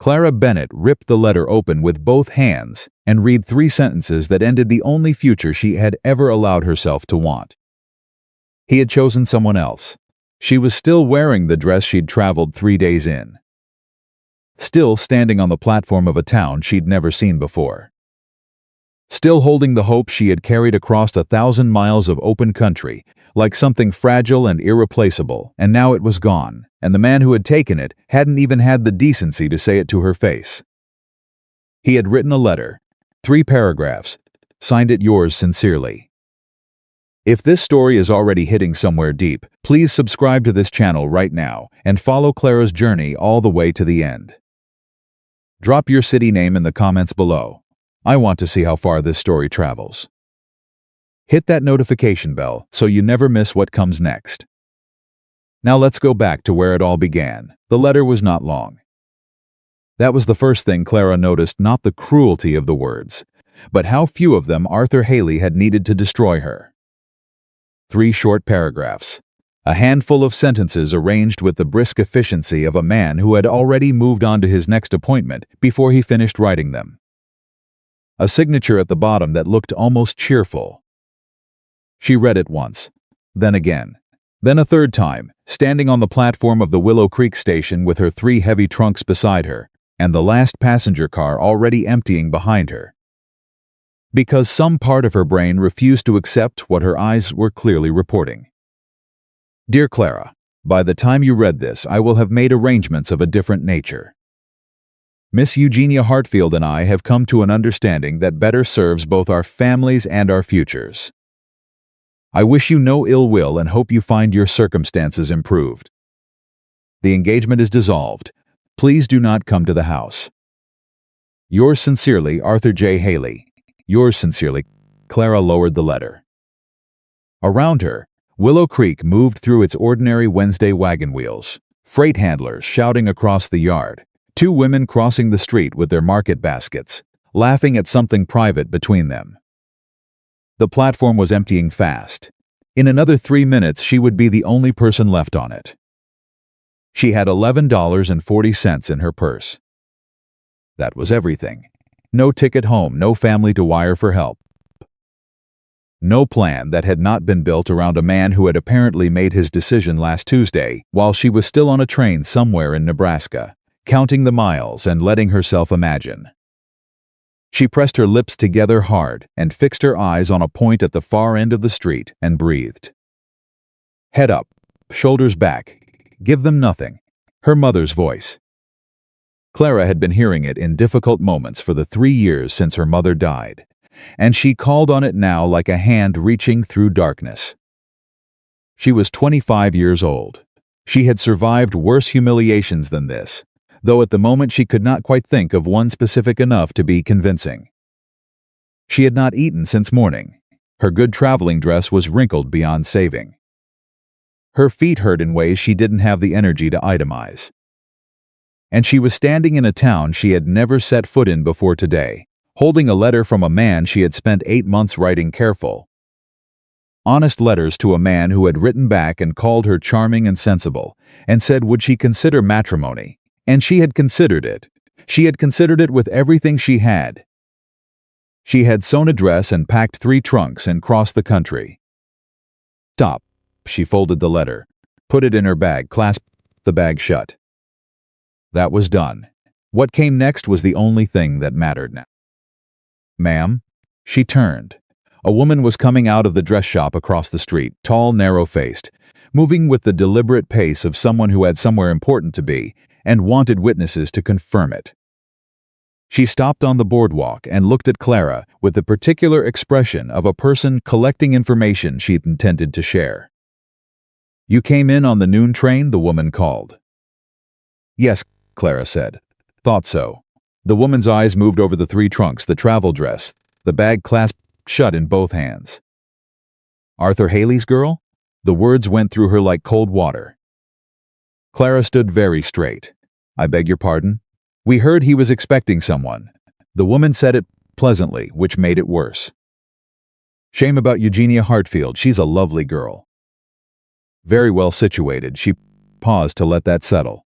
Clara Bennett ripped the letter open with both hands and read 3 sentences that ended the only future she had ever allowed herself to want. He had chosen someone else. She was still wearing the dress she'd traveled 3 days in. Still standing on the platform of a town she'd never seen before. Still holding the hope she had carried across 1,000 miles of open country, like something fragile and irreplaceable, and now it was gone, and the man who had taken it hadn't even had the decency to say it to her face. He had written a letter, 3 paragraphs, signed it yours sincerely. If this story is already hitting somewhere deep, please subscribe to this channel right now and follow Clara's journey all the way to the end. Drop your city name in the comments below. I want to see how far this story travels. Hit that notification bell so you never miss what comes next. Now let's go back to where it all began. The letter was not long. That was the first thing Clara noticed, not the cruelty of the words, but how few of them Arthur Haley had needed to destroy her. 3 short paragraphs. A handful of sentences arranged with the brisk efficiency of a man who had already moved on to his next appointment before he finished writing them. A signature at the bottom that looked almost cheerful. She read it once, then again, then a third time, standing on the platform of the Willow Creek station with her 3 heavy trunks beside her, and the last passenger car already emptying behind her. Because some part of her brain refused to accept what her eyes were clearly reporting. Dear Clara, by the time you read this, I will have made arrangements of a different nature. Miss Eugenia Hartfield and I have come to an understanding that better serves both our families and our futures. I wish you no ill will and hope you find your circumstances improved. The engagement is dissolved. Please do not come to the house. Yours sincerely, Arthur J. Haley. Yours sincerely. Clara lowered the letter. Around her, Willow Creek moved through its ordinary Wednesday wagon wheels, freight handlers shouting across the yard, 2 women crossing the street with their market baskets, laughing at something private between them. The platform was emptying fast. In another 3 minutes, she would be the only person left on it. She had $11.40 in her purse. That was everything. No ticket home, no family to wire for help. No plan that had not been built around a man who had apparently made his decision last Tuesday while she was still on a train somewhere in Nebraska, counting the miles and letting herself imagine. She pressed her lips together hard and fixed her eyes on a point at the far end of the street and breathed. Head up, shoulders back, give them nothing. Her mother's voice. Clara had been hearing it in difficult moments for the 3 years since her mother died, and she called on it now like a hand reaching through darkness. She was 25 years old. She had survived worse humiliations than this, though at the moment she could not quite think of one specific enough to be convincing. She had not eaten since morning. Her good traveling dress was wrinkled beyond saving. Her feet hurt in ways she didn't have the energy to itemize. And she was standing in a town she had never set foot in before today, holding a letter from a man she had spent 8 months writing careful. Honest letters to a man who had written back and called her charming and sensible, and said would she consider matrimony. And she had considered it. She had considered it with everything she had. She had sewn a dress and packed 3 trunks and crossed the country. Stop. She folded the letter, put it in her bag, clasped the bag shut. That was done. What came next was the only thing that mattered now. Ma'am? She turned. A woman was coming out of the dress shop across the street, tall, narrow-faced, moving with the deliberate pace of someone who had somewhere important to be, and wanted witnesses to confirm it. She stopped on the boardwalk and looked at Clara with the particular expression of a person collecting information she intended to share. You came in on the noon train, the woman called. Yes, Clara said. Thought so. The woman's eyes moved over the 3 trunks, the travel dress, the bag clasped shut in both hands. Arthur Haley's girl? The words went through her like cold water. Clara stood very straight. I beg your pardon? We heard he was expecting someone. The woman said it pleasantly, which made it worse. Shame about Eugenia Hartfield. She's a lovely girl. Very well situated. She paused to let that settle.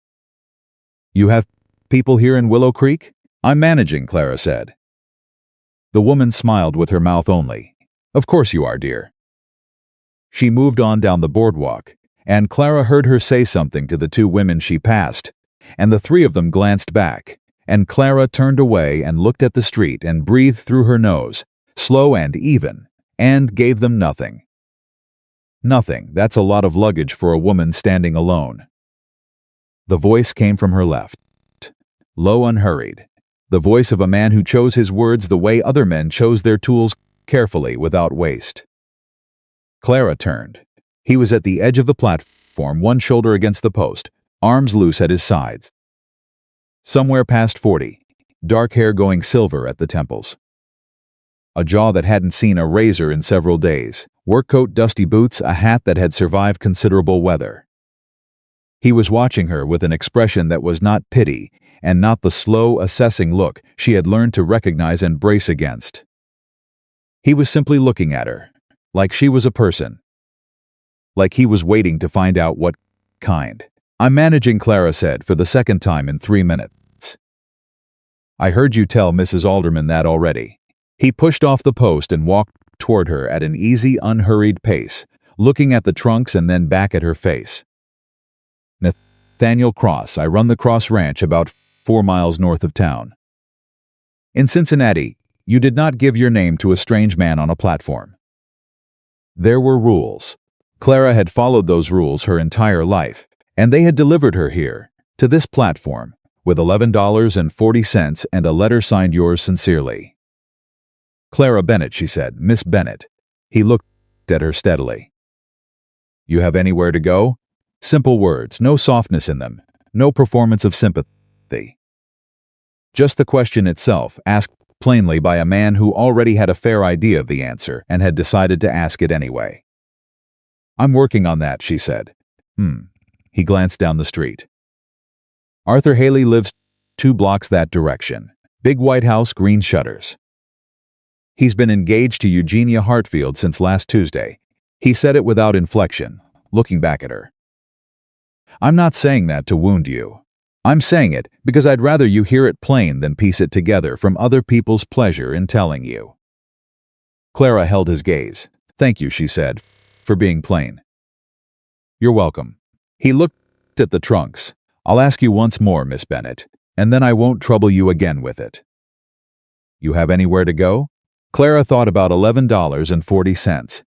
You have people here in Willow Creek? I'm managing, Clara said. The woman smiled with her mouth only. Of course you are, dear. She moved on down the boardwalk, and Clara heard her say something to the two women she passed, and the three of them glanced back, and Clara turned away and looked at the street and breathed through her nose, slow and even, and gave them nothing. Nothing, that's a lot of luggage for a woman standing alone. The voice came from her left, low, unhurried, the voice of a man who chose his words the way other men chose their tools, carefully, without waste. Clara turned. He was at the edge of the platform, one shoulder against the post, arms loose at his sides. Somewhere past 40, dark hair going silver at the temples. A jaw that hadn't seen a razor in several days, work coat, dusty boots, a hat that had survived considerable weather. He was watching her with an expression that was not pity and not the slow, assessing look she had learned to recognize and brace against. He was simply looking at her, like she was a person. Like he was waiting to find out what kind. I'm managing, Clara said for the second time in 3 minutes. I heard you tell Mrs. Alderman that already. He pushed off the post and walked toward her at an easy, unhurried pace, looking at the trunks and then back at her face. Nathaniel Cross, I run the Cross Ranch about 4 miles north of town. In Cincinnati, you did not give your name to a strange man on a platform. There were rules. Clara had followed those rules her entire life, and they had delivered her here, to this platform, with $11.40 and a letter signed yours sincerely. Clara Bennett, she said. Miss Bennett. He looked at her steadily. You have anywhere to go? Simple words, no softness in them, no performance of sympathy. Just the question itself, asked plainly by a man who already had a fair idea of the answer and had decided to ask it anyway. I'm working on that, she said. He glanced down the street. Arthur Haley lives 2 blocks that direction. Big white house, green shutters. He's been engaged to Eugenia Hartfield since last Tuesday. He said it without inflection, looking back at her. I'm not saying that to wound you. I'm saying it because I'd rather you hear it plain than piece it together from other people's pleasure in telling you. Clara held his gaze. Thank you, she said, for being plain. You're welcome. He looked at the trunks. I'll ask you once more, Miss Bennett, and then I won't trouble you again with it. You have anywhere to go? Clara thought about $11.40.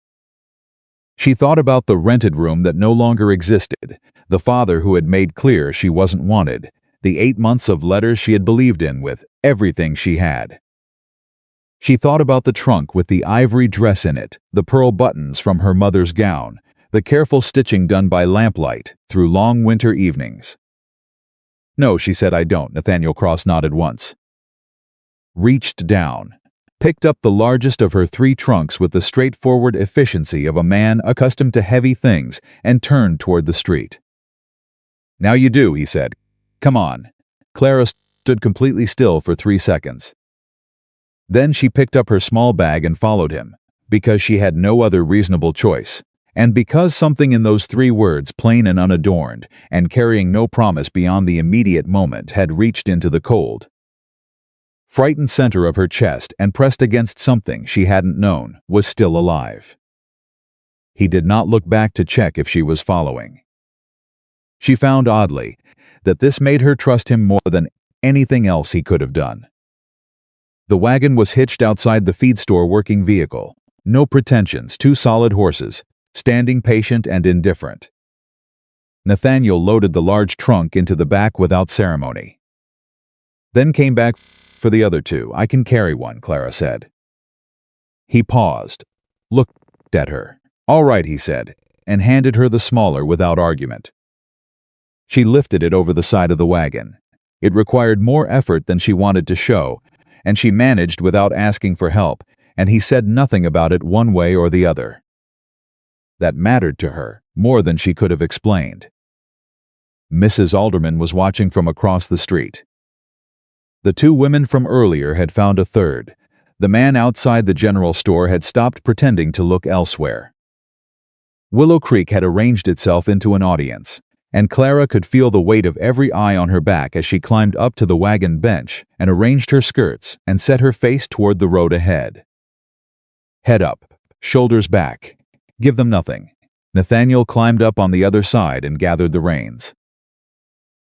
She thought about the rented room that no longer existed, the father who had made clear she wasn't wanted, the 8 months of letters she had believed in with everything she had. She thought about the trunk with the ivory dress in it, the pearl buttons from her mother's gown, the careful stitching done by lamplight through long winter evenings. No, she said, I don't. Nathaniel Cross nodded once. Reached down, picked up the largest of her 3 trunks with the straightforward efficiency of a man accustomed to heavy things and turned toward the street. Now you do, he said. Come on. Clara stood completely still for 3 seconds. Then she picked up her small bag and followed him, because she had no other reasonable choice, and because something in those 3 words, plain and unadorned, and carrying no promise beyond the immediate moment, had reached into the cold, frightened center of her chest and pressed against something she hadn't known was still alive. He did not look back to check if she was following. She found oddly that this made her trust him more than anything else he could have done. The wagon was hitched outside the feed store working vehicle. No pretensions, 2 solid horses, standing patient and indifferent. Nathaniel loaded the large trunk into the back without ceremony. Then came back for the other 2. I can carry one, Clara said. He paused, looked at her. All right, he said, and handed her the smaller without argument. She lifted it over the side of the wagon. It required more effort than she wanted to show, and she managed without asking for help, and he said nothing about it one way or the other. That mattered to her more than she could have explained. Mrs. Alderman was watching from across the street. The 2 women from earlier had found a third. The man outside the general store had stopped pretending to look elsewhere. Willow Creek had arranged itself into an audience, and Clara could feel the weight of every eye on her back as she climbed up to the wagon bench and arranged her skirts and set her face toward the road ahead. Head up, shoulders back. Give them nothing. Nathaniel climbed up on the other side and gathered the reins.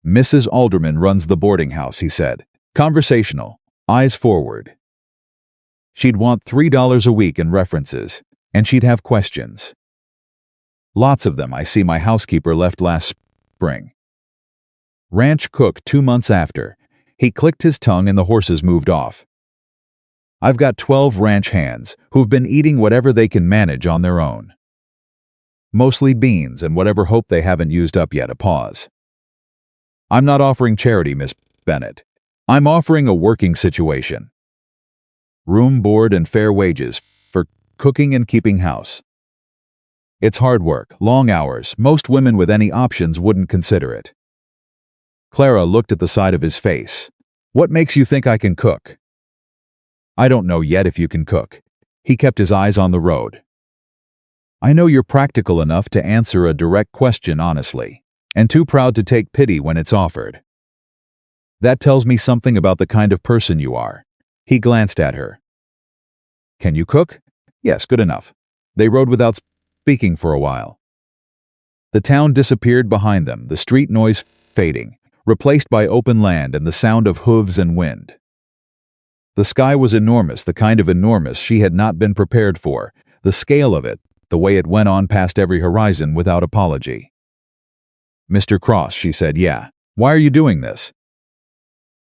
Mrs. Alderman runs the boarding house, he said. Conversational, eyes forward. She'd want $3 a week in references, and she'd have questions. Lots of them. I see my housekeeper left last spring. Ranch cook 2 months after. He clicked his tongue and the horses moved off. I've got 12 ranch hands who've been eating whatever they can manage on their own. Mostly beans and whatever hope they haven't used up yet. A pause. I'm not offering charity, Miss Bennett. I'm offering a working situation. Room, board, and fair wages for cooking and keeping house. It's hard work, long hours. Most women with any options wouldn't consider it. Clara looked at the side of his face. What makes you think I can cook? I don't know yet if you can cook. He kept his eyes on the road. I know you're practical enough to answer a direct question honestly, and too proud to take pity when it's offered. That tells me something about the kind of person you are. He glanced at her. Can you cook? Yes, good enough. They rode without speaking for a while. The town disappeared behind them, the street noise fading, replaced by open land and the sound of hooves and wind. The sky was enormous, the kind of enormous she had not been prepared for, the scale of it, the way it went on past every horizon without apology. Mr. Cross, she said, yeah. Why are you doing this?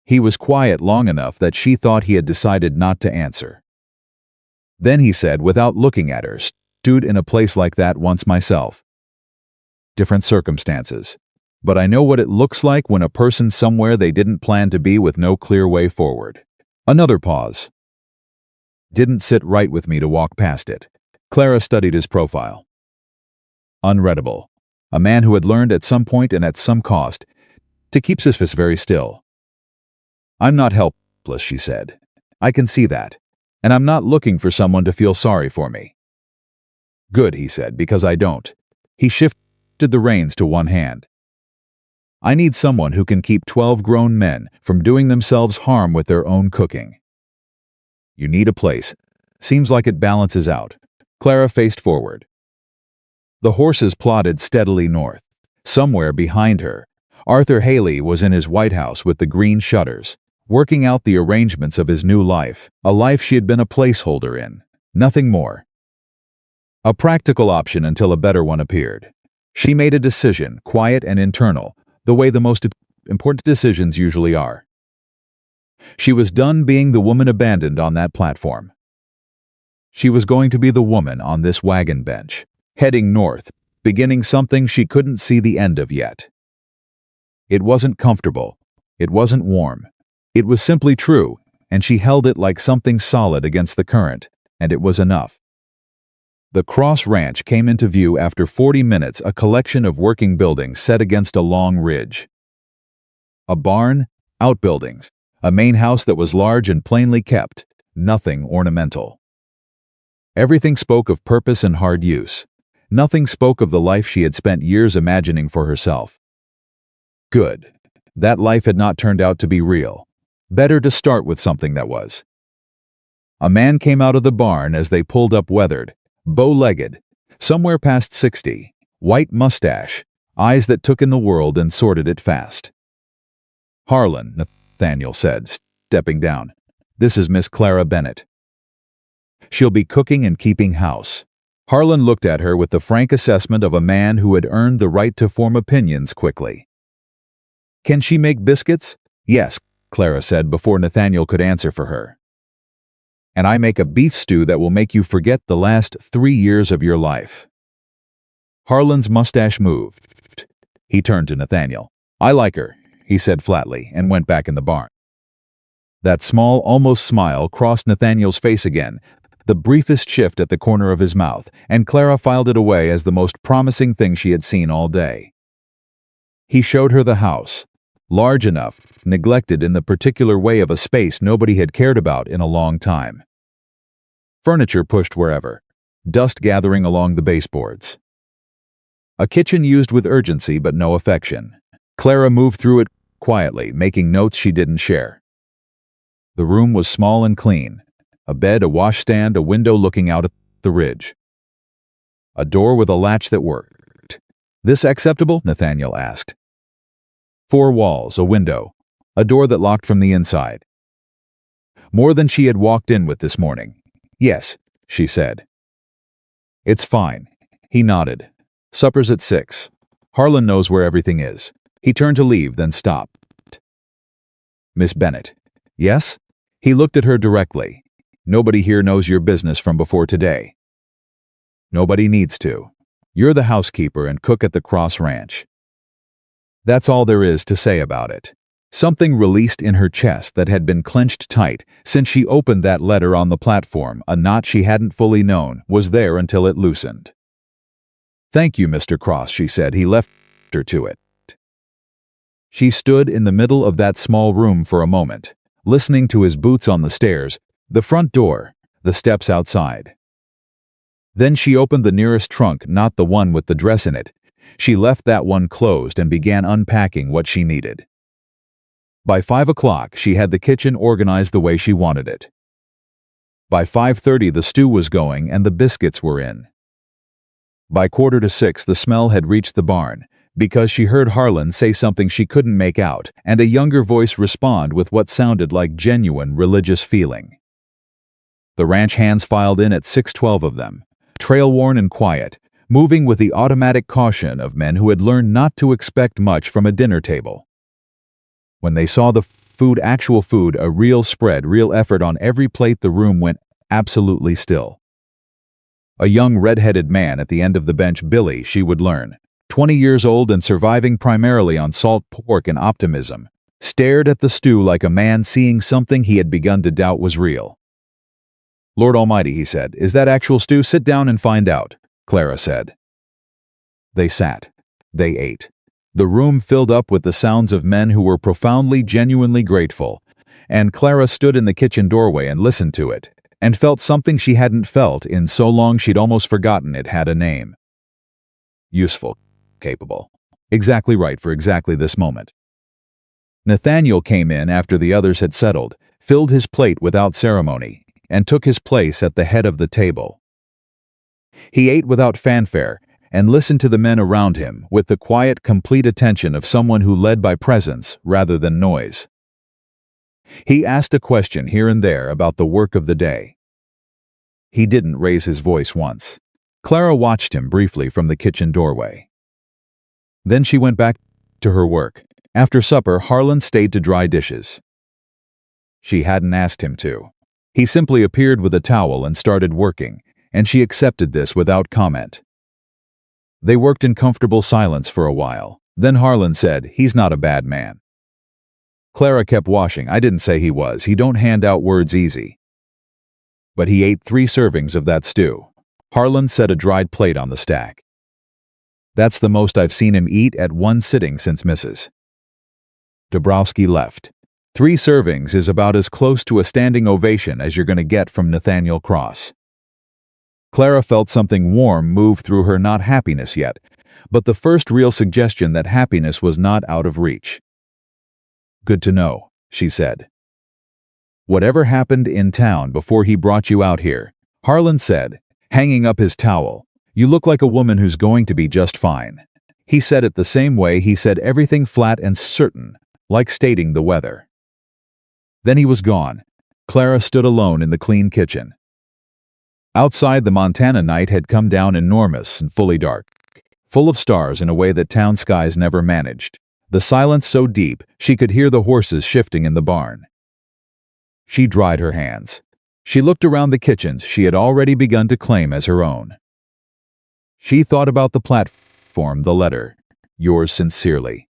He was quiet long enough that she thought he had decided not to answer. Then he said, without looking at her, stewed in a place like that once myself. Different circumstances. But I know what it looks like when a person's somewhere they didn't plan to be with no clear way forward. Another pause. Didn't sit right with me to walk past it. Clara studied his profile. Unreadable. A man who had learned at some point and at some cost to keep his face very still. I'm not helpless, she said. I can see that. And I'm not looking for someone to feel sorry for me. Good, he said, because I don't. He shifted the reins to one hand. I need someone who can keep 12 grown men from doing themselves harm with their own cooking. You need a place. Seems like it balances out. Clara faced forward. The horses plodded steadily north. Somewhere behind her, Arthur Haley was in his White House with the green shutters, working out the arrangements of his new life, a life she had been a placeholder in, nothing more. A practical option until a better one appeared. She made a decision, quiet and internal, the way the most important decisions usually are. She was done being the woman abandoned on that platform. She was going to be the woman on this wagon bench, heading north, beginning something she couldn't see the end of yet. It wasn't comfortable. It wasn't warm. It was simply true, and she held it like something solid against the current, and it was enough. The Cross Ranch came into view after 40 minutes, a collection of working buildings set against a long ridge. A barn, outbuildings, a main house that was large and plainly kept, nothing ornamental. Everything spoke of purpose and hard use. Nothing spoke of the life she had spent years imagining for herself. Good. That life had not turned out to be real. Better to start with something that was. A man came out of the barn as they pulled up, weathered, bow-legged, somewhere past 60, white mustache, eyes that took in the world and sorted it fast. Harlan, Nathaniel said, stepping down. This is Miss Clara Bennett. She'll be cooking and keeping house. Harlan looked at her with the frank assessment of a man who had earned the right to form opinions quickly. Can she make biscuits? Yes, Clara said before Nathaniel could answer for her. And I make a beef stew that will make you forget the last 3 years of your life. Harlan's mustache moved. He turned to Nathaniel. I like her, he said flatly, and went back in the barn. That small, almost smile crossed Nathaniel's face again, the briefest shift at the corner of his mouth, and Clara filed it away as the most promising thing she had seen all day. He showed her the house, large enough, neglected in the particular way of a space nobody had cared about in a long time. Furniture pushed wherever, dust gathering along the baseboards. A kitchen used with urgency but no affection. Clara moved through it quietly, making notes she didn't share. The room was small and clean. A bed, a washstand, a window looking out at the ridge. A door with a latch that worked. "This acceptable?" Nathaniel asked. 4 walls, a window, a door that locked from the inside. More than she had walked in with this morning. "Yes," she said. "It's fine." He nodded. "Supper's at 6. Harlan knows where everything is." He turned to leave, then stopped. "Miss Bennett." "Yes?" He looked at her directly. "Nobody here knows your business from before today." "Nobody needs to. You're the housekeeper and cook at the Cross Ranch. That's all there is to say about it." Something released in her chest that had been clenched tight since she opened that letter on the platform. A knot she hadn't fully known was there until it loosened. "Thank you, Mr. Cross," she said. He left her to it. She stood in the middle of that small room for a moment, listening to his boots on the stairs, the front door, the steps outside. Then she opened the nearest trunk, not the one with the dress in it. She left that one closed and began unpacking what she needed. By 5 o'clock, she had the kitchen organized the way she wanted it. By 5:30, the stew was going and the biscuits were in. By 5:45, the smell had reached the barn, because she heard Harlan say something she couldn't make out, and a younger voice respond with what sounded like genuine religious feeling. The ranch hands filed in at 6:12 of them, trail-worn and quiet, moving with the automatic caution of men who had learned not to expect much from a dinner table. When they saw the food, actual food, a real spread, real effort on every plate, the room went absolutely still. A young red-headed man at the end of the bench, Billy, she would learn, 20 years old and surviving primarily on salt pork and optimism, stared at the stew like a man seeing something he had begun to doubt was real. "Lord Almighty," he said, "is that actual stew?" "Sit down and find out," Clara said. They sat. They ate. The room filled up with the sounds of men who were profoundly, genuinely grateful, and Clara stood in the kitchen doorway and listened to it, and felt something she hadn't felt in so long she'd almost forgotten it had a name. Useful. Capable. Exactly right for exactly this moment. Nathaniel came in after the others had settled, filled his plate without ceremony, and took his place at the head of the table. He ate without fanfare, and listened to the men around him with the quiet, complete attention of someone who led by presence rather than noise. He asked a question here and there about the work of the day. He didn't raise his voice once. Clara watched him briefly from the kitchen doorway. Then she went back to her work. After supper, Harlan stayed to dry dishes. She hadn't asked him to. He simply appeared with a towel and started working, and she accepted this without comment. They worked in comfortable silence for a while. Then Harlan said, "He's not a bad man." Clara kept washing. "I didn't say he was. He don't hand out words easy." But he ate 3 servings of that stew. Harlan set a dried plate on the stack. "That's the most I've seen him eat at one sitting since Mrs. Dabrowski left. 3 servings is about as close to a standing ovation as you're going to get from Nathaniel Cross." Clara felt something warm move through her, not happiness yet, but the first real suggestion that happiness was not out of reach. "Good to know," she said. "Whatever happened in town before he brought you out here," Harlan said, hanging up his towel, "you look like a woman who's going to be just fine." He said it the same way he said everything, flat and certain, like stating the weather. Then he was gone. Clara stood alone in the clean kitchen. Outside, the Montana night had come down, enormous and fully dark, full of stars in a way that town skies never managed. The silence so deep she could hear the horses shifting in the barn. She dried her hands. She looked around the kitchens she had already begun to claim as her own. She thought about the platform, the letter, "Yours sincerely."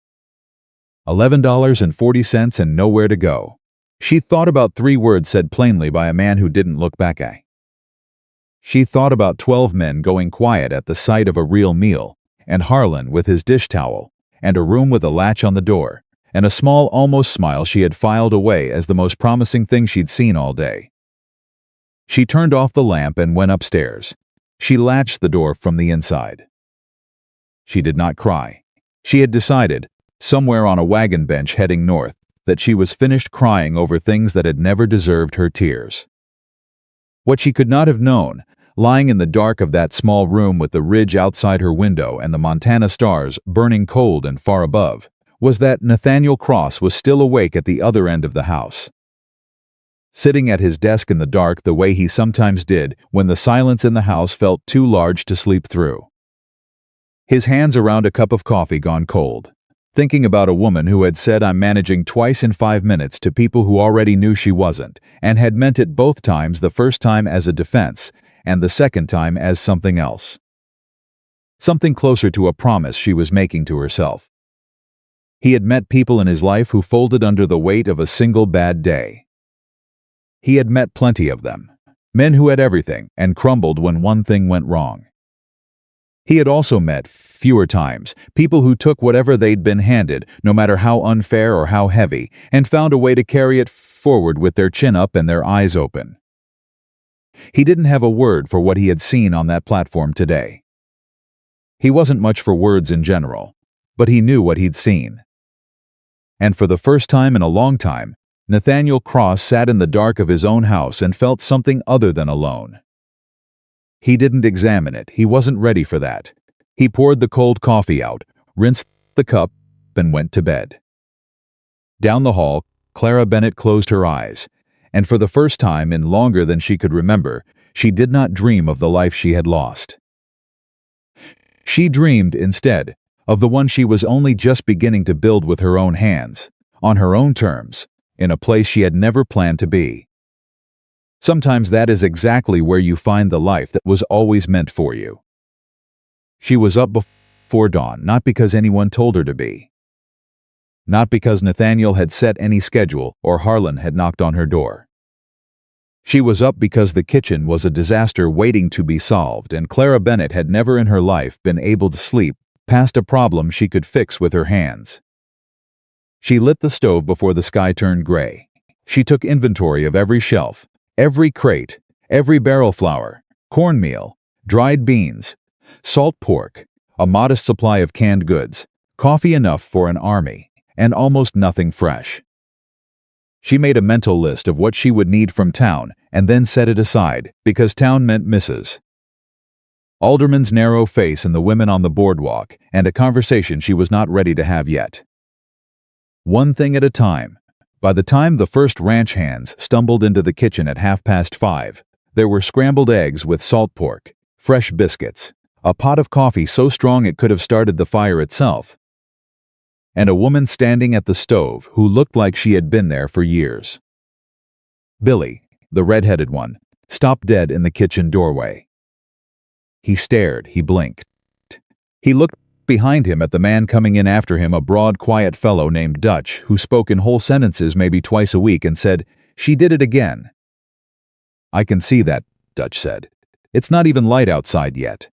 $11.40 and nowhere to go. She thought about 3 words said plainly by a man who didn't look back at. She thought about 12 men going quiet at the sight of a real meal, and Harlan with his dish towel, and a room with a latch on the door, and a small, almost smile she had filed away as the most promising thing she'd seen all day. She turned off the lamp and went upstairs. She latched the door from the inside. She did not cry. She had decided, somewhere on a wagon bench heading north, that she was finished crying over things that had never deserved her tears. What she could not have known, lying in the dark of that small room with the ridge outside her window and the Montana stars burning cold and far above, was that Nathaniel Cross was still awake at the other end of the house. Sitting at his desk in the dark the way he sometimes did when the silence in the house felt too large to sleep through. His hands around a cup of coffee gone cold, thinking about a woman who had said "I'm managing" twice in 5 minutes to people who already knew she wasn't, and had meant it both times, the first time as a defense, and the second time as something else. Something closer to a promise she was making to herself. He had met people in his life who folded under the weight of a single bad day. He had met plenty of them, men who had everything and crumbled when one thing went wrong. He had also met, fewer times, people who took whatever they'd been handed, no matter how unfair or how heavy, and found a way to carry it forward with their chin up and their eyes open. He didn't have a word for what he had seen on that platform today. He wasn't much for words in general, but he knew what he'd seen. And for the first time in a long time, Nathaniel Cross sat in the dark of his own house and felt something other than alone. He didn't examine it. He wasn't ready for that. He poured the cold coffee out, rinsed the cup, and went to bed. Down the hall, Clara Bennett closed her eyes, and for the first time in longer than she could remember, she did not dream of the life she had lost. She dreamed, instead, of the one she was only just beginning to build with her own hands, on her own terms, in a place she had never planned to be. Sometimes that is exactly where you find the life that was always meant for you. She was up before dawn, not because anyone told her to be. Not because Nathaniel had set any schedule or Harlan had knocked on her door. She was up because the kitchen was a disaster waiting to be solved, and Clara Bennett had never in her life been able to sleep past a problem she could fix with her hands. She lit the stove before the sky turned gray. She took inventory of every shelf, every crate, every barrel flour, cornmeal, dried beans, salt pork, a modest supply of canned goods, coffee enough for an army, and almost nothing fresh. She made a mental list of what she would need from town and then set it aside, because town meant Mrs. Alderman's narrow face and the women on the boardwalk, and a conversation she was not ready to have yet. One thing at a time. By the time the first ranch hands stumbled into the kitchen at 5:30, there were scrambled eggs with salt pork, fresh biscuits, a pot of coffee so strong it could have started the fire itself, and a woman standing at the stove who looked like she had been there for years. Billy, the red-headed one, stopped dead in the kitchen doorway. He stared, he blinked. He looked behind him at the man coming in after him, a broad, quiet fellow named Dutch, who spoke in whole sentences maybe twice a week and said, "She did it again." "I can see that," Dutch said. "It's not even light outside yet."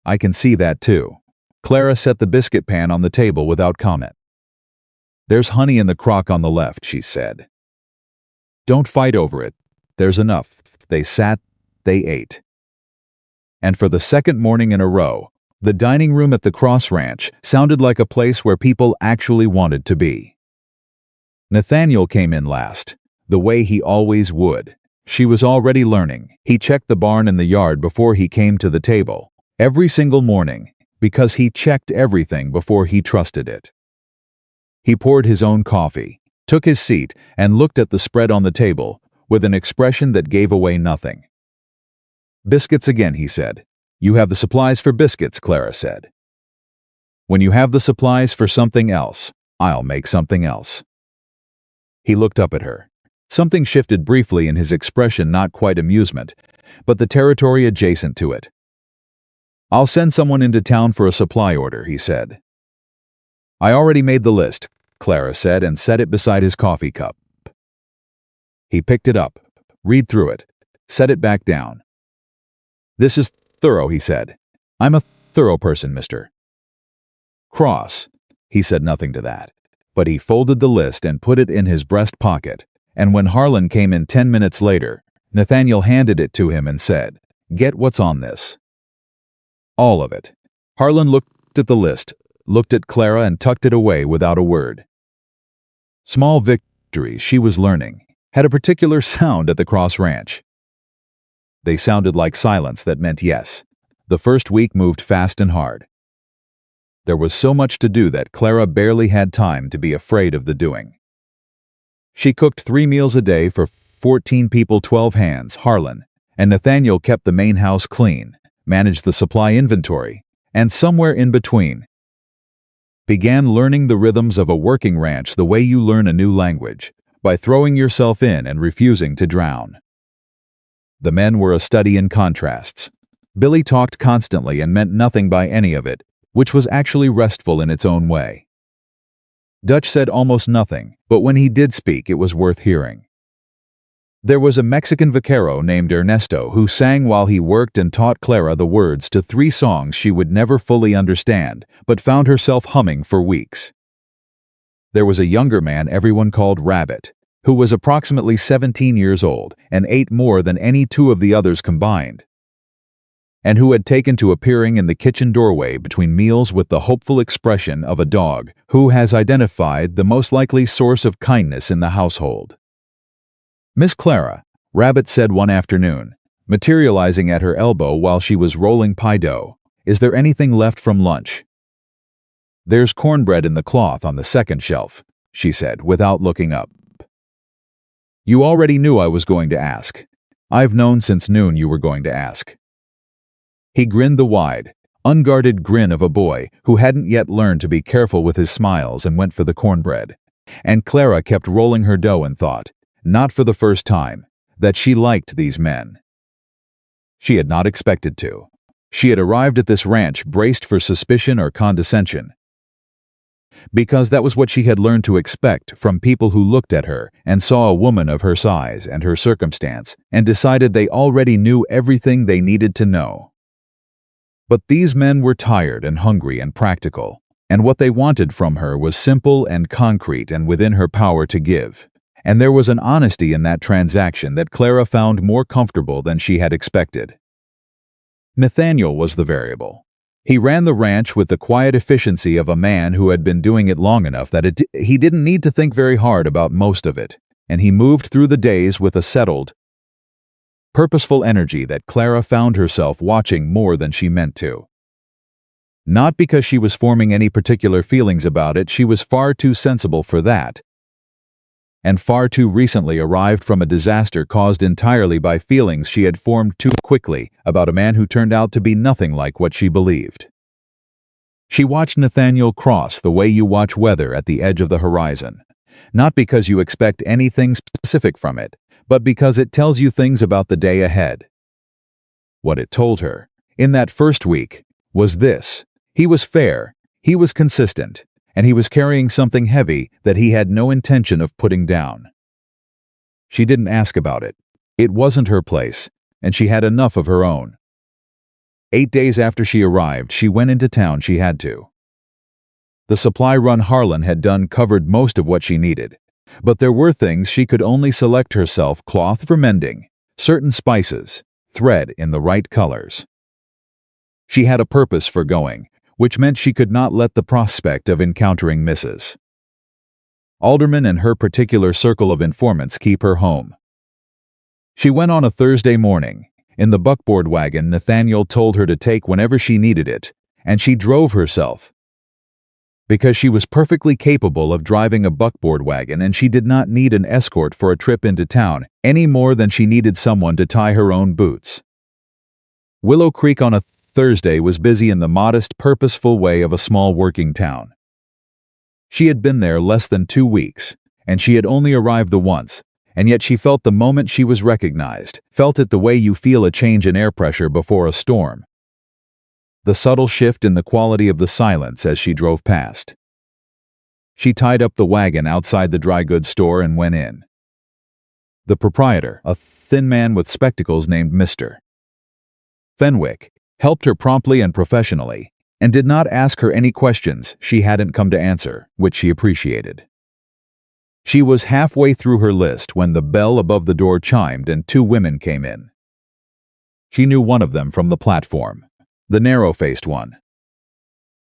"I can see that too." Clara set the biscuit pan on the table without comment. "There's honey in the crock on the left," she said. "Don't fight over it. There's enough." They sat, they ate. And for the second morning in a row, the dining room at the Cross Ranch sounded like a place where people actually wanted to be. Nathaniel came in last, the way he always would. She was already learning. He checked the barn and the yard before he came to the table, every single morning, because he checked everything before he trusted it. He poured his own coffee, took his seat, and looked at the spread on the table with an expression that gave away nothing. "Biscuits again," he said. "You have the supplies for biscuits," Clara said. "When you have the supplies for something else, I'll make something else." He looked up at her. Something shifted briefly in his expression, not quite amusement, but the territory adjacent to it. "I'll send someone into town for a supply order," he said. "I already made the list," Clara said, and set it beside his coffee cup. He picked it up, read through it, set it back down. "This is thorough," he said. "I'm a thorough person, Mr. Cross." He said nothing to that, but he folded the list and put it in his breast pocket, and when Harlan came in 10 minutes later, Nathaniel handed it to him and said, "Get what's on this." All of it. Harlan looked at the list, looked at Clara, and tucked it away without a word. Small victories she was learning had a particular sound at the Cross Ranch. They sounded like silence that meant yes. The first week moved fast and hard. There was so much to do that Clara barely had time to be afraid of the doing. She cooked 3 meals a day for 14 people, 12 hands. Harlan and Nathaniel kept the main house clean, managed the supply inventory, and somewhere in between, began learning the rhythms of a working ranch the way you learn a new language, by throwing yourself in and refusing to drown. The men were a study in contrasts. Billy talked constantly and meant nothing by any of it, which was actually restful in its own way. Dutch said almost nothing, but when he did speak, it was worth hearing. There was a Mexican vaquero named Ernesto who sang while he worked and taught Clara the words to 3 songs she would never fully understand, but found herself humming for weeks. There was a younger man everyone called Rabbit, who was approximately 17 years old and ate more than any 2 of the others combined, and who had taken to appearing in the kitchen doorway between meals with the hopeful expression of a dog who has identified the most likely source of kindness in the household. "Miss Clara," Rabbit said one afternoon, materializing at her elbow while she was rolling pie dough, "is there anything left from lunch?" "There's cornbread in the cloth on the second shelf," she said, without looking up. "You already knew I was going to ask. I've known since noon you were going to ask." He grinned the wide, unguarded grin of a boy who hadn't yet learned to be careful with his smiles and went for the cornbread. And Clara kept rolling her dough and thought, not for the first time, that she liked these men. She had not expected to. She had arrived at this ranch braced for suspicion or condescension, because that was what she had learned to expect from people who looked at her and saw a woman of her size and her circumstance and decided they already knew everything they needed to know. But these men were tired and hungry and practical, and what they wanted from her was simple and concrete and within her power to give. And there was an honesty in that transaction that Clara found more comfortable than she had expected. Nathaniel was the variable. He ran the ranch with the quiet efficiency of a man who had been doing it long enough that he didn't need to think very hard about most of it, and he moved through the days with a settled, purposeful energy that Clara found herself watching more than she meant to. Not because she was forming any particular feelings about it, she was far too sensible for that, and far too recently arrived from a disaster caused entirely by feelings she had formed too quickly about a man who turned out to be nothing like what she believed. She watched Nathaniel Cross the way you watch weather at the edge of the horizon, not because you expect anything specific from it, but because it tells you things about the day ahead. What it told her, in that first week, was this: he was fair, he was consistent, and he was carrying something heavy that he had no intention of putting down. She didn't ask about it. It wasn't her place, and she had enough of her own. 8 days after she arrived, she went into town. She had to. The supply run Harlan had done covered most of what she needed, but there were things she could only select herself: cloth for mending, certain spices, thread in the right colors. She had a purpose for going, which meant she could not let the prospect of encountering Mrs. Alderman and her particular circle of informants keep her home. She went on a Thursday morning, in the buckboard wagon Nathaniel told her to take whenever she needed it, and she drove herself, because she was perfectly capable of driving a buckboard wagon, and she did not need an escort for a trip into town any more than she needed someone to tie her own boots. Willow Creek on a Thursday was busy in the modest, purposeful way of a small working town. She had been there less than 2 weeks, and she had only arrived the once, and yet she felt the moment she was recognized, felt it the way you feel a change in air pressure before a storm. The subtle shift in the quality of the silence as she drove past. She tied up the wagon outside the dry goods store and went in. The proprietor, a thin man with spectacles named Mr. Fenwick, helped her promptly and professionally, and did not ask her any questions she hadn't come to answer, which she appreciated. She was halfway through her list when the bell above the door chimed and 2 women came in. She knew one of them from the platform, the narrow-faced one.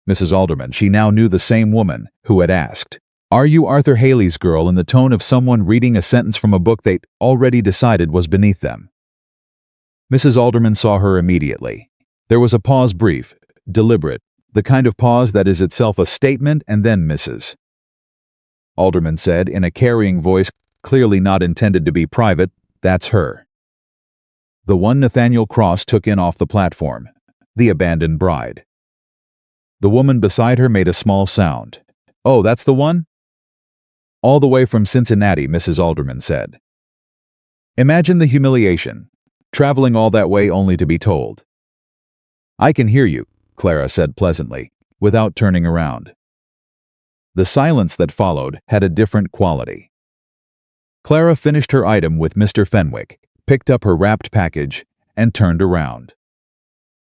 Mrs. Alderman, she now knew the same woman who had asked, "Are you Arthur Haley's girl?" in the tone of someone reading a sentence from a book they already decided was beneath them. Mrs. Alderman saw her immediately. There was a pause, brief, deliberate, the kind of pause that is itself a statement, and then Mrs. Alderman said in a carrying voice clearly not intended to be private, "That's her. The one Nathaniel Cross took in off the platform. The abandoned bride." The woman beside her made a small sound. "Oh, that's the one?" "All the way from Cincinnati," Mrs. Alderman said. Imagine the humiliation, traveling all that way only to be told. "I can hear you," Clara said pleasantly, without turning around. The silence that followed had a different quality. Clara finished her item with Mr. Fenwick, picked up her wrapped package, and turned around.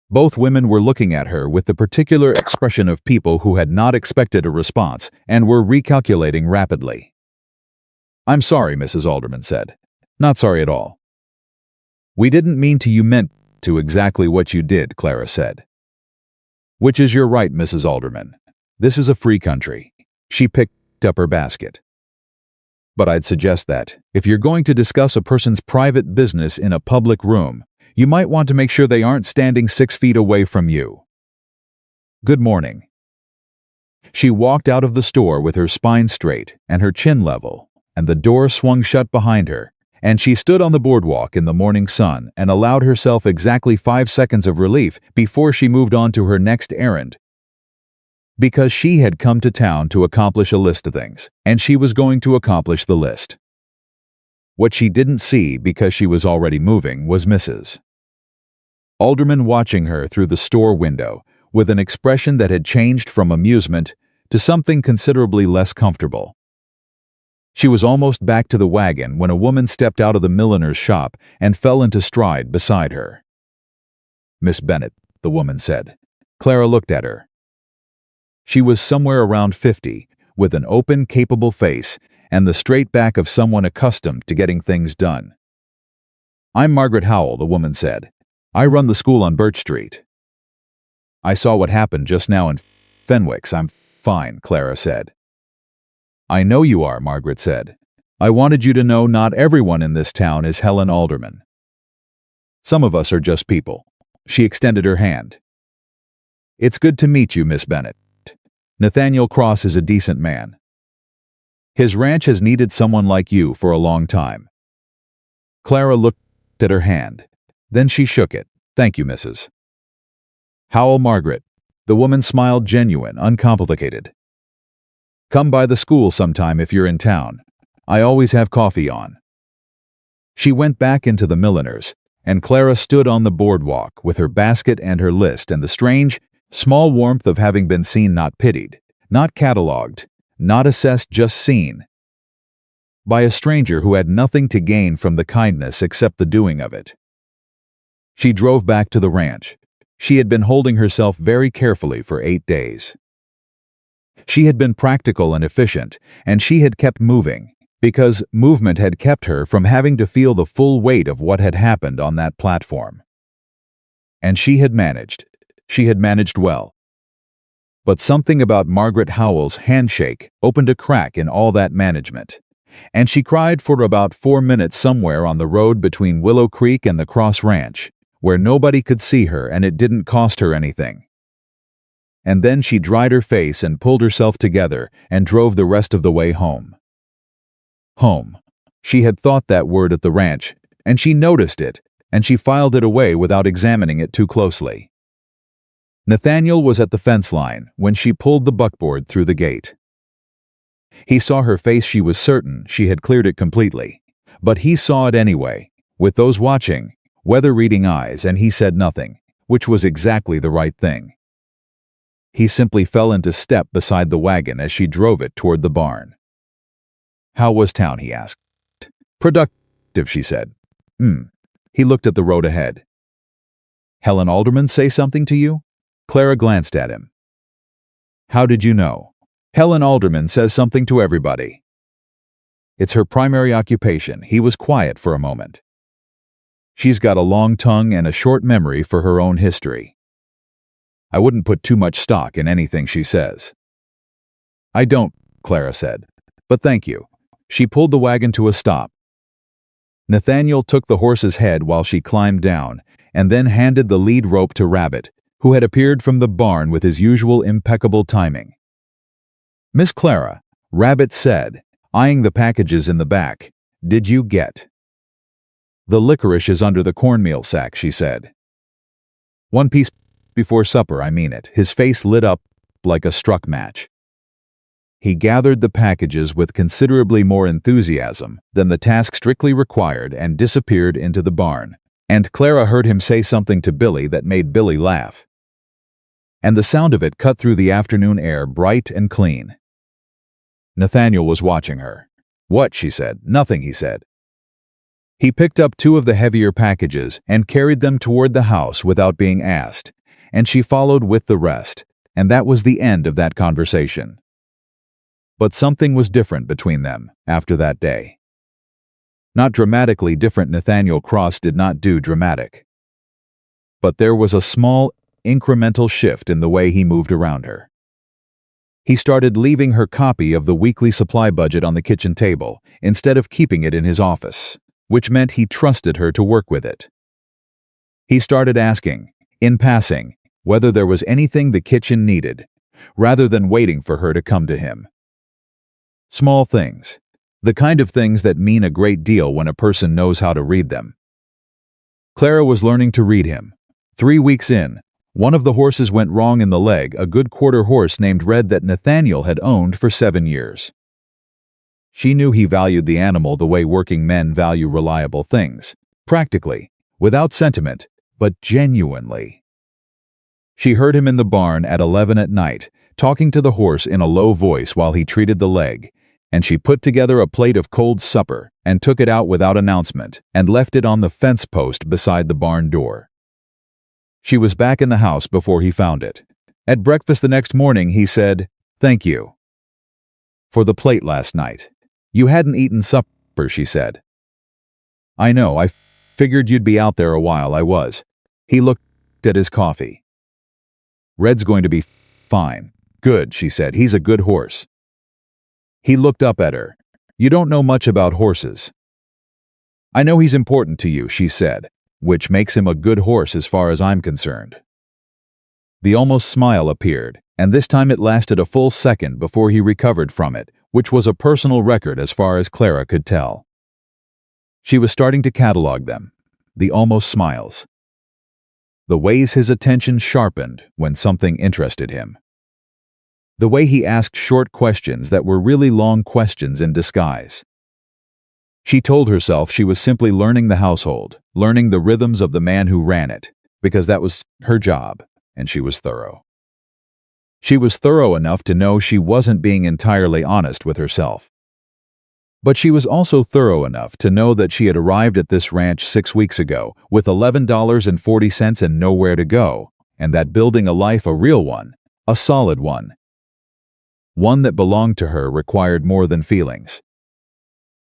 Both women were looking at her with the particular expression of people who had not expected a response and were recalculating rapidly. "I'm sorry," Mrs. Alderman said. "Not sorry at all." "We didn't mean to. You meant to exactly what you did," Clara said. "Which is your right, Mrs. Alderman. This is a free country." She picked up her basket. "But I'd suggest that, if you're going to discuss a person's private business in a public room, you might want to make sure they aren't standing 6 feet away from you. Good morning." She walked out of the store with her spine straight and her chin level, and the door swung shut behind her, and she stood on the boardwalk in the morning sun and allowed herself exactly 5 seconds of relief before she moved on to her next errand. Because she had come to town to accomplish a list of things, and she was going to accomplish the list. What she didn't see, because she was already moving, was Mrs. Alderman watching her through the store window with an expression that had changed from amusement to something considerably less comfortable. She was almost back to the wagon when a woman stepped out of the milliner's shop and fell into stride beside her. "Miss Bennett," the woman said. Clara looked at her. She was somewhere around 50, with an open, capable face and the straight back of someone accustomed to getting things done. "I'm Margaret Howell," the woman said. "I run the school on Birch Street." "I saw what happened just now in Fenwick's. I'm fine," Clara said. "I know you are," Margaret said. "I wanted you to know not everyone in this town is Helen Alderman. Some of us are just people." She extended her hand. "It's good to meet you, Miss Bennett. Nathaniel Cross is a decent man. His ranch has needed someone like you for a long time." Clara looked at her hand. Then she shook it. "Thank you, Mrs. Howell." "Margaret." The woman smiled, genuine, uncomplicated. "Come by the school sometime if you're in town. I always have coffee on." She went back into the milliner's, and Clara stood on the boardwalk with her basket and her list and the strange, small warmth of having been seen, not pitied, not catalogued, not assessed, just seen. By a stranger who had nothing to gain from the kindness except the doing of it. She drove back to the ranch. She had been holding herself very carefully for 8 days. She had been practical and efficient, and she had kept moving, because movement had kept her from having to feel the full weight of what had happened on that platform. And she had managed. She had managed well. But something about Margaret Howell's handshake opened a crack in all that management, and she cried for about 4 minutes somewhere on the road between Willow Creek and the Cross Ranch, where nobody could see her and it didn't cost her anything. And then she dried her face and pulled herself together and drove the rest of the way home. Home. She had thought that word at the ranch, and she noticed it, and she filed it away without examining it too closely. Nathaniel was at the fence line when she pulled the buckboard through the gate. He saw her face. She was certain she had cleared it completely, but he saw it anyway, with those watching, weather-reading eyes, and he said nothing, which was exactly the right thing. He simply fell into step beside the wagon as she drove it toward the barn. "How was town?" he asked. "Productive," she said. He looked at the road ahead. "Helen Alderman say something to you?" Clara glanced at him. "How did you know?" "Helen Alderman says something to everybody. It's her primary occupation." He was quiet for a moment. "She's got a long tongue and a short memory for her own history." I wouldn't put too much stock in anything she says." "I don't," Clara said. "But thank you." She pulled the wagon to a stop. Nathaniel took the horse's head while she climbed down, and then handed the lead rope to Rabbit, who had appeared from the barn with his usual impeccable timing. "Miss Clara," Rabbit said, eyeing the packages in the back, "did you get?" "The licorice is under the cornmeal sack," she said. "One piece before supper, I mean it." His face lit up like a struck match. He gathered the packages with considerably more enthusiasm than the task strictly required and disappeared into the barn, and Clara heard him say something to Billy that made Billy laugh. And the sound of it cut through the afternoon air bright and clean. Nathaniel was watching her. "What?" she said. "Nothing," he said. He picked up two of the heavier packages and carried them toward the house without being asked, and she followed with the rest, and that was the end of that conversation. But something was different between them after that day. Not dramatically different. Nathaniel Cross did not do dramatic. But there was a small, incremental shift in the way he moved around her. He started leaving her copy of the weekly supply budget on the kitchen table instead of keeping it in his office, which meant he trusted her to work with it. He started asking, in passing, whether there was anything the kitchen needed, rather than waiting for her to come to him. Small things. The kind of things that mean a great deal when a person knows how to read them. Clara was learning to read him. 3 weeks in, one of the horses went wrong in the leg, a good quarter horse named Red that Nathaniel had owned for 7 years. She knew he valued the animal the way working men value reliable things, practically, without sentiment, but genuinely. She heard him in the barn at 11 at night, talking to the horse in a low voice while he treated the leg, and she put together a plate of cold supper and took it out without announcement and left it on the fence post beside the barn door. She was back in the house before he found it. At breakfast the next morning he said, "Thank you for the plate last night. You hadn't eaten supper," she said. "I know, I figured you'd be out there a while." "I was." He looked at his coffee. "Red's going to be fine." "Good," she said. "He's a good horse." He looked up at her. "You don't know much about horses." "I know he's important to you," she said, "which makes him a good horse as far as I'm concerned." The almost smile appeared, and this time it lasted a full second before he recovered from it, which was a personal record as far as Clara could tell. She was starting to catalog them, the almost smiles. The ways his attention sharpened when something interested him. The way he asked short questions that were really long questions in disguise. She told herself she was simply learning the household, learning the rhythms of the man who ran it, because that was her job, and she was thorough. She was thorough enough to know she wasn't being entirely honest with herself. But she was also thorough enough to know that she had arrived at this ranch 6 weeks ago with $11.40 and nowhere to go, and that building a life, a real one, a solid one that belonged to her, required more than feelings.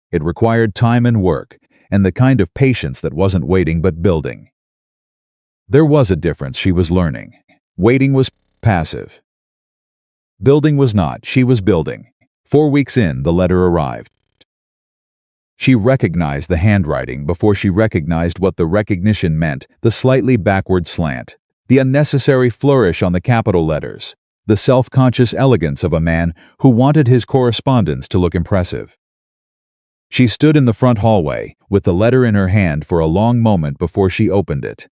It required time and work, and the kind of patience that wasn't waiting but building. There was a difference she was learning. Waiting was passive. Building was not. She was building. 4 weeks in, the letter arrived. She recognized the handwriting before she recognized what the recognition meant, the slightly backward slant, the unnecessary flourish on the capital letters, the self-conscious elegance of a man who wanted his correspondence to look impressive. She stood in the front hallway, with the letter in her hand for a long moment before she opened it.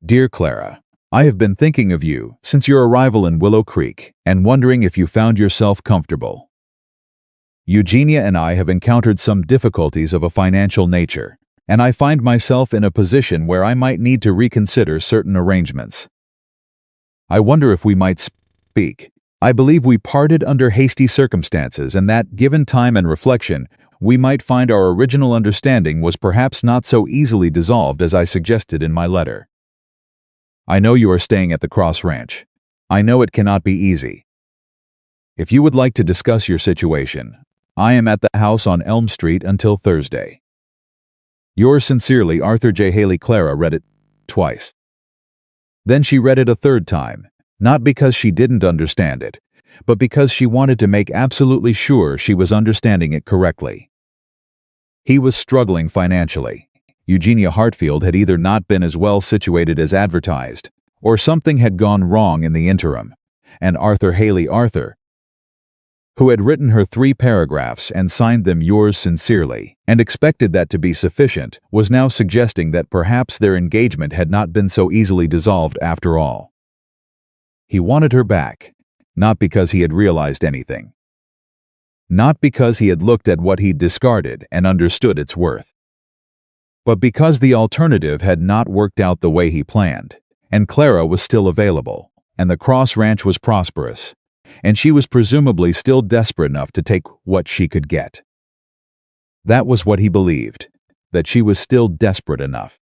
"Dear Clara, I have been thinking of you since your arrival in Willow Creek and wondering if you found yourself comfortable. Eugenia and I have encountered some difficulties of a financial nature, and I find myself in a position where I might need to reconsider certain arrangements. I wonder if we might speak. I believe we parted under hasty circumstances, and that, given time and reflection, we might find our original understanding was perhaps not so easily dissolved as I suggested in my letter. I know you are staying at the Cross Ranch. I know it cannot be easy. If you would like to discuss your situation, I am at the house on Elm Street until Thursday. Yours sincerely, Arthur J. Haley." Clara read it twice. Then she read it a third time, not because she didn't understand it, but because she wanted to make absolutely sure she was understanding it correctly. He was struggling financially. Eugenia Hartfield had either not been as well situated as advertised, or something had gone wrong in the interim, and Arthur Haley, who had written her 3 paragraphs and signed them yours sincerely, and expected that to be sufficient, was now suggesting that perhaps their engagement had not been so easily dissolved after all. He wanted her back, not because he had realized anything. Not because he had looked at what he'd discarded and understood its worth. But because the alternative had not worked out the way he planned, and Clara was still available, and the Cross Ranch was prosperous, and she was presumably still desperate enough to take what she could get. That was what he believed, that she was still desperate enough.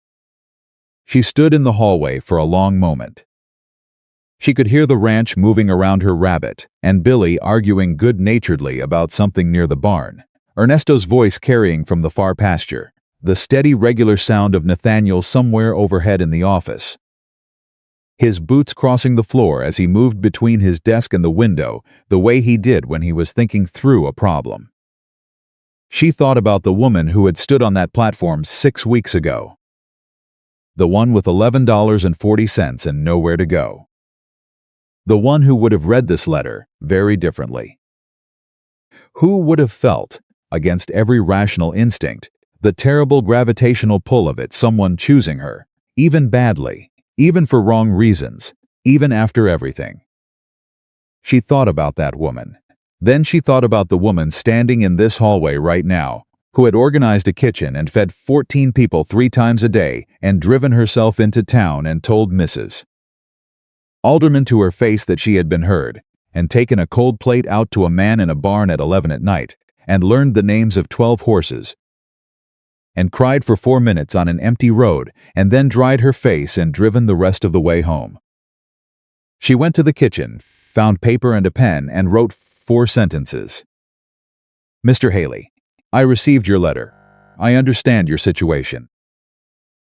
She stood in the hallway for a long moment. She could hear the ranch moving around her rabbit, and Billy arguing good-naturedly about something near the barn, Ernesto's voice carrying from the far pasture, the steady regular sound of Nathaniel somewhere overhead in the office, his boots crossing the floor as he moved between his desk and the window the way he did when he was thinking through a problem. She thought about the woman who had stood on that platform 6 weeks ago. The one with $11.40 and nowhere to go. The one who would have read this letter very differently. Who would have felt, against every rational instinct, the terrible gravitational pull of it, someone choosing her, even badly, even for wrong reasons, even after everything. She thought about that woman. Then she thought about the woman standing in this hallway right now, who had organized a kitchen and fed 14 people 3 times a day and driven herself into town and told Mrs. Alderman to her face that she had been heard, and taken a cold plate out to a man in a barn at 11 at night, and learned the names of 12 horses, and cried for 4 minutes on an empty road, and then dried her face and driven the rest of the way home. She went to the kitchen, found paper and a pen, and wrote 4 sentences. Mr. Haley, I received your letter. I understand your situation.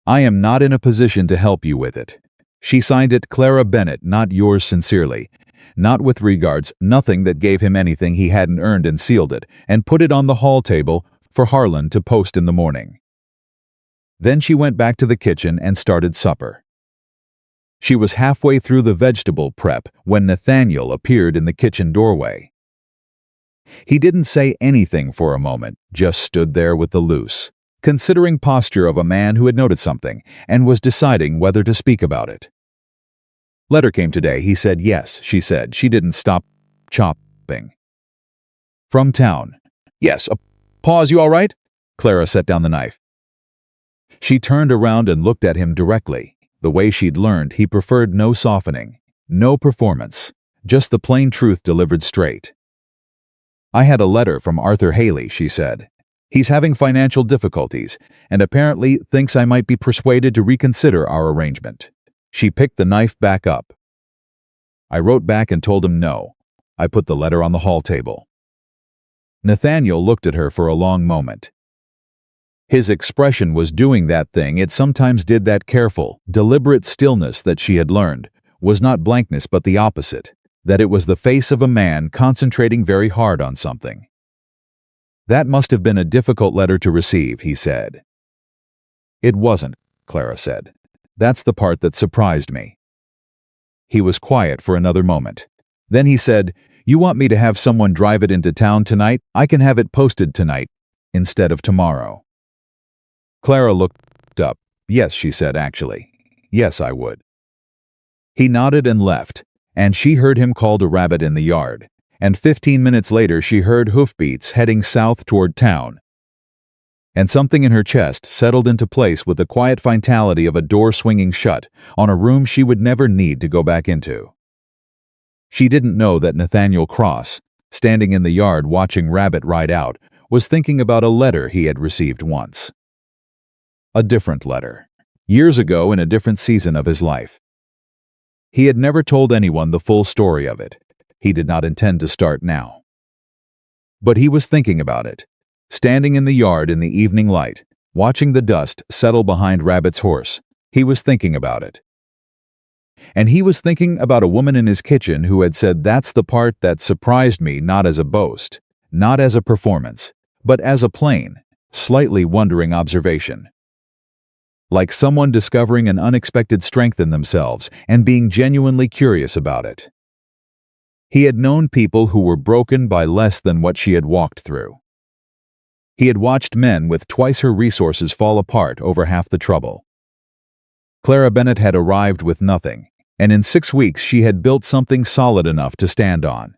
I am not in a position to help you with it. She signed it Clara Bennett, not yours sincerely. Not with regards, nothing that gave him anything he hadn't earned, and sealed it, and put it on the hall table for Harlan to post in the morning. Then she went back to the kitchen and started supper. She was halfway through the vegetable prep when Nathaniel appeared in the kitchen doorway. He didn't say anything for a moment, just stood there with the loose, considering posture of a man who had noted something and was deciding whether to speak about it. Letter came today, he said. Yes, she said. She didn't stop chopping. From town. Yes. Pause, you all right? Clara set down the knife. She turned around and looked at him directly. The way she'd learned, he preferred no softening, no performance, just the plain truth delivered straight. I had a letter from Arthur Haley, she said. He's having financial difficulties, and apparently thinks I might be persuaded to reconsider our arrangement. She picked the knife back up. I wrote back and told him no. I put the letter on the hall table. Nathaniel looked at her for a long moment. His expression was doing that thing it sometimes did, that careful, deliberate stillness that she had learned, was not blankness but the opposite, that it was the face of a man concentrating very hard on something. That must have been a difficult letter to receive, he said. It wasn't, Clara said. That's the part that surprised me. He was quiet for another moment. Then he said, You want me to have someone drive it into town tonight? I can have it posted tonight, instead of tomorrow. Clara looked up. Yes, she said, actually. Yes, I would. He nodded and left, and she heard him call a rabbit in the yard, and 15 minutes later she heard hoofbeats heading south toward town. And something in her chest settled into place with the quiet finality of a door swinging shut on a room she would never need to go back into. She didn't know that Nathaniel Cross, standing in the yard watching Rabbit ride out, was thinking about a letter he had received once. A different letter. Years ago, in a different season of his life. He had never told anyone the full story of it. He did not intend to start now. But he was thinking about it, standing in the yard in the evening light, watching the dust settle behind Rabbit's horse. He was thinking about it. And he was thinking about a woman in his kitchen who had said that's the part that surprised me, not as a boast, not as a performance, but as a plain, slightly wondering observation. Like someone discovering an unexpected strength in themselves and being genuinely curious about it. He had known people who were broken by less than what she had walked through. He had watched men with twice her resources fall apart over half the trouble. Clara Bennett had arrived with nothing, and in 6 weeks she had built something solid enough to stand on.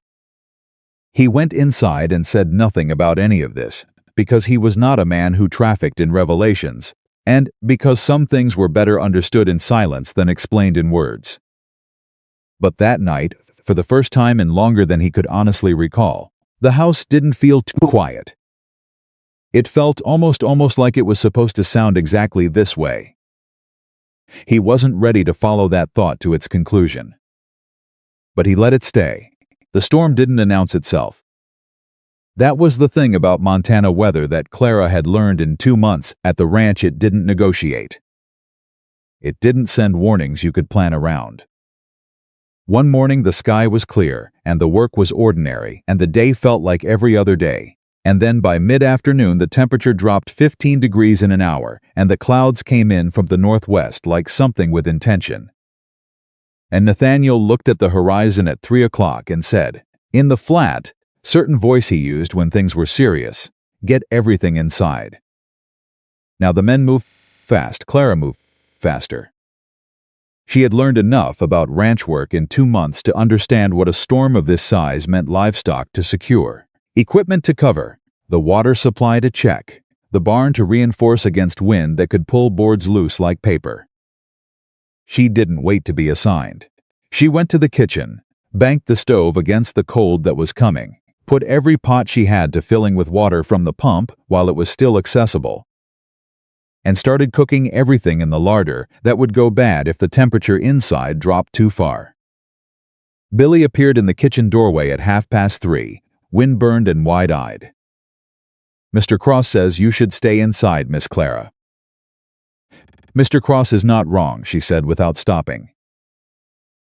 He went inside and said nothing about any of this, because he was not a man who trafficked in revelations, and because some things were better understood in silence than explained in words. But that night, for the first time in longer than he could honestly recall, the house didn't feel too quiet. It felt almost like it was supposed to sound exactly this way. He wasn't ready to follow that thought to its conclusion. But he let it stay. The storm didn't announce itself. That was the thing about Montana weather that Clara had learned in 2 months at the ranch. It didn't negotiate. It didn't send warnings you could plan around. One morning the sky was clear, and the work was ordinary, and the day felt like every other day. And then by mid-afternoon the temperature dropped 15 degrees in an hour, and the clouds came in from the northwest like something with intention. And Nathaniel looked at the horizon at 3 o'clock and said, in the flat, certain voice he used when things were serious, get everything inside. Now the men moved fast, Clara moved faster. She had learned enough about ranch work in 2 months to understand what a storm of this size meant: livestock to secure, equipment to cover, the water supply to check, the barn to reinforce against wind that could pull boards loose like paper. She didn't wait to be assigned. She went to the kitchen, banked the stove against the cold that was coming, put every pot she had to filling with water from the pump while it was still accessible, and started cooking everything in the larder that would go bad if the temperature inside dropped too far. Billy appeared in the kitchen doorway at 3:30, windburned and wide-eyed. Mr. Cross says you should stay inside, Miss Clara. Mr. Cross is not wrong, she said without stopping.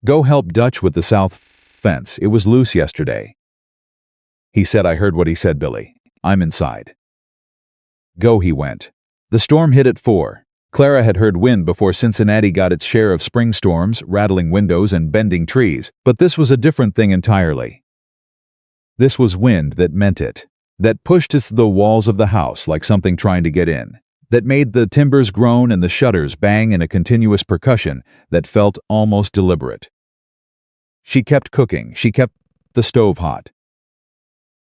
Go help Dutch with the south fence. It was loose yesterday. He said I heard what he said, Billy. I'm inside. Go, he went. The storm hit at 4. Clara had heard wind before Cincinnati got its share of spring storms, rattling windows and bending trees, but this was a different thing entirely. This was wind that meant it, that pushed us the walls of the house like something trying to get in, that made the timbers groan and the shutters bang in a continuous percussion that felt almost deliberate. She kept cooking. She kept the stove hot.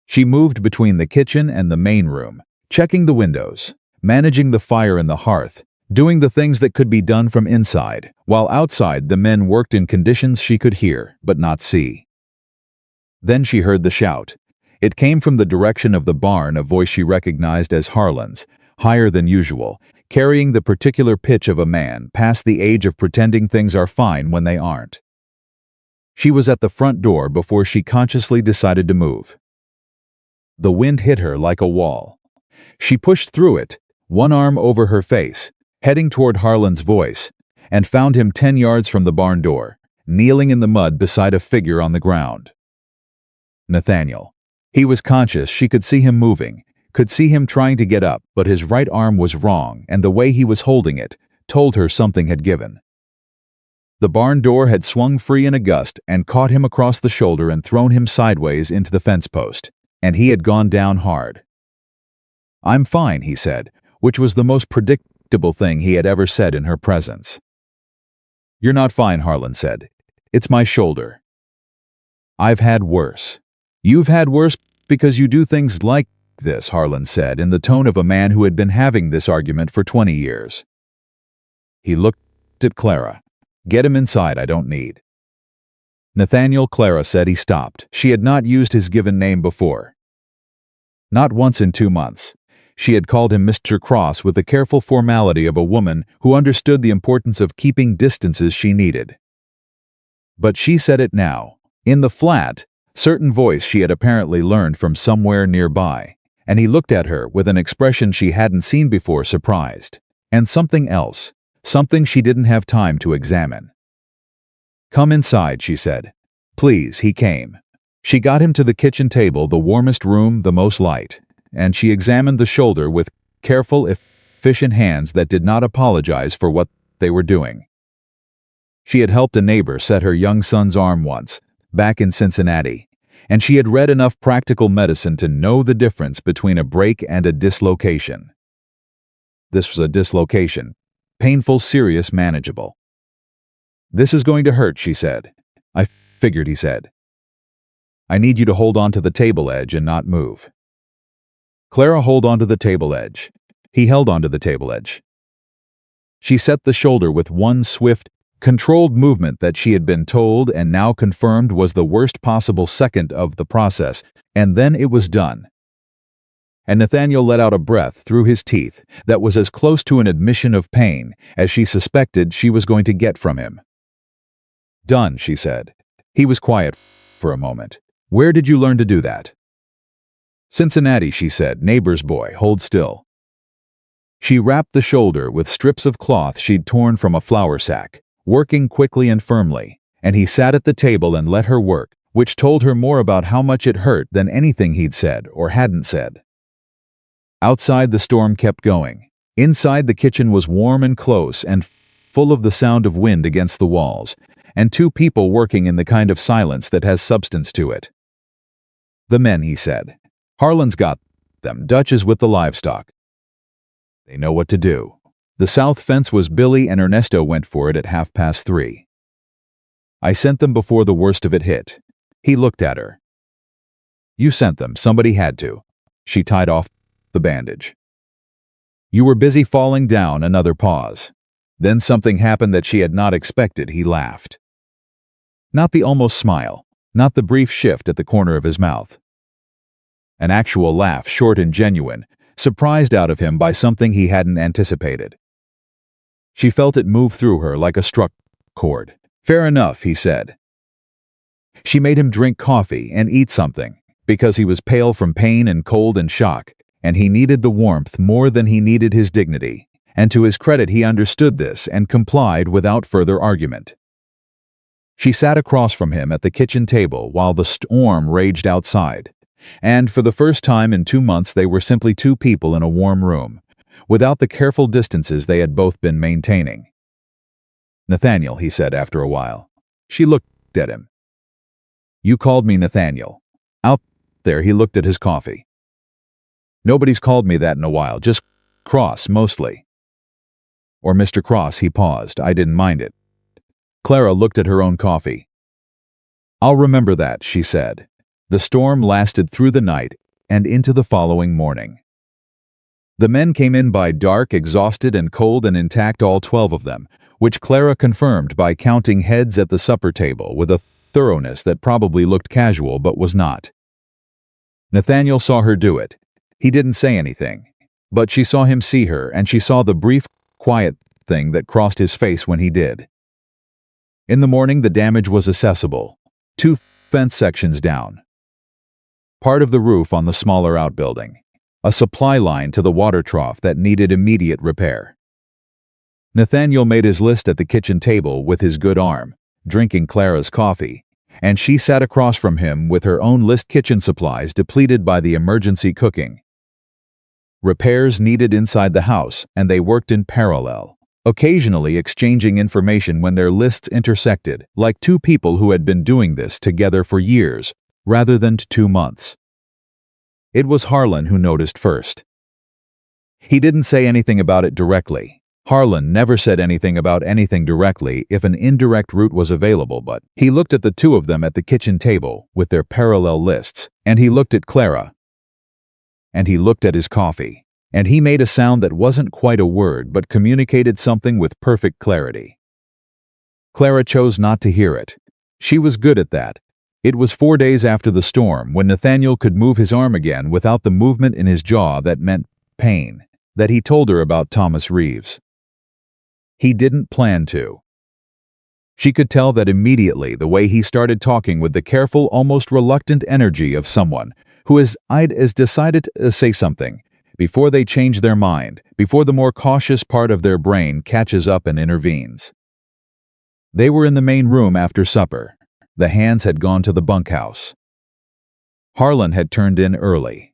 She moved between the kitchen and the main room, checking the windows, managing the fire in the hearth, doing the things that could be done from inside, while outside the men worked in conditions she could hear but not see. Then she heard the shout. It came from the direction of the barn, a voice she recognized as Harlan's, higher than usual, carrying the particular pitch of a man past the age of pretending things are fine when they aren't. She was at the front door before she consciously decided to move. The wind hit her like a wall. She pushed through it, one arm over her face, heading toward Harlan's voice, and found him 10 yards from the barn door, kneeling in the mud beside a figure on the ground. Nathaniel. He was conscious. She could see him moving, could see him trying to get up, but his right arm was wrong, and the way he was holding it told her something had given. The barn door had swung free in a gust and caught him across the shoulder and thrown him sideways into the fence post, and he had gone down hard. I'm fine, he said, which was the most predictable thing he had ever said in her presence. You're not fine, Harlan said. It's my shoulder. I've had worse. You've had worse because you do things like this, Harlan said in the tone of a man who had been having this argument for 20 years. He looked at Clara. Get him inside, I don't need. Nathaniel, Clara said. He stopped. She had not used his given name before. Not once in 2 months. She had called him Mr. Cross with the careful formality of a woman who understood the importance of keeping distances she needed. But she said it now, in the flat, certain voice she had apparently learned from somewhere nearby, and he looked at her with an expression she hadn't seen before, surprised, and something else, something she didn't have time to examine. "Come inside," she said. "Please," he came. She got him to the kitchen table, the warmest room, the most light, and she examined the shoulder with careful, efficient hands that did not apologize for what they were doing. She had helped a neighbor set her young son's arm once, back in Cincinnati, and she had read enough practical medicine to know the difference between a break and a dislocation. This was a dislocation. Painful, serious, manageable. "This is going to hurt," she said. "I figured," he said. "I need you to hold on to the table edge and not move." Clara, hold on to the table edge. He held onto the table edge. She set the shoulder with one swift, controlled movement that she had been told and now confirmed was the worst possible second of the process, and then it was done. And Nathaniel let out a breath through his teeth that was as close to an admission of pain as she suspected she was going to get from him. "Done," she said. He was quiet for a moment. "Where did you learn to do that?" "Cincinnati," she said. "Neighbor's boy, hold still." She wrapped the shoulder with strips of cloth she'd torn from a flour sack, working quickly and firmly, and he sat at the table and let her work, which told her more about how much it hurt than anything he'd said or hadn't said. Outside, the storm kept going. Inside, the kitchen was warm and close and full of the sound of wind against the walls, and two people working in the kind of silence that has substance to it. "The men," he said. "Harlan's got them. Dutch is with the livestock. They know what to do. The south fence was Billy and Ernesto went for it at 3:30. I sent them before the worst of it hit." He looked at her. "You sent them. Somebody had to." She tied off the bandage. "You were busy falling down." Another pause. Then something happened that she had not expected. He laughed. Not the almost smile, not the brief shift at the corner of his mouth. An actual laugh, short and genuine, surprised out of him by something he hadn't anticipated. She felt it move through her like a struck chord. "Fair enough," he said. She made him drink coffee and eat something, because he was pale from pain and cold and shock, and he needed the warmth more than he needed his dignity, and to his credit he understood this and complied without further argument. She sat across from him at the kitchen table while the storm raged outside, and for the first time in 2 months they were simply two people in a warm room, without the careful distances they had both been maintaining. "Nathaniel," he said after a while. She looked at him. "You called me Nathaniel." Out there he looked at his coffee. "Nobody's called me that in a while, just Cross, mostly." "Or Mr. Cross," he paused. "I didn't mind it." Clara looked at her own coffee. "I'll remember that," she said. The storm lasted through the night and into the following morning. The men came in by dark, exhausted and cold and intact, all 12 of them, which Clara confirmed by counting heads at the supper table with a thoroughness that probably looked casual but was not. Nathaniel saw her do it. He didn't say anything, but she saw him see her, and she saw the brief, quiet thing that crossed his face when he did. In the morning, the damage was accessible. 2 fence sections down. Part of the roof on the smaller outbuilding. A supply line to the water trough that needed immediate repair. Nathaniel made his list at the kitchen table with his good arm, drinking Clara's coffee, and she sat across from him with her own list: kitchen supplies depleted by the emergency cooking. Repairs needed inside the house, and they worked in parallel, occasionally exchanging information when their lists intersected, like two people who had been doing this together for years, rather than 2 months. It was Harlan who noticed first. He didn't say anything about it directly. Harlan never said anything about anything directly if an indirect route was available, but he looked at the two of them at the kitchen table with their parallel lists, and he looked at Clara. And he looked at his coffee, and he made a sound that wasn't quite a word but communicated something with perfect clarity. Clara chose not to hear it. She was good at that. It was 4 days after the storm, when Nathaniel could move his arm again without the movement in his jaw that meant pain, that he told her about Thomas Reeves. He didn't plan to. She could tell that immediately, the way he started talking with the careful, almost reluctant energy of someone who has decided to say something before they change their mind, before the more cautious part of their brain catches up and intervenes. They were in the main room after supper. The hands had gone to the bunkhouse. Harlan had turned in early.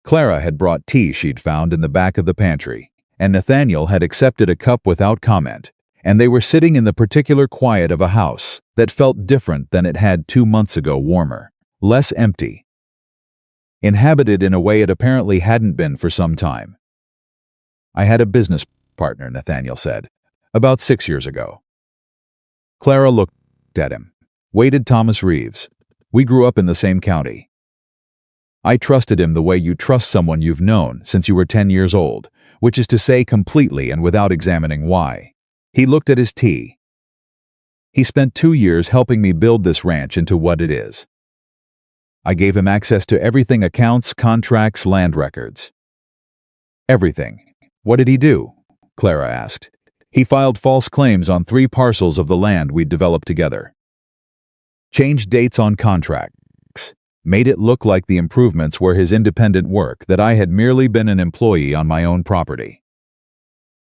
Clara had brought tea she'd found in the back of the pantry, and Nathaniel had accepted a cup without comment, and they were sitting in the particular quiet of a house that felt different than it had 2 months ago, warmer, less empty. Inhabited in a way it apparently hadn't been for some time. I had a business partner, Nathaniel said, about 6 years ago. Clara looked at him. Waited Thomas Reeves. We grew up in the same county. I trusted him the way you trust someone you've known since you were 10 years old, which is to say completely and without examining why. He looked at his tea. He spent 2 years helping me build this ranch into what it is. I gave him access to everything: accounts, contracts, land records. Everything. What did he do? Clara asked. He filed false claims on 3 parcels of the land we'd developed together. Changed dates on contracts. Made it look like the improvements were his independent work, that I had merely been an employee on my own property.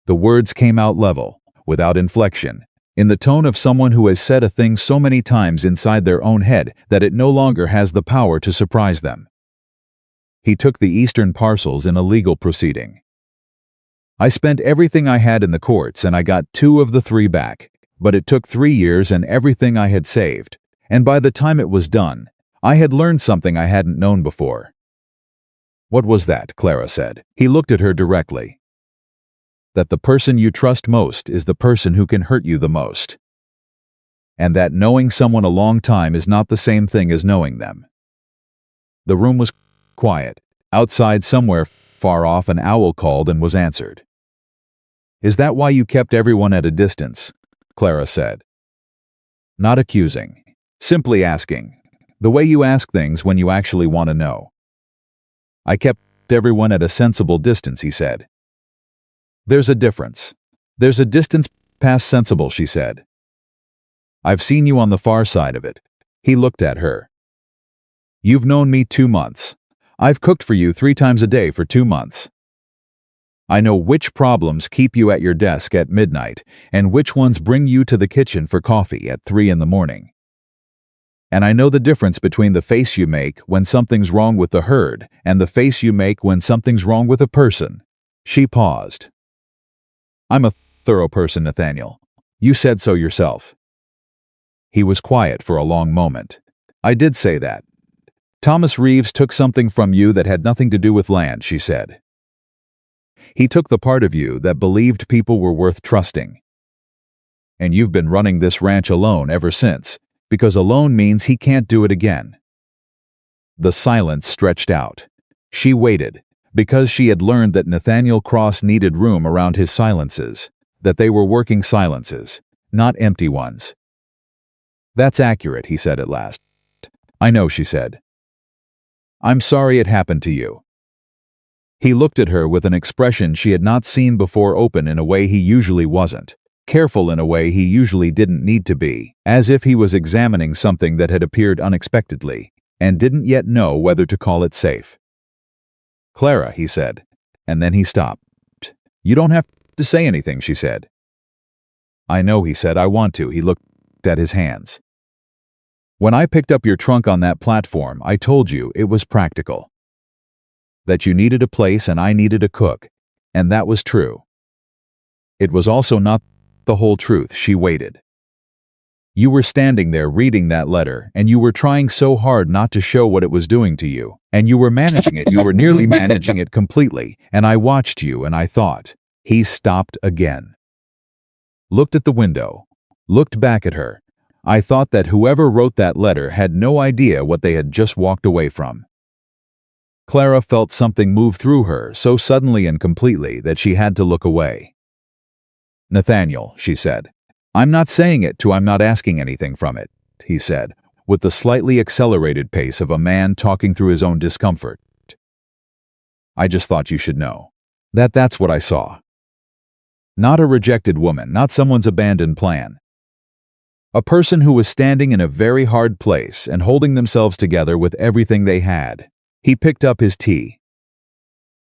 The words came out level, without inflection, in the tone of someone who has said a thing so many times inside their own head that it no longer has the power to surprise them. He took the eastern parcels in a legal proceeding. I spent everything I had in the courts and I got 2 of the 3 back, but it took 3 years and everything I had saved, and by the time it was done, I had learned something I hadn't known before. What was that? Clara said. He looked at her directly. That the person you trust most is the person who can hurt you the most. And that knowing someone a long time is not the same thing as knowing them. The room was quiet. Outside, somewhere far off, an owl called and was answered. Is that why you kept everyone at a distance? Clara said. Not accusing. Simply asking. The way you ask things when you actually want to know. I kept everyone at a sensible distance, he said. There's a difference. There's a distance past sensible, she said. I've seen you on the far side of it. He looked at her. You've known me 2 months. I've cooked for you 3 times a day for 2 months. I know which problems keep you at your desk at midnight and which ones bring you to the kitchen for coffee at 3 in the morning. And I know the difference between the face you make when something's wrong with the herd and the face you make when something's wrong with a person. She paused. I'm a thorough person, Nathaniel. You said so yourself. He was quiet for a long moment. I did say that. Thomas Reeves took something from you that had nothing to do with land, she said. He took the part of you that believed people were worth trusting. And you've been running this ranch alone ever since, because alone means he can't do it again. The silence stretched out. She waited, because she had learned that Nathaniel Cross needed room around his silences, that they were working silences, not empty ones. That's accurate, he said at last. I know, she said. I'm sorry it happened to you. He looked at her with an expression she had not seen before, open in a way he usually wasn't, careful in a way he usually didn't need to be, as if he was examining something that had appeared unexpectedly, and didn't yet know whether to call it safe. Clara, he said, and then he stopped. You don't have to say anything, she said. I know, he said, I want to. He looked at his hands. When I picked up your trunk on that platform, I told you it was practical. That you needed a place and I needed a cook, and that was true. It was also not the whole truth. She waited. You were standing there reading that letter, and you were trying so hard not to show what it was doing to you, and you were managing it. You were nearly managing it completely, and I watched you and I thought. He stopped again. Looked at the window. Looked back at her. I thought that whoever wrote that letter had no idea what they had just walked away from. Clara felt something move through her so suddenly and completely that she had to look away. Nathaniel, she said. I'm not saying it to I'm not asking anything from it, he said, with the slightly accelerated pace of a man talking through his own discomfort. I just thought you should know. That's what I saw. Not a rejected woman, not someone's abandoned plan. A person who was standing in a very hard place and holding themselves together with everything they had. He picked up his tea.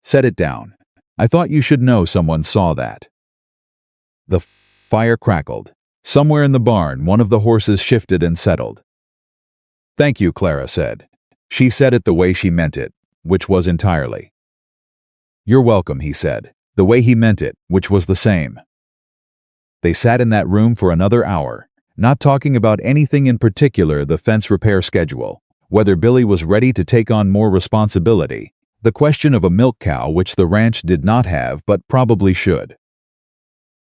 Set it down. I thought you should know someone saw that. The fire crackled. Somewhere in the barn, one of the horses shifted and settled. "Thank you," Clara said. She said it the way she meant it, which was entirely. "You're welcome," he said, the way he meant it, which was the same. They sat in that room for another hour, not talking about anything in particular, the fence repair schedule, whether Billy was ready to take on more responsibility, the question of a milk cow which the ranch did not have but probably should.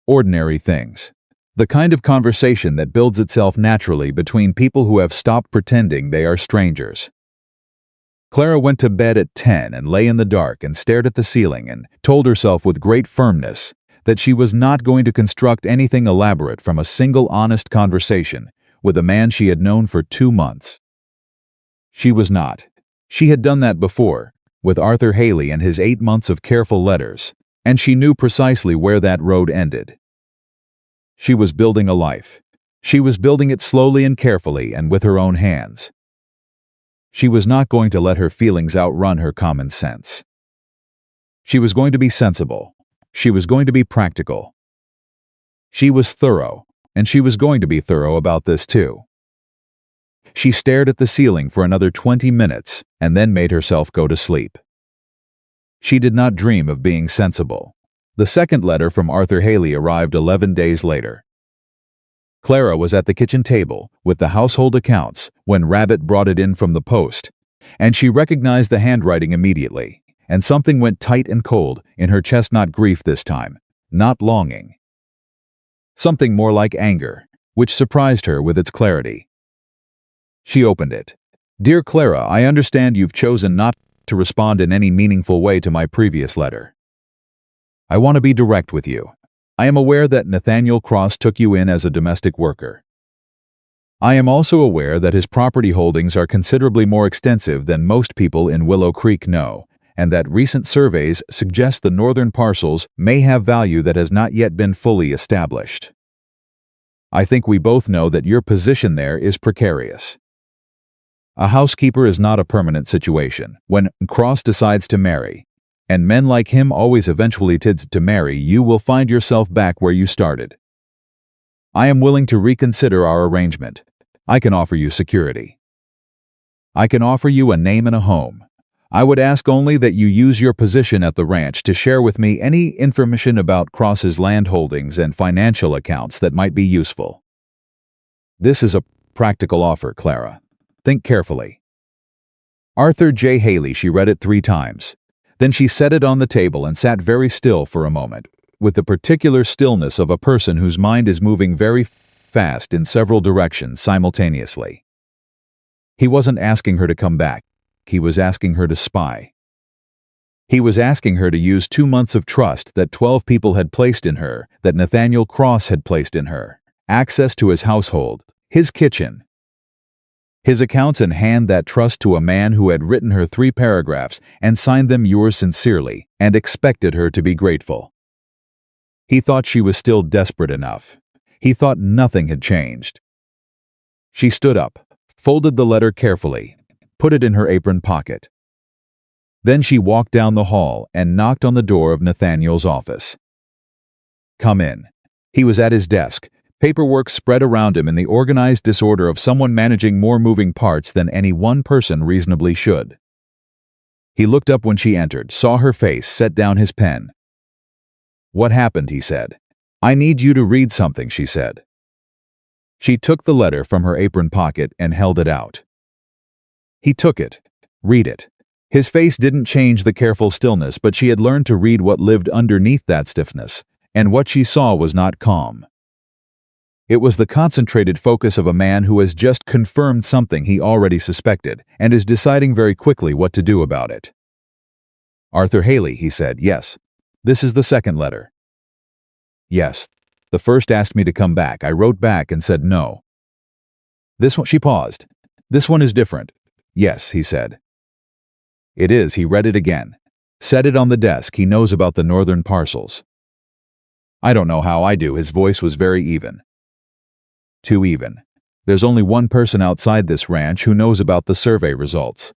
Ordinary things. The kind of conversation that builds itself naturally between people who have stopped pretending they are strangers. Clara went to bed at 10 and lay in the dark and stared at the ceiling and told herself with great firmness that she was not going to construct anything elaborate from a single honest conversation with a man she had known for 2 months. She was not. She had done that before, with Arthur Haley and his 8 months of careful letters, and she knew precisely where that road ended. She was building a life. She was building it slowly and carefully and with her own hands. She was not going to let her feelings outrun her common sense. She was going to be sensible. She was going to be practical. She was thorough, and she was going to be thorough about this too. She stared at the ceiling for another 20 minutes and then made herself go to sleep. She did not dream of being sensible. The second letter from Arthur Haley arrived 11 days later. Clara was at the kitchen table with the household accounts when Rabbit brought it in from the post, and she recognized the handwriting immediately, and something went tight and cold in her chest, not grief this time, not longing. Something more like anger, which surprised her with its clarity. She opened it. "Dear Clara, I understand you've chosen not to respond in any meaningful way to my previous letter. I want to be direct with you. I am aware that Nathaniel Cross took you in as a domestic worker. I am also aware that his property holdings are considerably more extensive than most people in Willow Creek know, and that recent surveys suggest the northern parcels may have value that has not yet been fully established. I think we both know that your position there is precarious. A housekeeper is not a permanent situation. When Cross decides to marry, and men like him always eventually tend to marry, you will find yourself back where you started. I am willing to reconsider our arrangement. I can offer you security. I can offer you a name and a home. I would ask only that you use your position at the ranch to share with me any information about Cross's land holdings and financial accounts that might be useful. This is a practical offer, Clara. Think carefully." Arthur J. Haley. She read it 3 times. Then she set it on the table and sat very still for a moment, with the particular stillness of a person whose mind is moving very fast in several directions simultaneously. He wasn't asking her to come back. He was asking her to spy. He was asking her to use 2 months of trust that 12 people had placed in her, that Nathaniel Cross had placed in her, access to his household, his kitchen, his accounts, and hand that trust to a man who had written her 3 paragraphs and signed them "yours sincerely" and expected her to be grateful. He thought she was still desperate enough. He thought nothing had changed. She stood up, folded the letter carefully, put it in her apron pocket. Then she walked down the hall and knocked on the door of Nathaniel's office. "Come in." He was at his desk, paperwork spread around him in the organized disorder of someone managing more moving parts than any one person reasonably should. He looked up when she entered, saw her face, set down his pen. "What happened?" he said. "I need you to read something," she said. She took the letter from her apron pocket and held it out. He took it. "Read it." His face didn't change the careful stillness, but she had learned to read what lived underneath that stiffness, and what she saw was not calm. It was the concentrated focus of a man who has just confirmed something he already suspected and is deciding very quickly what to do about it. "Arthur Haley," he said. "Yes. This is the second letter." "Yes. The first asked me to come back. I wrote back and said no." "This one," she paused. "This one is different." "Yes," he said. "It is." He read it again. "Set it on the desk. He knows about the northern parcels." "I don't know how I do." His voice was very even. "Too even. There's only one person outside this ranch who knows about the survey results.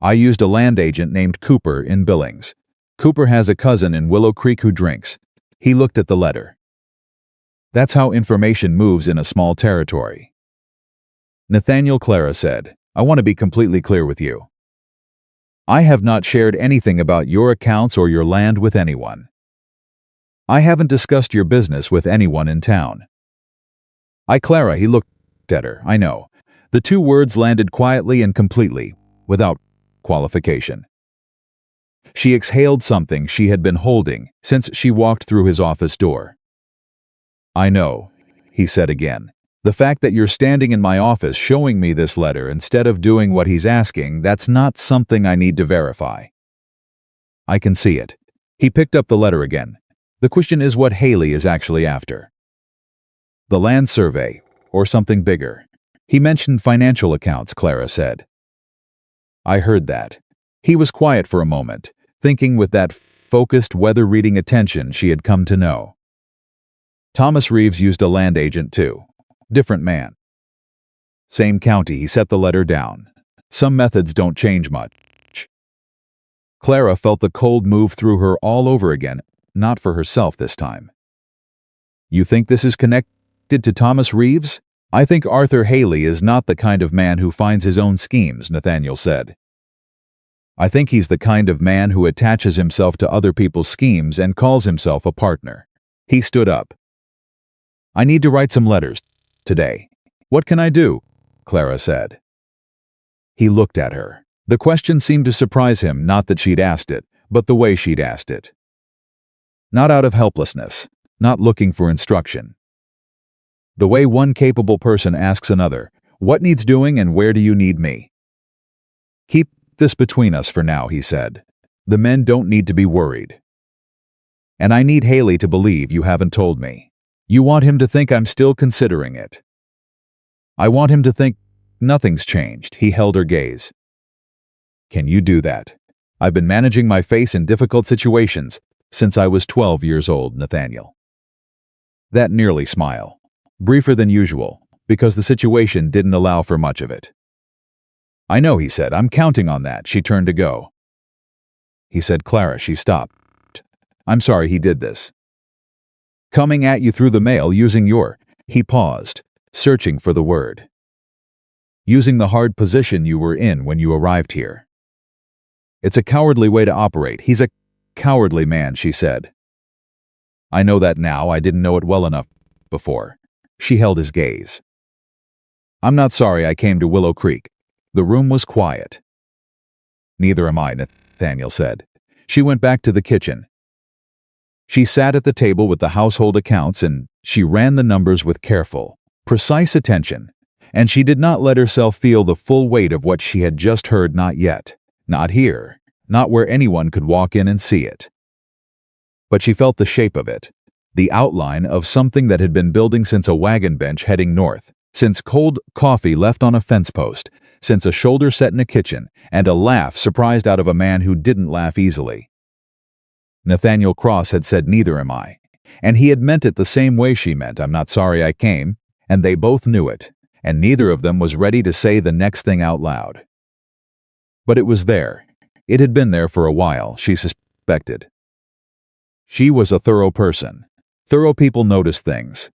I used a land agent named Cooper in Billings. Cooper has a cousin in Willow Creek who drinks." He looked at the letter. That's how information moves in a small territory. Nathaniel, Clara said, I want to be completely clear with you. I have not shared anything about your accounts or your land with anyone. I haven't discussed your business with anyone in town. Clara, he looked at her, I know. The two words landed quietly and completely, without qualification. She exhaled something she had been holding since she walked through his office door. I know, he said again. The fact that you're standing in my office showing me this letter instead of doing what he's asking, that's not something I need to verify. I can see it. He picked up the letter again. The question is what Haley is actually after. The land survey, or something bigger. He mentioned financial accounts, Clara said. I heard that. He was quiet for a moment, thinking with that focused, weather-reading attention she had come to know. Thomas Reeves used a land agent too. Different man. Same county. He set the letter down. Some methods don't change much. Clara felt the cold move through her all over again, not for herself this time. You think this is connected to Thomas Reeves? I think Arthur Haley is not the kind of man who finds his own schemes, Nathaniel said. I think he's the kind of man who attaches himself to other people's schemes and calls himself a partner. He stood up. I need to write some letters today. What can I do? Clara said. He looked at her. The question seemed to surprise him, not that she'd asked it, but the way she'd asked it. Not out of helplessness, not looking for instruction. The way one capable person asks another, what needs doing and where do you need me? Keep this between us for now, he said. The men don't need to be worried. And I need Haley to believe you haven't told me. You want him to think I'm still considering it. I want him to think nothing's changed. He held her gaze. Can you do that? I've been managing my face in difficult situations since I was 12 years old, Nathaniel. That nearly smile. Briefer than usual, because the situation didn't allow for much of it. I know, he said. I'm counting on that. She turned to go. He said, Clara, she stopped. I'm sorry he did this. Coming at you through the mail using your... He paused, searching for the word. Using the hard position you were in when you arrived here. It's a cowardly way to operate. He's a cowardly man, she said. I know that now. I didn't know it well enough before. She held his gaze. I'm not sorry I came to Willow Creek. The room was quiet. Neither am I, Nathaniel said. She went back to the kitchen. She sat at the table with the household accounts and she ran the numbers with careful, precise attention, and she did not let herself feel the full weight of what she had just heard. Not yet, not here, not where anyone could walk in and see it. But she felt the shape of it, the outline of something that had been building since a wagon bench heading north, since cold coffee left on a fence post, since a shoulder set in a kitchen, and a laugh surprised out of a man who didn't laugh easily. Nathaniel Cross had said, neither am I, and he had meant it the same way she meant, I'm not sorry I came, and they both knew it, and neither of them was ready to say the next thing out loud. But it was there. It had been there for a while, she suspected. She was a thorough person. Thorough people notice things.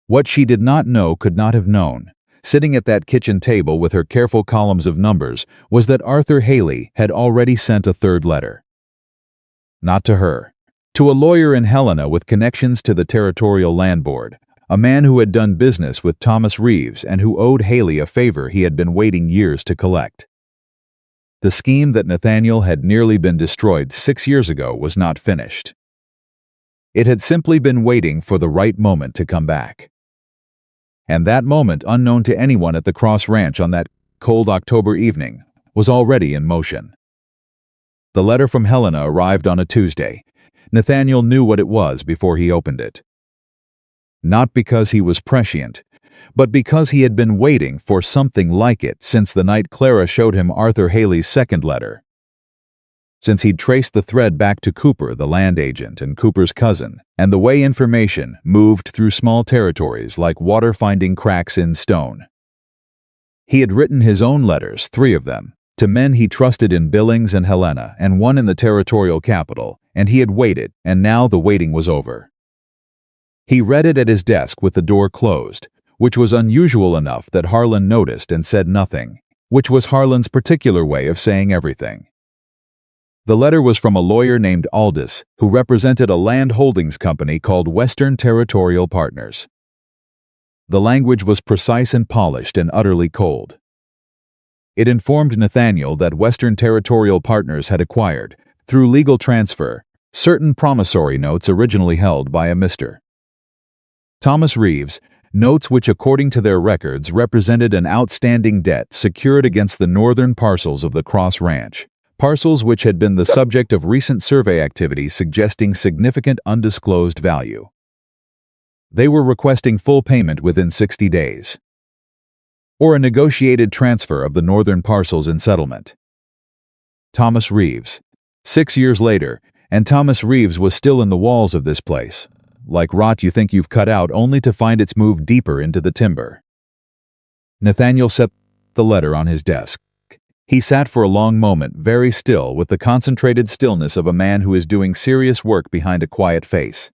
What she did not know, could not have known, sitting at that kitchen table with her careful columns of numbers, was that Arthur Haley had already sent a third letter. Not to her. To a lawyer in Helena with connections to the Territorial Land Board, a man who had done business with Thomas Reeves and who owed Haley a favor he had been waiting years to collect. The scheme that Nathaniel had nearly been destroyed 6 years ago was not finished. It had simply been waiting for the right moment to come back. And that moment, unknown to anyone at the Cross Ranch on that cold October evening, was already in motion. The letter from Helena arrived on a Tuesday. Nathaniel knew what it was before he opened it. Not because he was prescient, but because he had been waiting for something like it since the night Clara showed him Arthur Haley's second letter. Since he'd traced the thread back to Cooper, the land agent, and Cooper's cousin, and the way information moved through small territories like water finding cracks in stone. He had written his own letters, 3 of them, to men he trusted in Billings and Helena, and one in the territorial capital, and he had waited, and now the waiting was over. He read it at his desk with the door closed, which was unusual enough that Harlan noticed and said nothing, which was Harlan's particular way of saying everything. The letter was from a lawyer named Aldous, who represented a land holdings company called Western Territorial Partners. The language was precise and polished and utterly cold. It informed Nathaniel that Western Territorial Partners had acquired, through legal transfer, certain promissory notes originally held by a Mr. Thomas Reeves, notes which according to their records represented an outstanding debt secured against the northern parcels of the Cross Ranch, parcels which had been the subject of recent survey activity suggesting significant undisclosed value. They were requesting full payment within 60 days, or a negotiated transfer of the northern parcels in settlement. Thomas Reeves. 6 years later, and Thomas Reeves was still in the walls of this place, like rot you think you've cut out only to find it's moved deeper into the timber. Nathaniel set the letter on his desk. He sat for a long moment very still with the concentrated stillness of a man who is doing serious work behind a quiet face.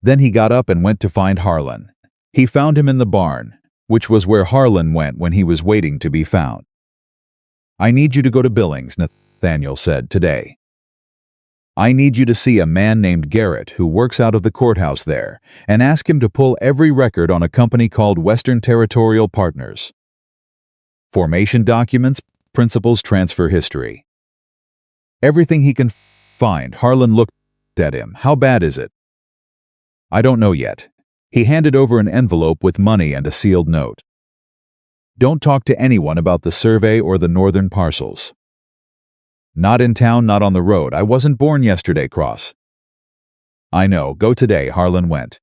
Then he got up and went to find Harlan. He found him in the barn, which was where Harlan went when he was waiting to be found. "I need you to go to Billings," Nathaniel said, "today. I need you to see a man named Garrett who works out of the courthouse there, and ask him to pull every record on a company called Western Territorial Partners. Formation documents, principals, transfer history. Everything he can find." Harlan looked at him. "How bad is it?" "I don't know yet." He handed over an envelope with money and a sealed note. "Don't talk to anyone about the survey or the northern parcels. Not in town, not on the road. I wasn't born yesterday, Cross." "I know. Go today." Harlan went.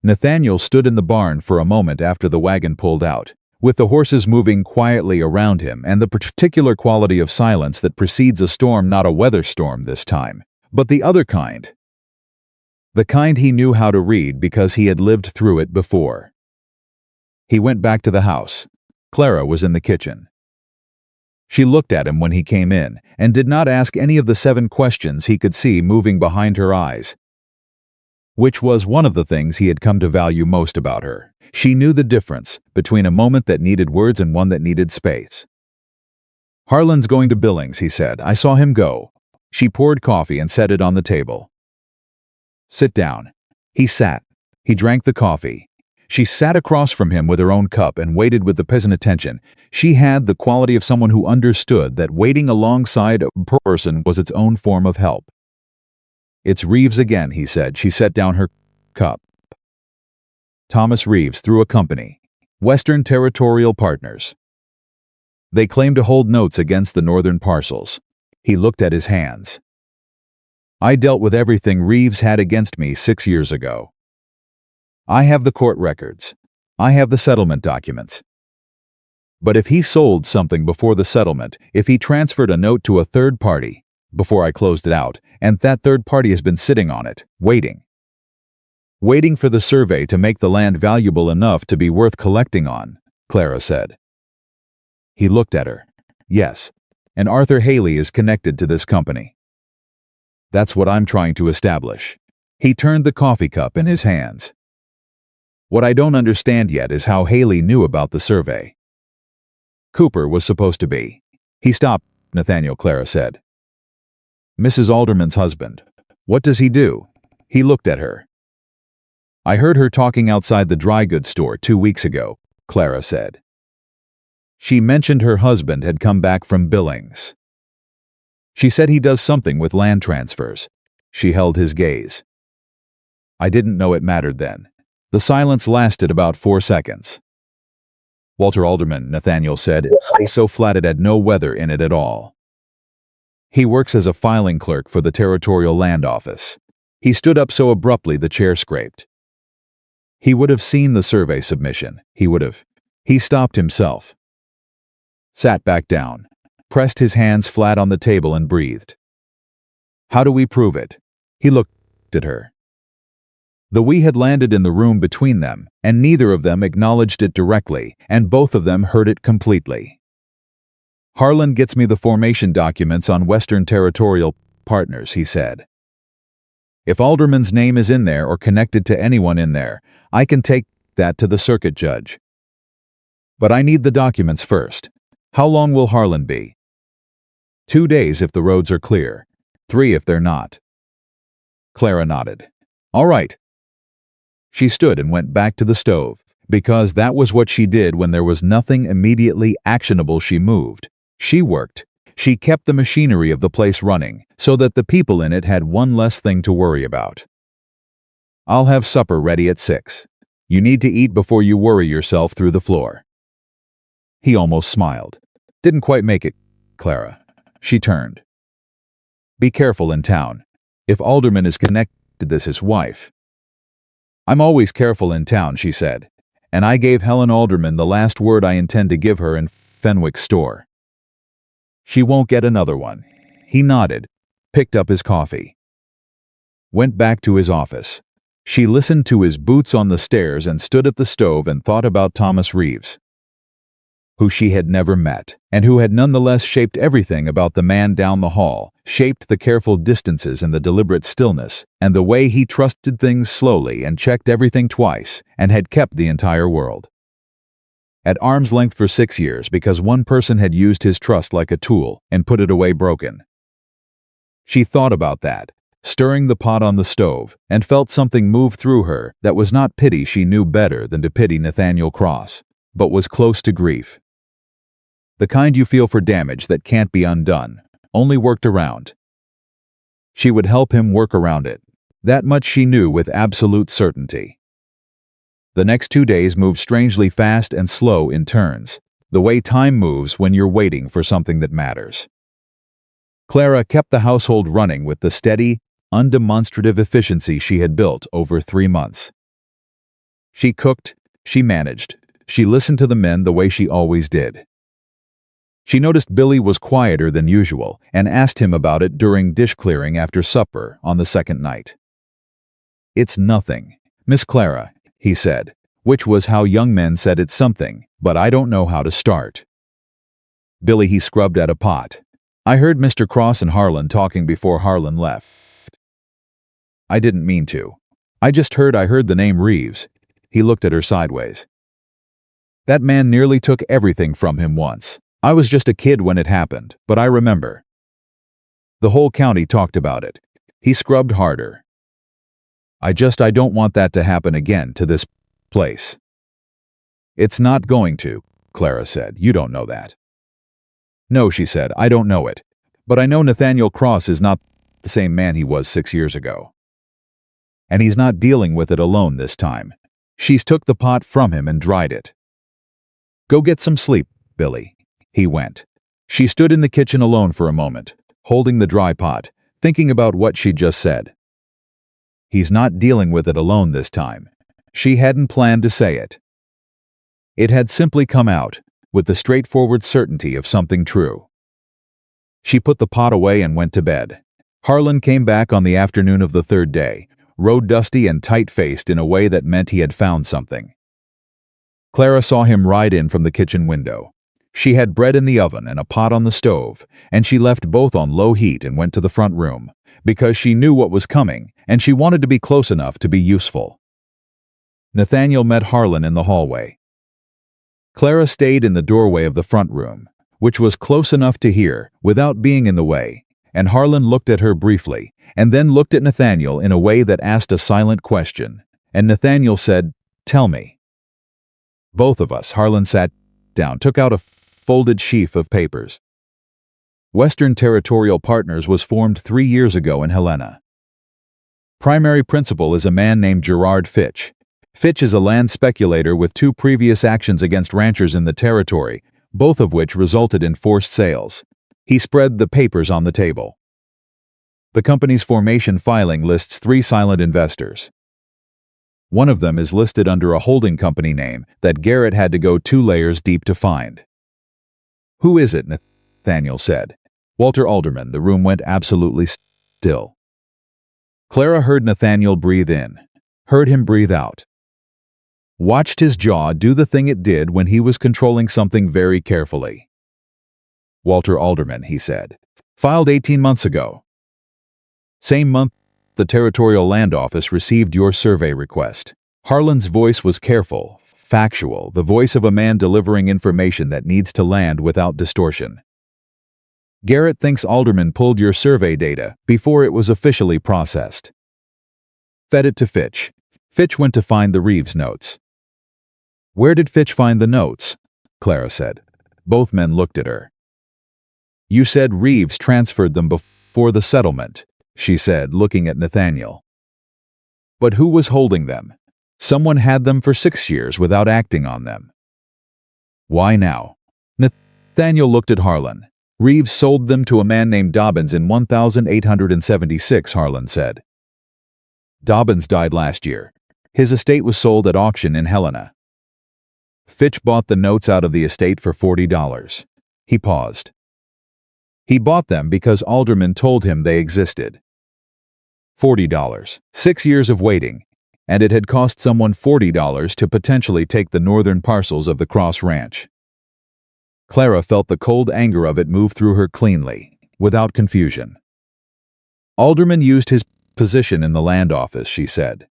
Nathaniel stood in the barn for a moment after the wagon pulled out, with the horses moving quietly around him and the particular quality of silence that precedes a storm, not a weather storm this time, but the other kind. The kind he knew how to read because he had lived through it before. He went back to the house. Clara was in the kitchen. She looked at him when he came in and did not ask any of the 7 questions he could see moving behind her eyes, which was one of the things he had come to value most about her. She knew the difference between a moment that needed words and one that needed space. "Harlan's going to Billings," he said. "I saw him go." She poured coffee and set it on the table. "Sit down." He sat. He drank the coffee. She sat across from him with her own cup and waited with the peasant attention. She had the quality of someone who understood that waiting alongside a person was its own form of help. "It's Reeves again," he said. She set down her cup. "Thomas Reeves through a company, Western Territorial Partners. They claim to hold notes against the northern parcels." He looked at his hands. "I dealt with everything Reeves had against me 6 years ago. I have the court records. I have the settlement documents. But if he sold something before the settlement, if he transferred a note to a third party, before I closed it out, and that third party has been sitting on it, waiting for the survey to make the land valuable enough to be worth collecting on," Clara said. He looked at her. "Yes, and Arthur Haley is connected to this company. That's what I'm trying to establish." He turned the coffee cup in his hands. "What I don't understand yet is how Haley knew about the survey. Cooper was supposed to be." He stopped. "Nathaniel," Clara said. "Mrs. Alderman's husband. What does he do?" He looked at her. "I heard her talking outside the dry goods store 2 weeks ago," Clara said. "She mentioned her husband had come back from Billings. She said he does something with land transfers." She held his gaze. "I didn't know it mattered then." The silence lasted about 4 seconds. "Walter Alderman," Nathaniel said, "is so flat it had no weather in it at all. He works as a filing clerk for the Territorial Land Office." He stood up so abruptly the chair scraped. He would have seen the survey submission. He would have. He stopped himself, sat back down, pressed his hands flat on the table and breathed. "How do we prove it?" He looked at her. The "we" had landed in the room between them, and neither of them acknowledged it directly, and both of them heard it completely. "Harlan gets me the formation documents on Western Territorial Partners," he said. If Alderman's name is in there or connected to anyone in there, I can take that to the circuit judge. But I need the documents first. How long will Harlan be? 2 days if the roads are clear. 3 if they're not. Clara nodded. All right. She stood and went back to the stove, because that was what she did when there was nothing immediately actionable. She moved. She worked. She kept the machinery of the place running, so that the people in it had one less thing to worry about. I'll have supper ready at 6. You need to eat before you worry yourself through the floor. He almost smiled. Didn't quite make it, Clara. She turned. Be careful in town. If Alderman is connected to this, his wife. I'm always careful in town, she said, and I gave Helen Alderman the last word I intend to give her in Fenwick's store. She won't get another one. He nodded, picked up his coffee. Went back to his office. She listened to his boots on the stairs and stood at the stove and thought about Thomas Reeves, who she had never met, and who had nonetheless shaped everything about the man down the hall, shaped the careful distances and the deliberate stillness, and the way he trusted things slowly and checked everything twice, and had kept the entire world at arm's length for 6 years because one person had used his trust like a tool and put it away broken. She thought about that, stirring the pot on the stove, and felt something move through her that was not pity. She knew better than to pity Nathaniel Cross, but was close to grief. The kind you feel for damage that can't be undone, only worked around. She would help him work around it. That much she knew with absolute certainty. The next 2 days moved strangely fast and slow in turns, the way time moves when you're waiting for something that matters. Clara kept the household running with the steady, undemonstrative efficiency she had built over 3 months. She cooked, she managed, she listened to the men the way she always did. She noticed Billy was quieter than usual and asked him about it during dish clearing after supper on the second night. It's nothing, Miss Clara, he said, which was how young men said it's something, but I don't know how to start. Billy, he scrubbed at a pot. I heard Mr. Cross and Harlan talking before Harlan left. I didn't mean to. I heard the name Reeves. He looked at her sideways. That man nearly took everything from him once. I was just a kid when it happened, but I remember. The whole county talked about it. He scrubbed harder. I don't want that to happen again to this place. It's not going to, Clara said. You don't know that. No, she said, I don't know it. But I know Nathaniel Cross is not the same man he was 6 years ago. And he's not dealing with it alone this time. She's took the pot from him and dried it. Go get some sleep, Billy. He went. She stood in the kitchen alone for a moment, holding the dry pot, thinking about what she'd just said. He's not dealing with it alone this time. She hadn't planned to say it. It had simply come out, with the straightforward certainty of something true. She put the pot away and went to bed. Harlan came back on the afternoon of the third day, road dusty and tight-faced in a way that meant he had found something. Clara saw him ride in from the kitchen window. She had bread in the oven and a pot on the stove, and she left both on low heat and went to the front room, because she knew what was coming, and she wanted to be close enough to be useful. Nathaniel met Harlan in the hallway. Clara stayed in the doorway of the front room, which was close enough to hear without being in the way, and Harlan looked at her briefly, and then looked at Nathaniel in a way that asked a silent question, and Nathaniel said, "Tell me." Both of us. Harlan sat down, took out a folded sheaf of papers. Western Territorial Partners was formed 3 years ago in Helena. Primary principal is a man named Gerard Fitch. Fitch is a land speculator with 2 previous actions against ranchers in the territory, both of which resulted in forced sales. He spread the papers on the table. The company's formation filing lists 3 silent investors. One of them is listed under a holding company name that Garrett had to go 2 layers deep to find. Who is it? Nathaniel said. Walter Alderman. The room went absolutely still. Clara heard Nathaniel breathe in, heard him breathe out. Watched his jaw do the thing it did when he was controlling something very carefully. Walter Alderman, he said. Filed 18 months ago. Same month the Territorial Land Office received your survey request." Harlan's voice was careful, factual, the voice of a man delivering information that needs to land without distortion. "Garrett thinks Alderman pulled your survey data before it was officially processed. Fed it to Fitch. Fitch went to find the Reeves notes." "Where did Fitch find the notes?" Clara said. Both men looked at her. "You said Reeves transferred them before the settlement," she said, looking at Nathaniel. "But who was holding them? Someone had them for 6 years without acting on them. Why now?" Nathaniel looked at Harlan. "Reeves sold them to a man named Dobbins in 1876, Harlan said. "Dobbins died last year. His estate was sold at auction in Helena. Fitch bought the notes out of the estate for $40. He paused. "He bought them because Alderman told him they existed. $40. 6 years of waiting, and it had cost someone $40 to potentially take the northern parcels of the Cross Ranch." Clara felt the cold anger of it move through her cleanly, without confusion. "Alderman used his position in the land office," she said.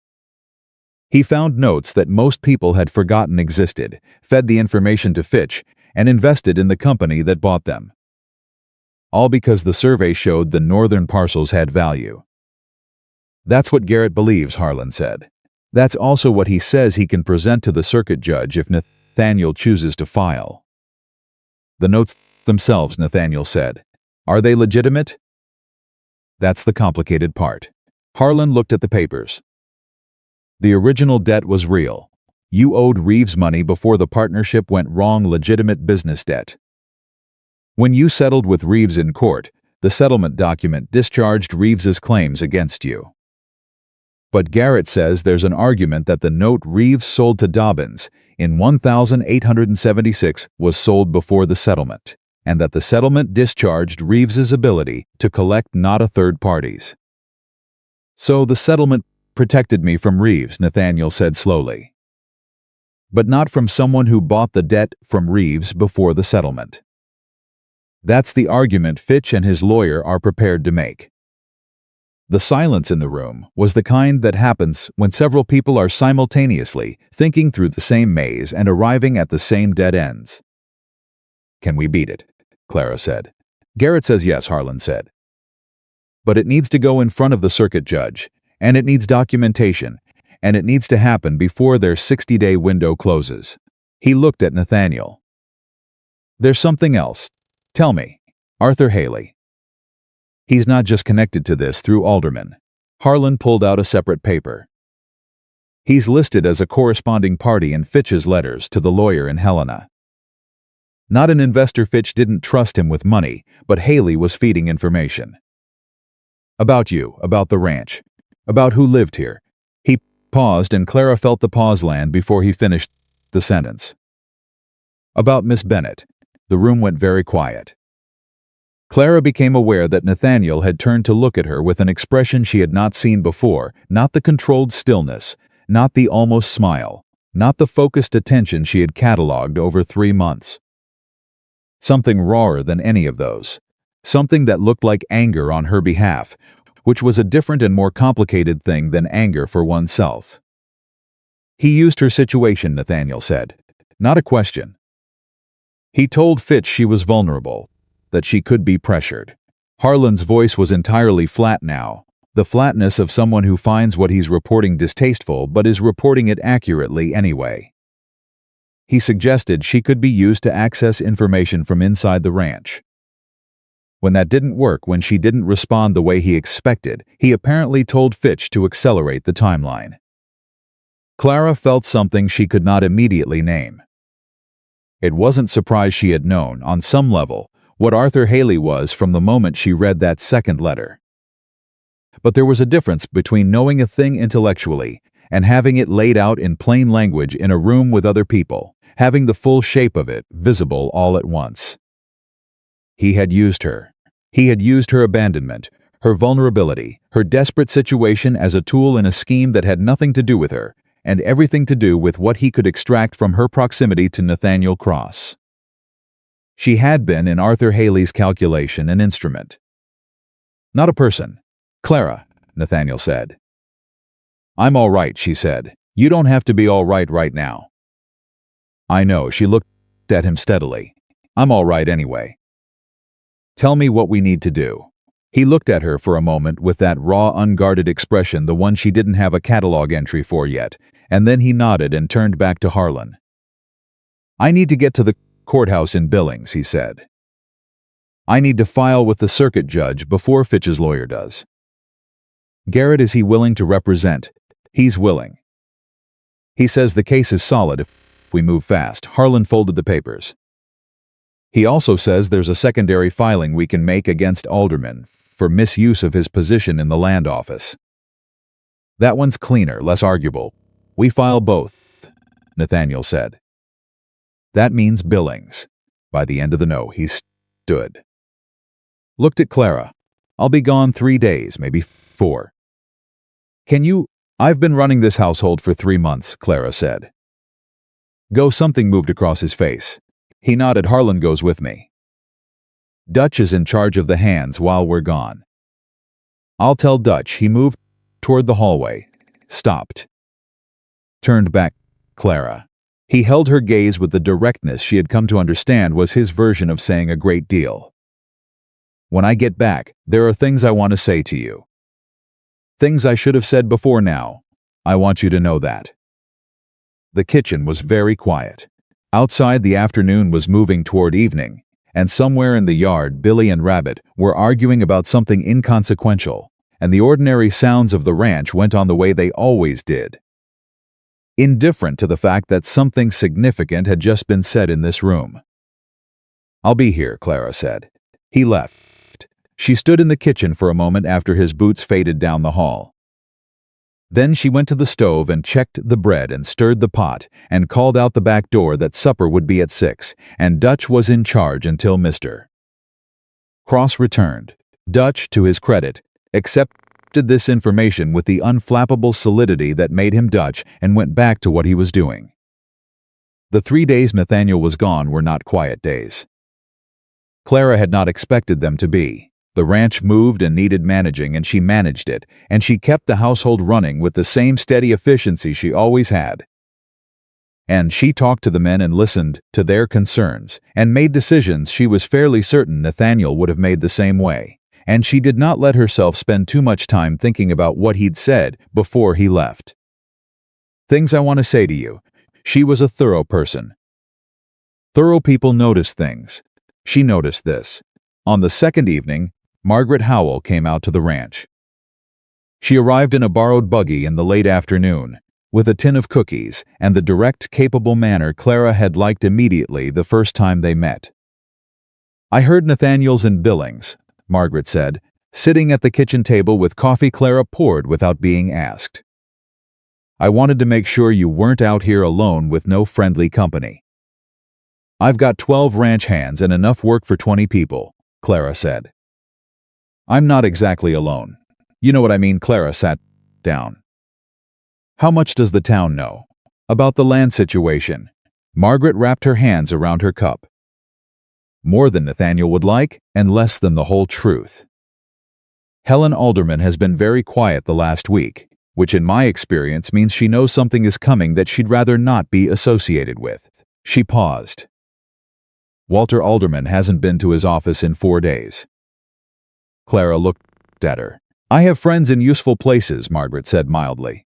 "He found notes that most people had forgotten existed, fed the information to Fitch, and invested in the company that bought them. All because the survey showed the northern parcels had value." "That's what Garrett believes," Harlan said. "That's also what he says he can present to the circuit judge if Nathaniel chooses to file." "The notes themselves," Nathaniel said. "Are they legitimate?" "That's the complicated part." Harlan looked at the papers. "The original debt was real. You owed Reeves money before the partnership went wrong, legitimate business debt. When you settled with Reeves in court, the settlement document discharged Reeves's claims against you. But Garrett says there's an argument that the note Reeves sold to Dobbins in 1876 was sold before the settlement, and that the settlement discharged Reeves's ability to collect not a third party's. So the settlement protected me from Reeves," Nathaniel said slowly. "But not from someone who bought the debt from Reeves before the settlement. That's the argument Fitch and his lawyer are prepared to make." The silence in the room was the kind that happens when several people are simultaneously thinking through the same maze and arriving at the same dead ends. "Can we beat it?" Clara said. "Garrett says yes," Harlan said. "But it needs to go in front of the circuit judge, and it needs documentation, and it needs to happen before their 60-day window closes." He looked at Nathaniel. "There's something else. Tell me. Arthur Haley. He's not just connected to this through Alderman." Harlan pulled out a separate paper. "He's listed as a corresponding party in Fitch's letters to the lawyer in Helena. Not an investor. Fitch didn't trust him with money, but Haley was feeding information. About you, about the ranch, about who lived here." He paused, and Clara felt the pause land before he finished the sentence. "About Miss Bennett." The room went very quiet. Clara became aware that Nathaniel had turned to look at her with an expression she had not seen before, not the controlled stillness, not the almost smile, not the focused attention she had catalogued over 3 months. Something rawer than any of those. Something that looked like anger on her behalf, which was a different and more complicated thing than anger for oneself. "He used her situation," Nathaniel said. "Not a question. He told Fitch she was vulnerable, that she could be pressured." Harlan's voice was entirely flat now, the flatness of someone who finds what he's reporting distasteful but is reporting it accurately anyway. "He suggested she could be used to access information from inside the ranch. When that didn't work, when she didn't respond the way he expected, he apparently told Fitch to accelerate the timeline." Clara felt something she could not immediately name. It wasn't surprise she had known, on some level, what Arthur Haley was from the moment she read that second letter. But there was a difference between knowing a thing intellectually and having it laid out in plain language in a room with other people, having the full shape of it visible all at once. He had used her. He had used her abandonment, her vulnerability, her desperate situation as a tool in a scheme that had nothing to do with her, and everything to do with what he could extract from her proximity to Nathaniel Cross. She had been, in Arthur Haley's calculation, an instrument. Not a person. Clara, Nathaniel said. I'm all right, she said. You don't have to be all right now. I know, she looked at him steadily. I'm all right anyway. Tell me what we need to do. He looked at her for a moment with that raw, unguarded expression, the one she didn't have a catalog entry for yet, and then he nodded and turned back to Harlan. I need to get to the courthouse in Billings, he said. I need to file with the circuit judge before Fitch's lawyer does. Garrett, is he willing to represent? He's willing. He says the case is solid if we move fast. Harlan folded the papers. He also says there's a secondary filing we can make against Alderman for misuse of his position in the land office. That one's cleaner, less arguable. We file both, Nathaniel said. That means Billings. By the end of the no, he stood. Looked at Clara. I'll be gone 3 days, maybe 4. Can you? I've been running this household for 3 months, Clara said. Go. Something moved across his face. He nodded. Harlan goes with me. Dutch is in charge of the hands while we're gone. I'll tell Dutch. He moved toward the hallway. Stopped. Turned back. Clara. He held her gaze with the directness she had come to understand was his version of saying a great deal. When I get back, there are things I want to say to you. Things I should have said before now. I want you to know that. The kitchen was very quiet. Outside, the afternoon was moving toward evening, and somewhere in the yard Billy and Rabbit were arguing about something inconsequential, and the ordinary sounds of the ranch went on the way they always did. Indifferent to the fact that something significant had just been said in this room. I'll be here, Clara said. He left. She stood in the kitchen for a moment after his boots faded down the hall. Then she went to the stove and checked the bread and stirred the pot and called out the back door that supper would be at 6, and Dutch was in charge until Mr. Cross returned. Dutch, to his credit, accepted this information with the unflappable solidity that made him Dutch and went back to what he was doing. The 3 days Nathaniel was gone were not quiet days. Clara had not expected them to be. The ranch moved and needed managing, and she managed it, and she kept the household running with the same steady efficiency she always had. And she talked to the men and listened to their concerns, and made decisions she was fairly certain Nathaniel would have made the same way, and she did not let herself spend too much time thinking about what he'd said before he left. Things I want to say to you. She was a thorough person. Thorough people notice things. She noticed this. On the second evening, Margaret Howell came out to the ranch. She arrived in a borrowed buggy in the late afternoon, with a tin of cookies and the direct, capable manner Clara had liked immediately the first time they met. I heard Nathaniel's in Billings, Margaret said, sitting at the kitchen table with coffee Clara poured without being asked. I wanted to make sure you weren't out here alone with no friendly company. I've got 12 ranch hands and enough work for 20 people, Clara said. I'm not exactly alone. You know what I mean. Clara sat down. How much does the town know about the land situation? Margaret wrapped her hands around her cup. More than Nathaniel would like, and less than the whole truth. Helen Alderman has been very quiet the last week, which in my experience means she knows something is coming that she'd rather not be associated with. She paused. Walter Alderman hasn't been to his office in 4 days. Clara looked at her. I have friends in useful places, Margaret said mildly.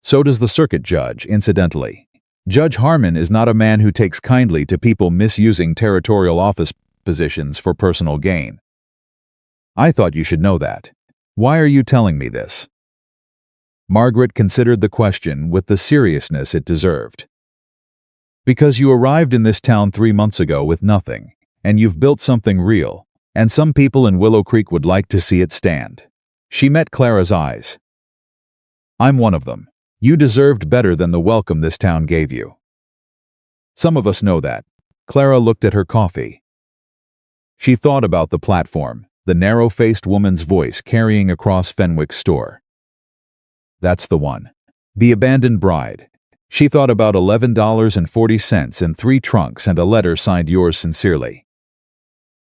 So does the circuit judge, incidentally. Judge Harmon is not a man who takes kindly to people misusing territorial office positions for personal gain. I thought you should know that. Why are you telling me this? Margaret considered the question with the seriousness it deserved. Because you arrived in this town 3 months ago with nothing, and you've built something real. And some people in Willow Creek would like to see it stand. She met Clara's eyes. I'm one of them. You deserved better than the welcome this town gave you. Some of us know that. Clara looked at her coffee. She thought about the platform, the narrow-faced woman's voice carrying across Fenwick's store. That's the one. The abandoned bride. She thought about $11.40 and 3 trunks and a letter signed yours sincerely.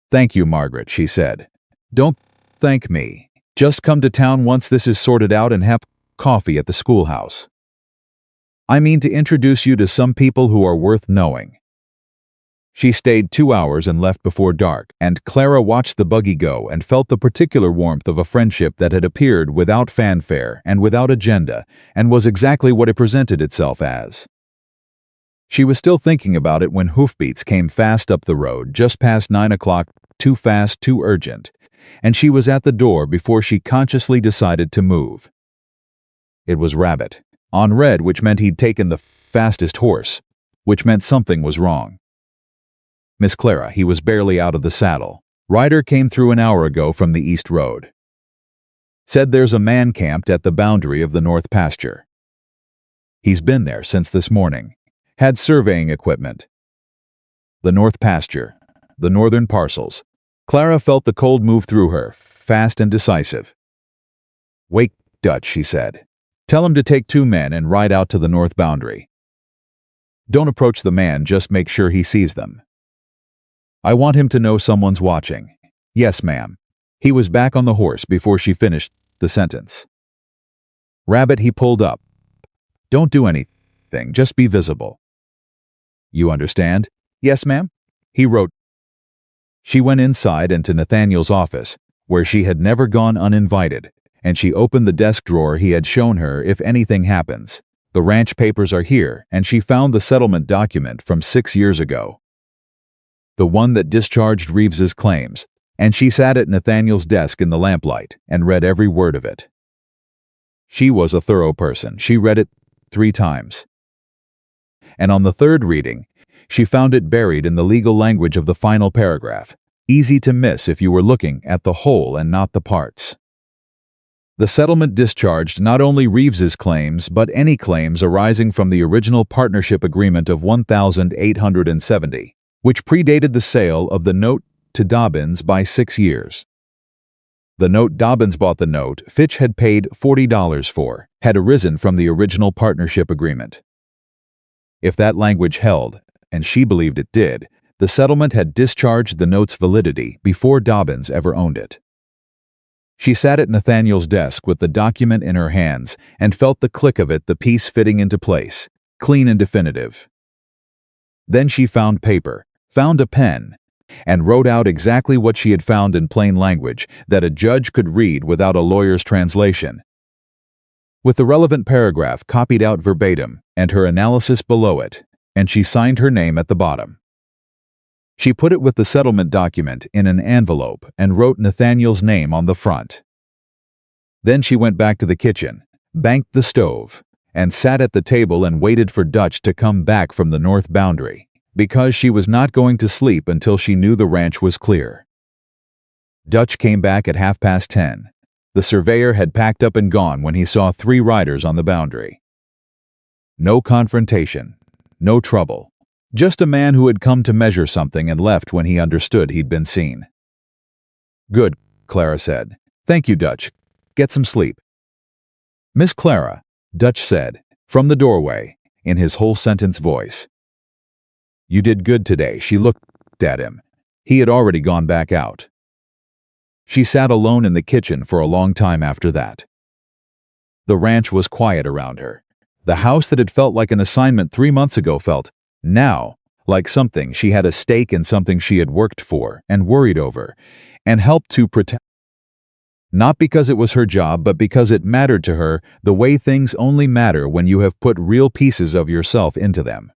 Thank you, Margaret, she said. Don't thank me. Just come to town once this is sorted out and have coffee at the schoolhouse. I mean to introduce you to some people who are worth knowing." She stayed 2 hours and left before dark, and Clara watched the buggy go and felt the particular warmth of a friendship that had appeared without fanfare and without agenda, and was exactly what it presented itself as. She was still thinking about it when hoofbeats came fast up the road just past 9 o'clock, too fast, too urgent, and she was at the door before she consciously decided to move. It was Rabbit, on red, which meant he'd taken the fastest horse, which meant something was wrong. "Miss Clara," he was barely out of the saddle. "Rider came through an hour ago from the east road. Said there's a man camped at the boundary of the north pasture. He's been there since this morning. Had surveying equipment. The north pasture, the northern parcels." Clara felt the cold move through her, fast and decisive. "Wake Dutch," she said. "Tell him to take 2 men and ride out to the north boundary. Don't approach the man, just make sure he sees them. I want him to know someone's watching." "Yes, ma'am." He was back on the horse before she finished the sentence. Rabbit, he pulled up. "Don't do anything, just be visible." "You understand?" "Yes, ma'am." He wrote. She went inside and to Nathaniel's office, where she had never gone uninvited, and she opened the desk drawer he had shown her if anything happens. The ranch papers are here, and she found the settlement document from 6 years ago. The one that discharged Reeves's claims, and she sat at Nathaniel's desk in the lamplight and read every word of it. She was a thorough person. She read it 3 times. And on the 3rd reading, she found it buried in the legal language of the final paragraph, easy to miss if you were looking at the whole and not the parts. The settlement discharged not only Reeves's claims, but any claims arising from the original partnership agreement of 1,870, which predated the sale of the note to Dobbins by 6 years. The note Dobbins bought, the note Fitch had paid $40 for, had arisen from the original partnership agreement. If that language held, and she believed it did, the settlement had discharged the note's validity before Dobbins ever owned it. She sat at Nathaniel's desk with the document in her hands and felt the click of it, the piece fitting into place, clean and definitive. Then she found paper, found a pen, and wrote out exactly what she had found in plain language that a judge could read without a lawyer's translation, with the relevant paragraph copied out verbatim and her analysis below it, and she signed her name at the bottom. She put it with the settlement document in an envelope and wrote Nathaniel's name on the front. Then she went back to the kitchen, banked the stove, and sat at the table and waited for Dutch to come back from the north boundary, because she was not going to sleep until she knew the ranch was clear. Dutch came back at 10:30. The surveyor had packed up and gone when he saw 3 riders on the boundary. No confrontation, no trouble, just a man who had come to measure something and left when he understood he'd been seen. "Good," Clara said. "Thank you, Dutch. Get some sleep." "Miss Clara," Dutch said, from the doorway, in his whole sentence voice. "You did good today." She looked at him. He had already gone back out. She sat alone in the kitchen for a long time after that. The ranch was quiet around her. The house that had felt like an assignment 3 months ago felt, now, like something she had a stake in, something she had worked for and worried over and helped to protect. Not because it was her job, but because it mattered to her, the way things only matter when you have put real pieces of yourself into them.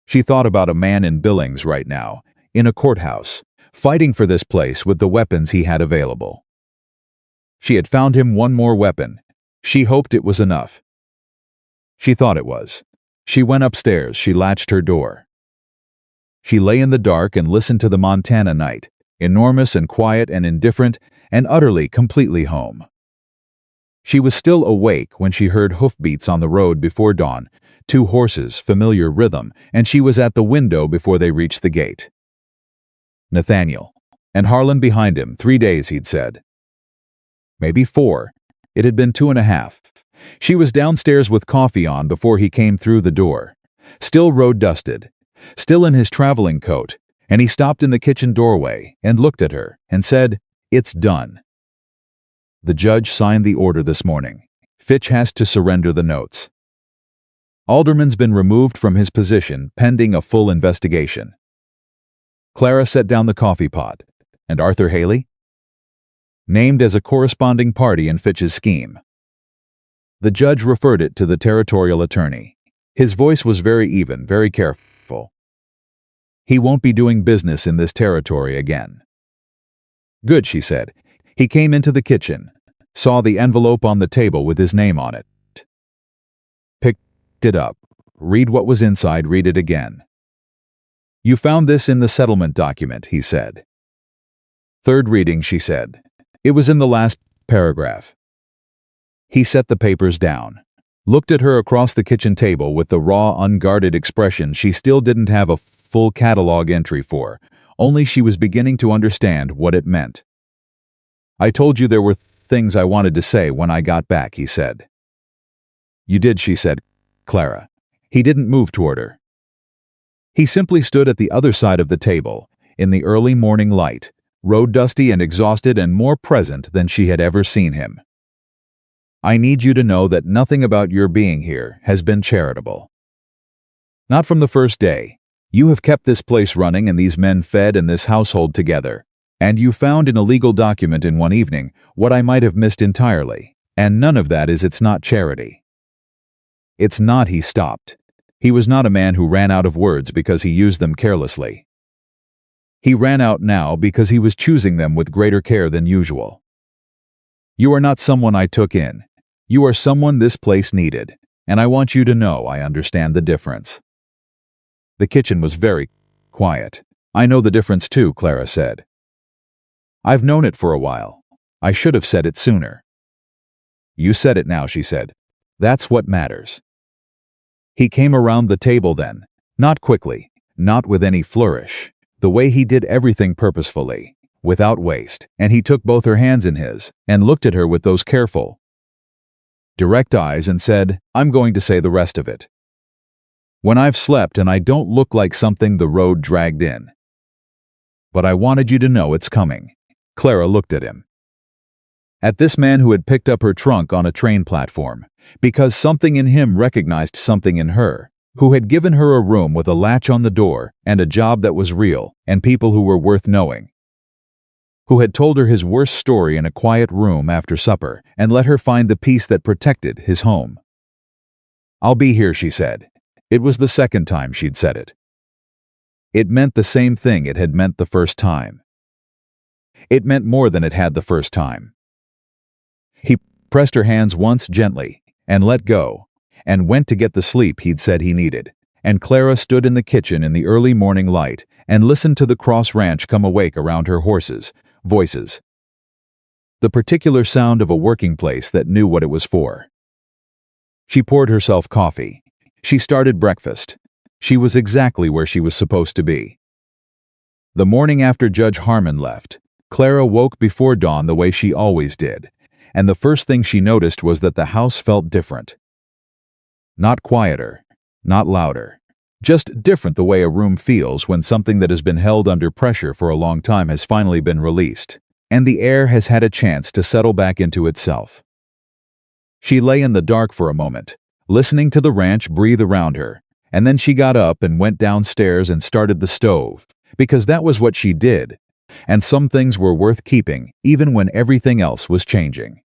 She thought about a man in Billings right now, in a courthouse, fighting for this place with the weapons he had available. She had found him one more weapon. She hoped it was enough. She thought it was. She went upstairs. She latched her door. She lay in the dark and listened to the Montana night, enormous and quiet and indifferent and utterly, completely home. She was still awake when she heard hoofbeats on the road before dawn, 2 horses, familiar rhythm, and she was at the window before they reached the gate. Nathaniel, and Harlan behind him, 3 days, he'd said. Maybe 4. It had been 2.5. She was downstairs with coffee on before he came through the door, still road-dusted, still in his traveling coat, and he stopped in the kitchen doorway and looked at her and said, "It's done." The judge signed the order this morning. Fitch has to surrender the notes. Alderman's been removed from his position pending a full investigation. Clara set down the coffee pot. And Arthur Haley? Named as a corresponding party in Fitch's scheme. The judge referred it to the territorial attorney. His voice was very even, very careful. He won't be doing business in this territory again. Good, she said. He came into the kitchen, saw the envelope on the table with his name on it. Picked it up. Read what was inside, read it again. You found this in the settlement document, he said. Third reading, she said. It was in the last paragraph. He set the papers down, looked at her across the kitchen table with the raw, unguarded expression she still didn't have a full catalog entry for, only she was beginning to understand what it meant. I told you there were things I wanted to say when I got back, he said. You did, she said. Clara. He didn't move toward her. He simply stood at the other side of the table, in the early morning light, road-dusty and exhausted and more present than she had ever seen him. I need you to know that nothing about your being here has been charitable. Not from the first day. You have kept this place running and these men fed and this household together, and you found in a legal document in one evening what I might have missed entirely, and none of that is it's not charity. It's not, he stopped. He was not a man who ran out of words because he used them carelessly. He ran out now because he was choosing them with greater care than usual. You are not someone I took in. You are someone this place needed, and I want you to know I understand the difference. The kitchen was very quiet. I know the difference too, Clara said. I've known it for a while. I should have said it sooner. You said it now, she said. That's what matters. He came around the table then, not quickly, not with any flourish, the way he did everything purposefully, without waste, and he took both her hands in his and looked at her with those careful, direct eyes and said, I'm going to say the rest of it. When I've slept and I don't look like something the road dragged in. But I wanted you to know it's coming. Clara looked at him. At this man who had picked up her trunk on a train platform, because something in him recognized something in her, who had given her a room with a latch on the door and a job that was real and people who were worth knowing, who had told her his worst story in a quiet room after supper and let her find the peace that protected his home. I'll be here, she said. It was the second time she'd said it. It meant the same thing it had meant the first time. It meant more than it had the first time. He pressed her hands once gently and let go, and went to get the sleep he'd said he needed, and Clara stood in the kitchen in the early morning light and listened to the Cross Ranch come awake around her horses, voices. The particular sound of a working place that knew what it was for. She poured herself coffee. She started breakfast. She was exactly where she was supposed to be. The morning after Judge Harmon left, Clara woke before dawn the way she always did, and the first thing she noticed was that the house felt different. Not quieter, not louder, just different the way a room feels when something that has been held under pressure for a long time has finally been released, and the air has had a chance to settle back into itself. She lay in the dark for a moment, listening to the ranch breathe around her, and then she got up and went downstairs and started the stove, because that was what she did, and some things were worth keeping even when everything else was changing.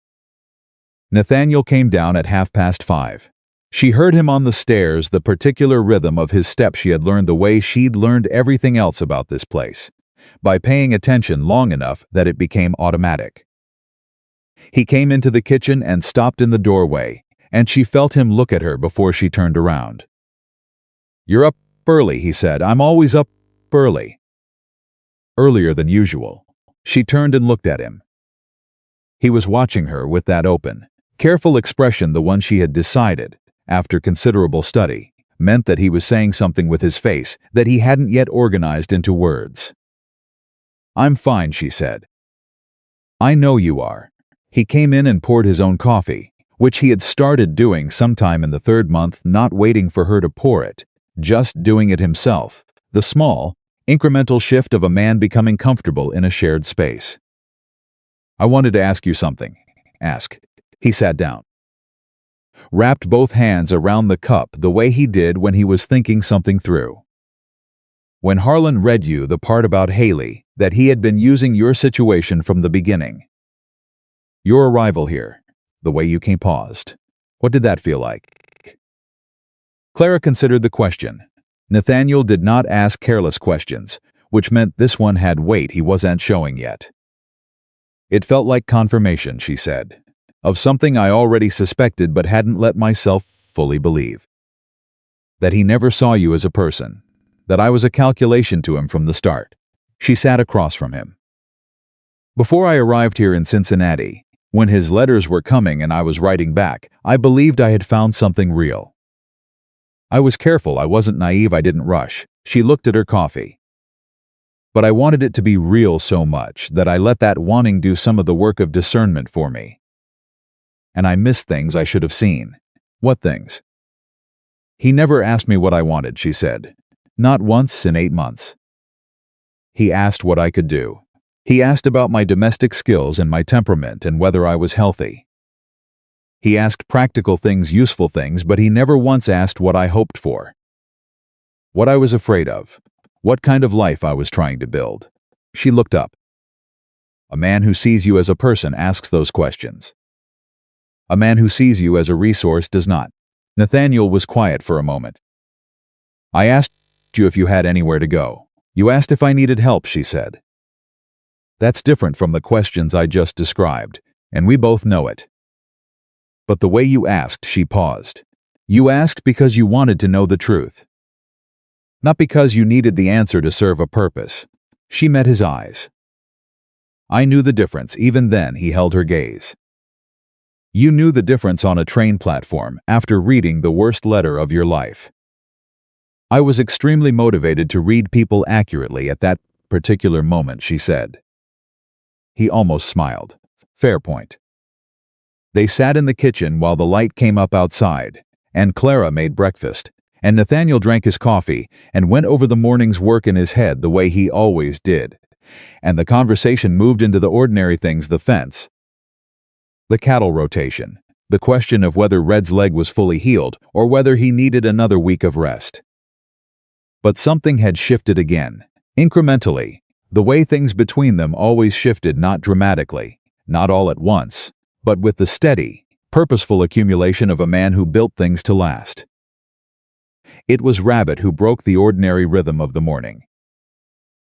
Nathaniel came down at 5:30. She heard him on the stairs, the particular rhythm of his step she had learned the way she'd learned everything else about this place, by paying attention long enough that it became automatic. He came into the kitchen and stopped in the doorway, and she felt him look at her before she turned around. You're up early, he said. I'm always up early. Earlier than usual. She turned and looked at him. He was watching her with that open, careful expression, the one she had decided, after considerable study, meant that he was saying something with his face that he hadn't yet organized into words. I'm fine, she said. I know you are. He came in and poured his own coffee, which he had started doing sometime in the third month, not waiting for her to pour it, just doing it himself, the small, incremental shift of a man becoming comfortable in a shared space. I wanted to ask you something, Ask. He sat down, wrapped both hands around the cup the way he did when he was thinking something through. When Harlan read you the part about Haley, that he had been using your situation from the beginning. Your arrival here, the way you came paused. What did that feel like? Clara considered the question. Nathaniel did not ask careless questions, which meant this one had weight he wasn't showing yet. It felt like confirmation, she said, of something I already suspected but hadn't let myself fully believe. That he never saw you as a person, that I was a calculation to him from the start. She sat across from him. Before I arrived here in Cincinnati, when his letters were coming and I was writing back, I believed I had found something real. I was careful, I wasn't naive, I didn't rush. She looked at her coffee. But I wanted it to be real so much that I let that wanting do some of the work of discernment for me. And I missed things I should have seen. What things? He never asked me what I wanted, she said. Not once in 8 months. He asked what I could do. He asked about my domestic skills and my temperament and whether I was healthy. He asked practical things, useful things, but he never once asked what I hoped for. What I was afraid of. What kind of life I was trying to build. She looked up. A man who sees you as a person asks those questions. A man who sees you as a resource does not. Nathaniel was quiet for a moment. I asked you if you had anywhere to go. You asked if I needed help, she said. That's different from the questions I just described, and we both know it. But the way you asked, she paused. You asked because you wanted to know the truth. Not because you needed the answer to serve a purpose. She met his eyes. I knew the difference. Even then, he held her gaze. You knew the difference on a train platform after reading the worst letter of your life. I was extremely motivated to read people accurately at that particular moment, she said. He almost smiled. Fair point. They sat in the kitchen while the light came up outside, and Clara made breakfast, and Nathaniel drank his coffee and went over the morning's work in his head the way he always did, and the conversation moved into the ordinary things: the fence, the cattle rotation, the question of whether Red's leg was fully healed or whether he needed another week of rest. But something had shifted again, incrementally. The way things between them always shifted, not dramatically, not all at once, but with the steady, purposeful accumulation of a man who built things to last. It was Rabbit who broke the ordinary rhythm of the morning.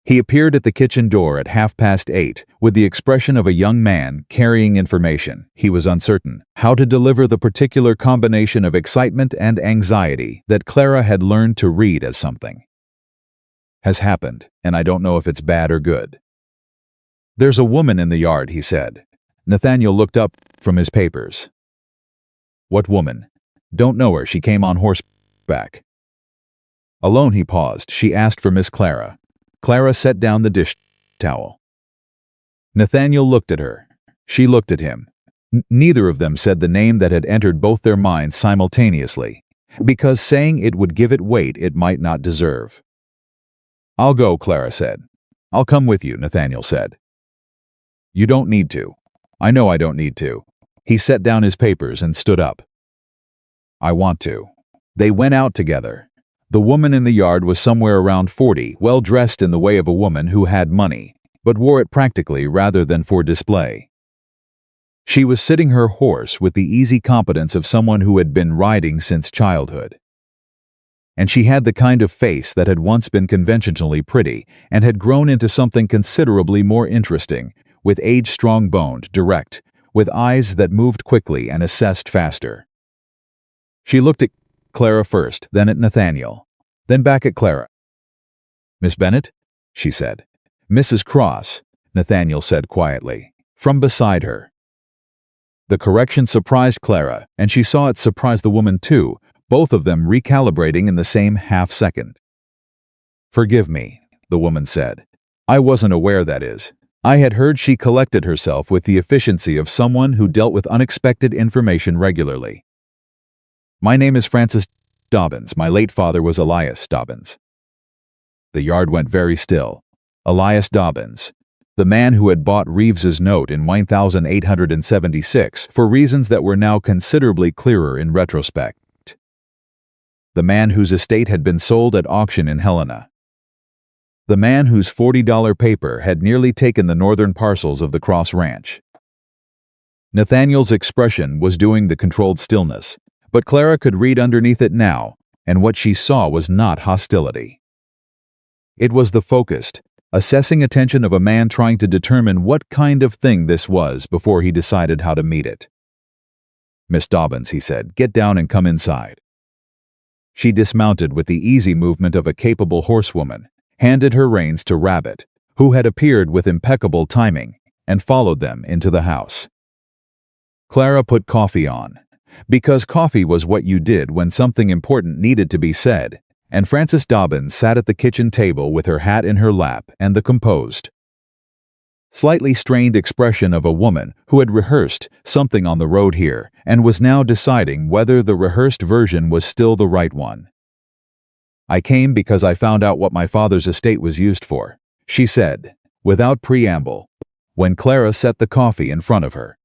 He appeared at the kitchen door at 8:30 with the expression of a young man carrying information. He was uncertain how to deliver the particular combination of excitement and anxiety that Clara had learned to read as something has happened, and I don't know if it's bad or good. There's a woman in the yard, he said. Nathaniel looked up from his papers. What woman? Don't know her. She came on horseback. Alone, he paused. She asked for Miss Clara. Clara set down the dish towel. Nathaniel looked at her. She looked at him. Neither of them said the name that had entered both their minds simultaneously, because saying it would give it weight it might not deserve. I'll go, Clara said. I'll come with you, Nathaniel said. You don't need to. I know I don't need to. He set down his papers and stood up. I want to. They went out together. The woman in the yard was somewhere around 40, well dressed in the way of a woman who had money, but wore it practically rather than for display. She was sitting her horse with the easy competence of someone who had been riding since childhood. And she had the kind of face that had once been conventionally pretty and had grown into something considerably more interesting, with age strong-boned, direct, with eyes that moved quickly and assessed faster. She looked at Clara first, then at Nathaniel, then back at Clara. Miss Bennett? She said. Mrs. Cross, Nathaniel said quietly, from beside her. The correction surprised Clara, and she saw it surprise the woman too, both of them recalibrating in the same half-second. Forgive me, the woman said. I wasn't aware, that is. I had heard she collected herself with the efficiency of someone who dealt with unexpected information regularly. My name is Francis Dobbins. My late father was Elias Dobbins. The yard went very still. Elias Dobbins. the man who had bought Reeves's note in 1876 for reasons that were now considerably clearer in retrospect. The man whose estate had been sold at auction in Helena. The man whose $40 paper had nearly taken the northern parcels of the Cross Ranch. Nathaniel's expression was doing the controlled stillness, but Clara could read underneath it now, and what she saw was not hostility. It was the focused, assessing attention of a man trying to determine what kind of thing this was before he decided how to meet it. "Miss Dobbins," he said, "get down and come inside." She dismounted with the easy movement of a capable horsewoman, handed her reins to Rabbit, who had appeared with impeccable timing, and followed them into the house. Clara put coffee on, because coffee was what you did when something important needed to be said, and Frances Dobbins sat at the kitchen table with her hat in her lap and the composed, slightly strained expression of a woman who had rehearsed something on the road here and was now deciding whether the rehearsed version was still the right one. "I came because I found out what my father's estate was used for," she said, without preamble, when Clara set the coffee in front of her.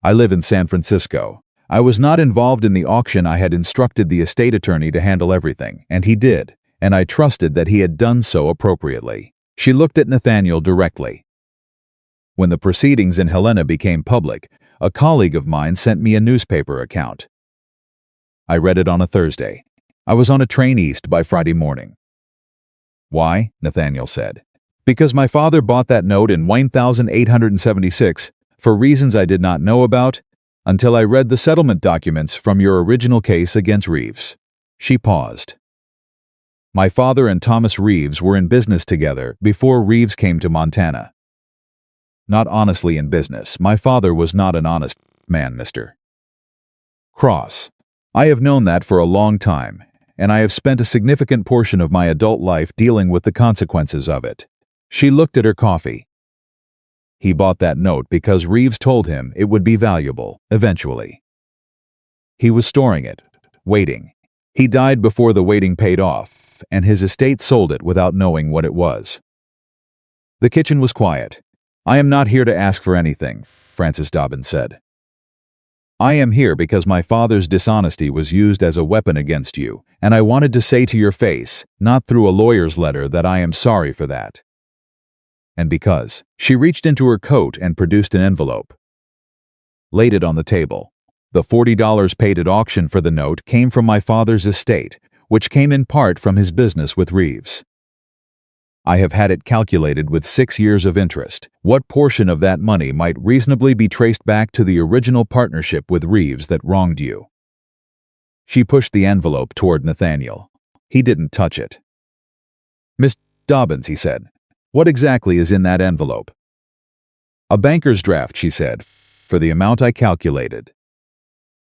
"I live in San Francisco. I was not involved in the auction. I had instructed the estate attorney to handle everything, and he did, and I trusted that he had done so appropriately." She looked at Nathaniel directly. "When the proceedings in Helena became public, a colleague of mine sent me a newspaper account. I read it on a Thursday. I was on a train east by Friday morning." "Why?" Nathaniel said. "Because my father bought that note in 1876 for reasons I did not know about until I read the settlement documents from your original case against Reeves." She paused. "My father and Thomas Reeves were in business together before Reeves came to Montana." "Not honestly in business. My father was not an honest man, Mr. Cross. I have known that for a long time, and I have spent a significant portion of my adult life dealing with the consequences of it." She looked at her coffee. "He bought that note because Reeves told him it would be valuable, eventually. He was storing it, waiting. He died before the waiting paid off, and his estate sold it without knowing what it was." The kitchen was quiet. "I am not here to ask for anything," Frances Dobbins said. "I am here because my father's dishonesty was used as a weapon against you, and I wanted to say to your face, not through a lawyer's letter, that I am sorry for that. And because..." She reached into her coat and produced an envelope. Laid it on the table. "The $40 paid at auction for the note came from my father's estate, which came in part from his business with Reeves. I have had it calculated with 6 years of interest, what portion of that money might reasonably be traced back to the original partnership with Reeves that wronged you." She pushed the envelope toward Nathaniel. He didn't touch it. "Miss Dobbins," he said, "what exactly is in that envelope?" "A banker's draft," she said, "for the amount I calculated.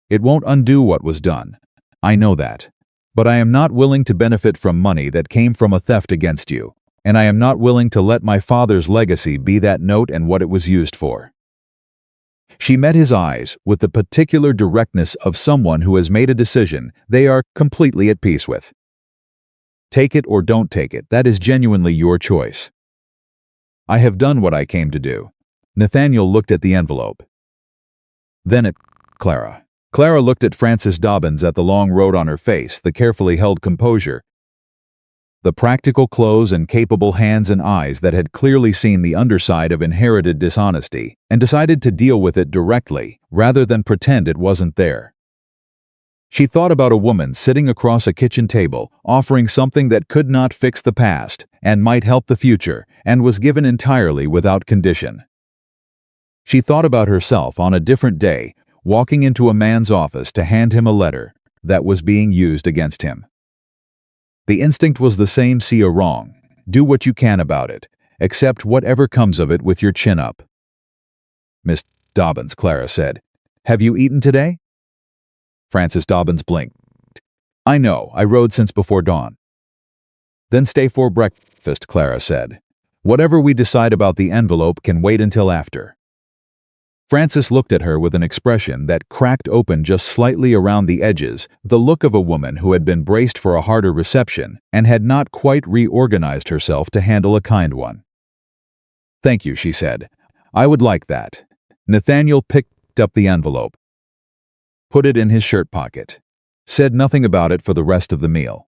It won't undo what was done. I know that. But I am not willing to benefit from money that came from a theft against you, and I am not willing to let my father's legacy be that note and what it was used for." She met his eyes with the particular directness of someone who has made a decision they are completely at peace with. "Take it or don't take it, that is genuinely your choice." "I have done what I came to do." Nathaniel looked at the envelope. Then at Clara. Clara looked at Frances Dobbins at the long road on her face, the carefully held composure, the practical clothes and capable hands and eyes that had clearly seen the underside of inherited dishonesty and decided to deal with it directly rather than pretend it wasn't there. She thought about a woman sitting across a kitchen table, offering something that could not fix the past and might help the future, and was given entirely without condition. She thought about herself on a different day, walking into a man's office to hand him a letter that was being used against him. The instinct was the same: see a wrong, do what you can about it, accept whatever comes of it with your chin up. "Miss Dobbins," Clara said, "have you eaten today?" Frances Dobbins blinked. "I know, I rode since before dawn." "Then stay for breakfast," Clara said. "Whatever we decide about the envelope can wait until after." Frances looked at her with an expression that cracked open just slightly around the edges, the look of a woman who had been braced for a harder reception and had not quite reorganized herself to handle a kind one. Thank you, she said. I would like that. Nathaniel picked up the envelope, put it in his shirt pocket, said nothing about it for the rest of the meal.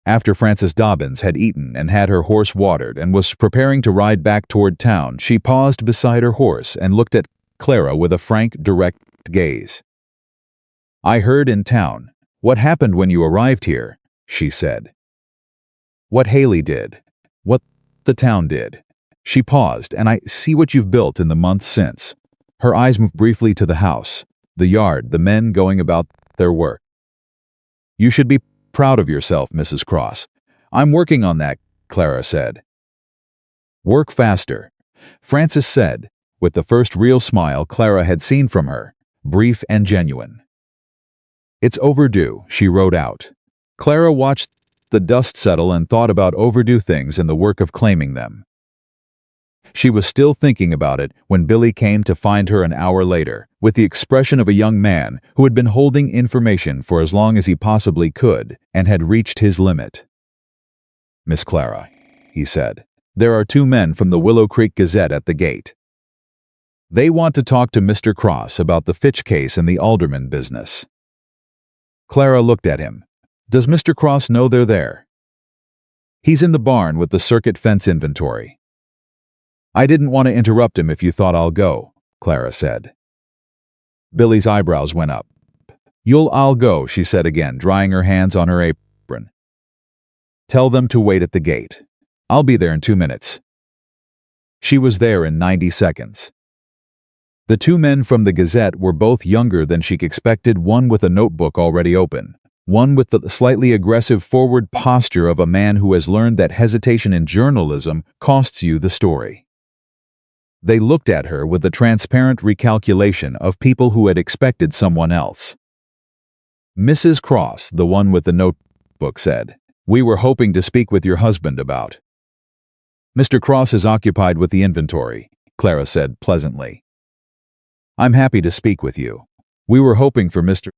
After Frances Dobbins had eaten and had her horse watered and was preparing to ride back toward town, she paused beside her horse and looked at Clara with a frank, direct gaze. I heard in town. What happened when you arrived here? She said. What Haley did. What the town did. She paused, and I see what you've built in the months since. Her eyes moved briefly to the house, the yard, the men going about their work. You should be proud of yourself, Mrs. Cross. I'm working on that, Clara said. Work faster, Frances said, with the first real smile Clara had seen from her, brief and genuine. It's overdue, she wrote out. Clara watched the dust settle and thought about overdue things and the work of claiming them. She was still thinking about it when Billy came to find her an hour later, with the expression of a young man who had been holding information for as long as he possibly could and had reached his limit. Miss Clara, he said, there are 2 men from the Willow Creek Gazette at the gate. They want to talk to Mr. Cross about the Fitch case and the alderman business. Clara looked at him. Does Mr. Cross know they're there? He's in the barn with the circuit fence inventory. I didn't want to interrupt him if you thought I'll go, Clara said. Billy's eyebrows went up. I'll go, she said again, drying her hands on her apron. Tell them to wait at the gate. I'll be there in 2 minutes. She was there in 90 seconds. The 2 men from the Gazette were both younger than she expected, one with a notebook already open, one with the slightly aggressive forward posture of a man who has learned that hesitation in journalism costs you the story. They looked at her with the transparent recalculation of people who had expected someone else. Mrs. Cross, the one with the notebook, said, We were hoping to speak with your husband about. Mr. Cross is occupied with the inventory, Clara said pleasantly. I'm happy to speak with you. We were hoping for Mr.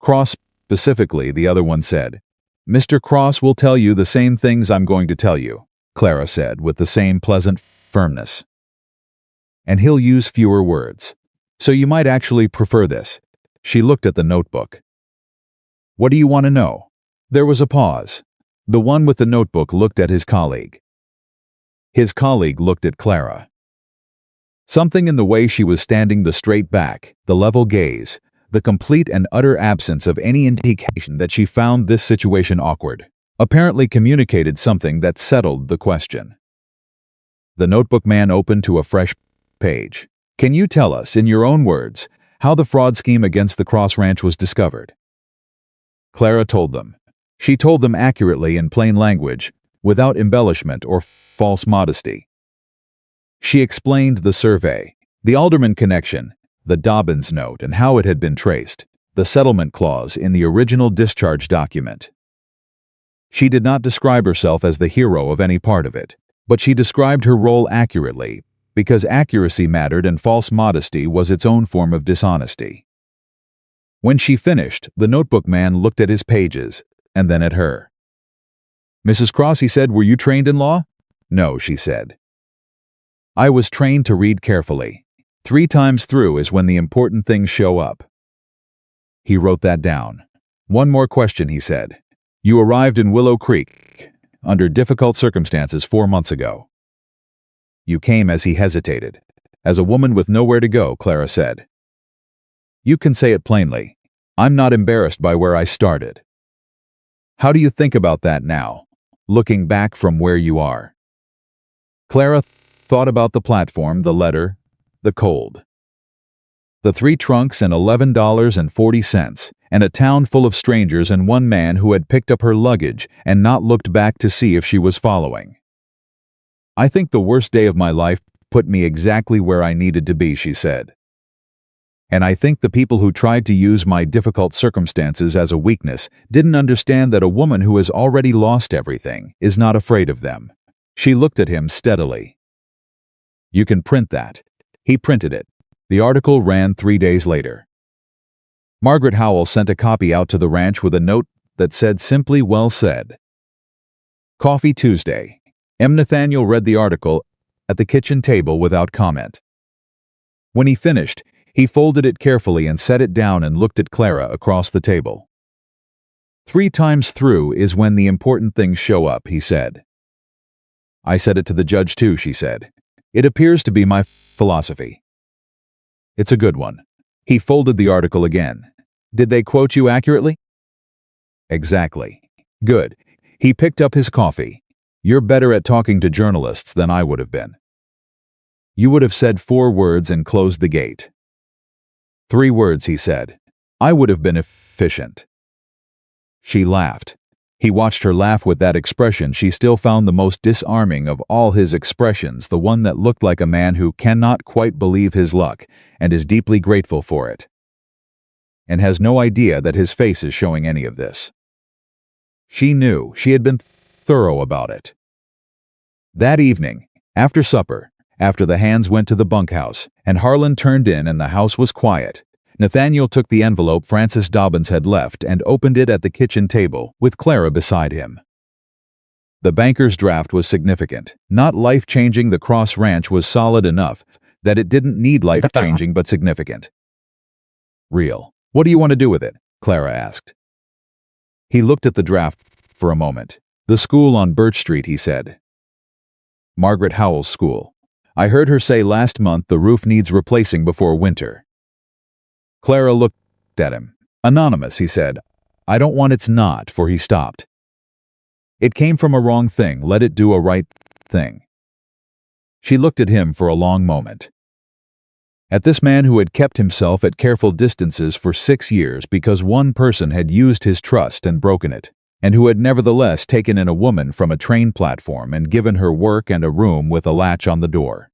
Cross specifically, the other one said. Mr. Cross will tell you the same things I'm going to tell you, Clara said with the same pleasant firmness. And he'll use fewer words. So you might actually prefer this. She looked at the notebook. What do you want to know? There was a pause. The one with the notebook looked at his colleague. His colleague looked at Clara. Something in the way she was standing, the straight back, the level gaze, the complete and utter absence of any indication that she found this situation awkward, apparently communicated something that settled the question. The notebook man opened to a fresh page. Can you tell us, in your own words, how the fraud scheme against the Cross Ranch was discovered? Clara told them. She told them accurately in plain language, without embellishment or false modesty. She explained the survey, the alderman connection, the Dobbins note and how it had been traced, the settlement clause in the original discharge document. She did not describe herself as the hero of any part of it, but she described her role accurately, because accuracy mattered and false modesty was its own form of dishonesty. When she finished, the notebook man looked at his pages, and then at her. Mrs. Cross, he said, were you trained in law? No, she said. I was trained to read carefully. 3 times through is when the important things show up. He wrote that down. One more question, he said. You arrived in Willow Creek under difficult circumstances 4 months ago. You came as he hesitated. As a woman with nowhere to go, Clara said. You can say it plainly. I'm not embarrassed by where I started. How do you think about that now, looking back from where you are? Clara thought about the platform, the letter, the cold. The 3 trunks and $11.40, and a town full of strangers and one man who had picked up her luggage and not looked back to see if she was following. I think the worst day of my life put me exactly where I needed to be, she said. And I think the people who tried to use my difficult circumstances as a weakness didn't understand that a woman who has already lost everything is not afraid of them. She looked at him steadily. You can print that. He printed it. The article ran 3 days later. Margaret Howell sent a copy out to the ranch with a note that said simply, well said. Coffee Tuesday. M. Nathaniel read the article at the kitchen table without comment. When he finished, he folded it carefully and set it down and looked at Clara across the table. 3 times through is when the important things show up, he said. I said it to the judge too, she said. It appears to be my philosophy. It's a good one. He folded the article again. Did they quote you accurately? Exactly. Good. He picked up his coffee. You're better at talking to journalists than I would have been. You would have said 4 words and closed the gate. 3 words, he said. I would have been efficient. She laughed. He watched her laugh with that expression she still found the most disarming of all his expressions, the one that looked like a man who cannot quite believe his luck and is deeply grateful for it, and has no idea that his face is showing any of this. She knew she had been thorough about it. That evening, after supper, after the hands went to the bunkhouse and Harlan turned in and the house was quiet, Nathaniel took the envelope Francis Dobbins had left and opened it at the kitchen table with Clara beside him. The banker's draft was significant, not life-changing. The Cross Ranch was solid enough that it didn't need life-changing but significant. Real. What do you want to do with it? Clara asked. He looked at the draft for a moment. The school on Birch Street, he said. Margaret Howell's school. I heard her say last month the roof needs replacing before winter. Clara looked at him. Anonymous, he said. I don't want it's not, for he stopped. It came from a wrong thing, let it do a right thing. She looked at him for a long moment. At this man who had kept himself at careful distances for 6 years because one person had used his trust and broken it, and who had nevertheless taken in a woman from a train platform and given her work and a room with a latch on the door.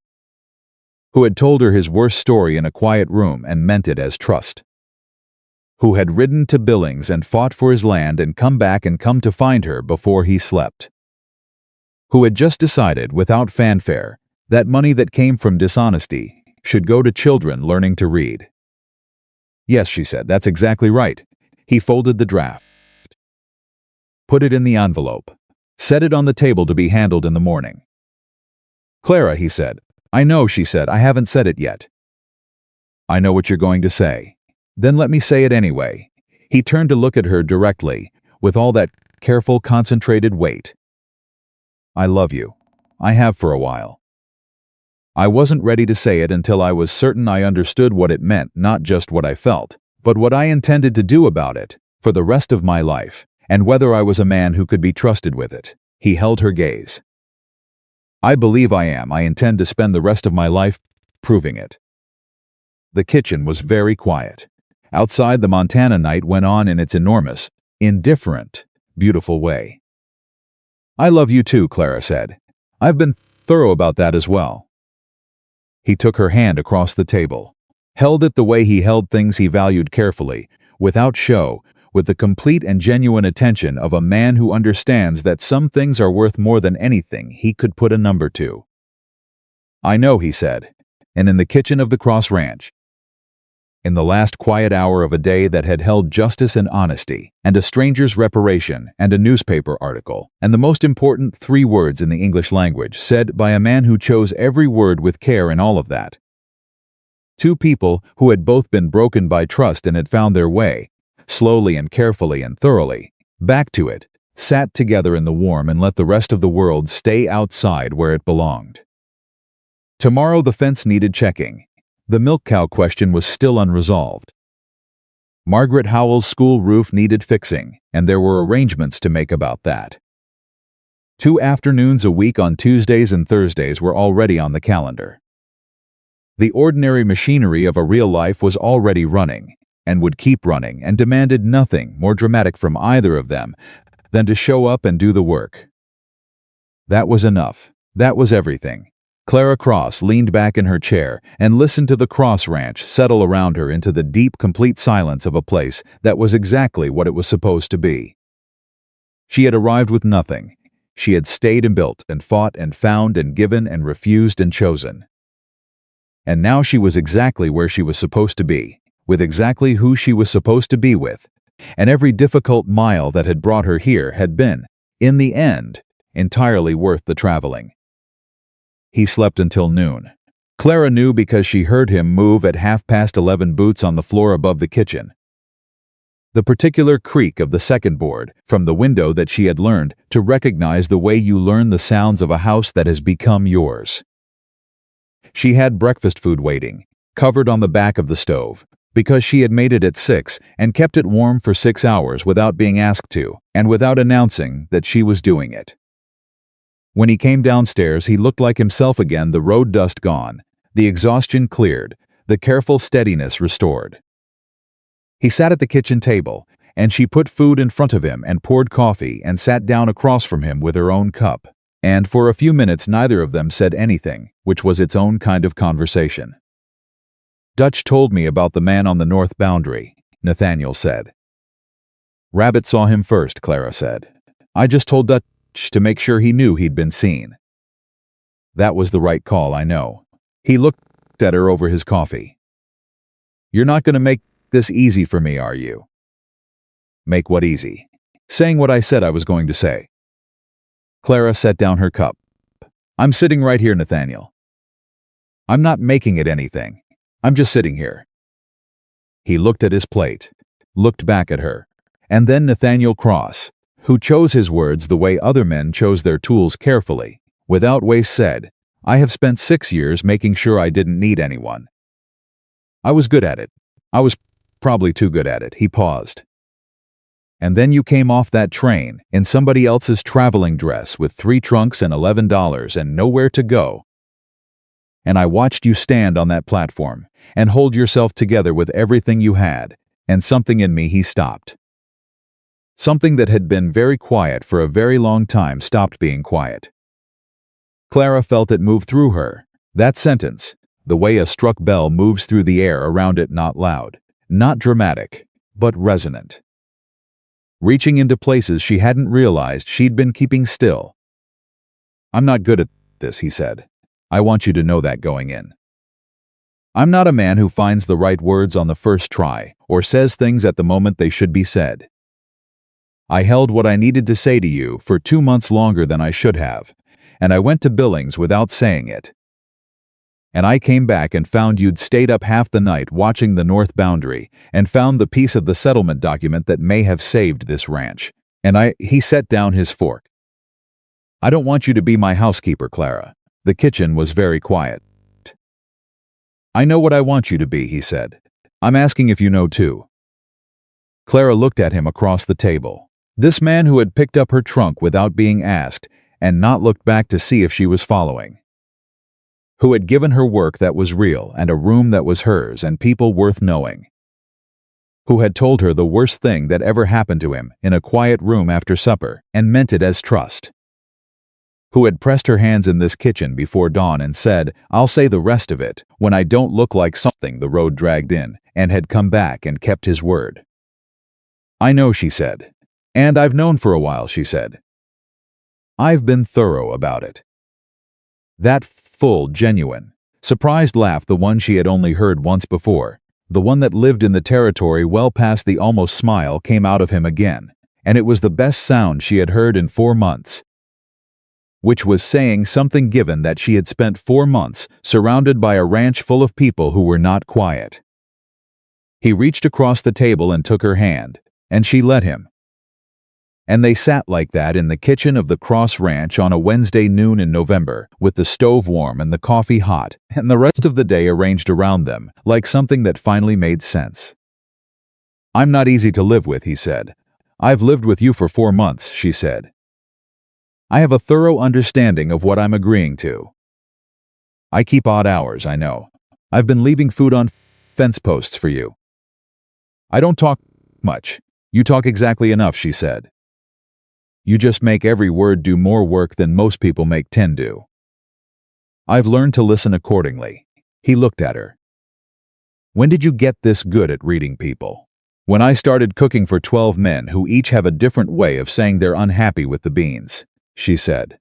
Who had told her his worst story in a quiet room and meant it as trust. Who had ridden to Billings and fought for his land and come back and come to find her before he slept. Who had just decided, without fanfare, that money that came from dishonesty should go to children learning to read. Yes, she said, that's exactly right. He folded the draft. Put it in the envelope. Set it on the table to be handled in the morning. Clara, he said. I know, she said, I haven't said it yet. I know what you're going to say. Then let me say it anyway. He turned to look at her directly, with all that careful, concentrated weight. I love you. I have for a while. I wasn't ready to say it until I was certain I understood what it meant, not just what I felt, but what I intended to do about it, for the rest of my life, and whether I was a man who could be trusted with it. He held her gaze. I believe I am. I intend to spend the rest of my life proving it. The kitchen was very quiet. Outside, the Montana night went on in its enormous, indifferent, beautiful way. I love you too, Clara said. I've been thorough about that as well. He took her hand across the table, held it the way he held things he valued carefully, without show, with the complete and genuine attention of a man who understands that some things are worth more than anything he could put a number to. I know, he said, and in the kitchen of the Cross Ranch, in the last quiet hour of a day that had held justice and honesty, and a stranger's reparation, and a newspaper article, and the most important 3 words in the English language, said by a man who chose every word with care in all of that. 2 people who had both been broken by trust and had found their way, slowly and carefully and thoroughly, back to it, sat together in the warm and let the rest of the world stay outside where it belonged. Tomorrow the fence needed checking. The milk cow question was still unresolved. Margaret Howell's school roof needed fixing, and there were arrangements to make about that. 2 afternoons a week on Tuesdays and Thursdays were already on the calendar. The ordinary machinery of a real life was already running, and would keep running, and demanded nothing more dramatic from either of them than to show up and do the work. That was enough. That was everything. Clara Cross leaned back in her chair and listened to the Cross Ranch settle around her into the deep, complete silence of a place that was exactly what it was supposed to be. She had arrived with nothing. She had stayed and built and fought and found and given and refused and chosen. And now she was exactly where she was supposed to be, with exactly who she was supposed to be with, and every difficult mile that had brought her here had been, in the end, entirely worth the traveling. He slept until noon. Clara knew because she heard him move at 11:30, boots on the floor above the kitchen. The particular creak of the second board from the window that she had learned to recognize the way you learn the sounds of a house that has become yours. She had breakfast food waiting, covered on the back of the stove, because she had made it at 6 and kept it warm for 6 hours without being asked to, and without announcing that she was doing it. When he came downstairs, he looked like himself again, the road dust gone, the exhaustion cleared, the careful steadiness restored. He sat at the kitchen table, and she put food in front of him and poured coffee and sat down across from him with her own cup. And for a few minutes neither of them said anything, which was its own kind of conversation. "Dutch told me about the man on the north boundary," Nathaniel said. "Rabbit saw him first," Clara said. "I just told Dutch to make sure he knew he'd been seen." "That was the right call, I know." He looked at her over his coffee. "You're not going to make this easy for me, are you?" "Make what easy?" "Saying what I said I was going to say." Clara set down her cup. "I'm sitting right here, Nathaniel. I'm not making it anything. I'm just sitting here." He looked at his plate, looked back at her, and then Nathaniel Cross, who chose his words the way other men chose their tools carefully, without waste, said, "I have spent 6 years making sure I didn't need anyone. I was good at it. I was probably too good at it." He paused. "And then you came off that train in somebody else's traveling dress with 3 trunks and $11 and nowhere to go. And I watched you stand on that platform and hold yourself together with everything you had, and something in me," he stopped. Something that had been very quiet for a very long time stopped being quiet. Clara felt it move through her, that sentence, the way a struck bell moves through the air around it, not loud, not dramatic, but resonant. Reaching into places she hadn't realized she'd been keeping still. "I'm not good at this," he said. "I want you to know that going in. I'm not a man who finds the right words on the first try or says things at the moment they should be said. I held what I needed to say to you for 2 months longer than I should have, and I went to Billings without saying it. And I came back and found you'd stayed up half the night watching the north boundary and found the piece of the settlement document that may have saved this ranch. And he set down his fork. I don't want you to be my housekeeper, Clara." The kitchen was very quiet. "I know what I want you to be," he said. "I'm asking if you know too." Clara looked at him across the table. This man who had picked up her trunk without being asked and not looked back to see if she was following. Who had given her work that was real and a room that was hers and people worth knowing. Who had told her the worst thing that ever happened to him in a quiet room after supper and meant it as trust. Who had pressed her hands in this kitchen before dawn and said, "I'll say the rest of it when I don't look like something the road dragged in," and had come back and kept his word. "I know," she said. "And I've known for a while," she said. "I've been thorough about it." That full, genuine, surprised laugh, the one she had only heard once before, the one that lived in the territory well past the almost smile, came out of him again, and it was the best sound she had heard in 4 months. Which was saying something given that she had spent 4 months surrounded by a ranch full of people who were not quiet. He reached across the table and took her hand, and she let him. And they sat like that in the kitchen of the Cross Ranch on a Wednesday noon in November, with the stove warm and the coffee hot, and the rest of the day arranged around them, like something that finally made sense. "I'm not easy to live with," he said. "I've lived with you for 4 months," she said. "I have a thorough understanding of what I'm agreeing to. I keep odd hours, I know. I've been leaving food on fence posts for you. I don't talk much. You talk exactly enough," she said. "You just make every word do more work than most people make 10 do. I've learned to listen accordingly." He looked at her. "When did you get this good at reading people?" "When I started cooking for 12 men who each have a different way of saying they're unhappy with the beans," she said.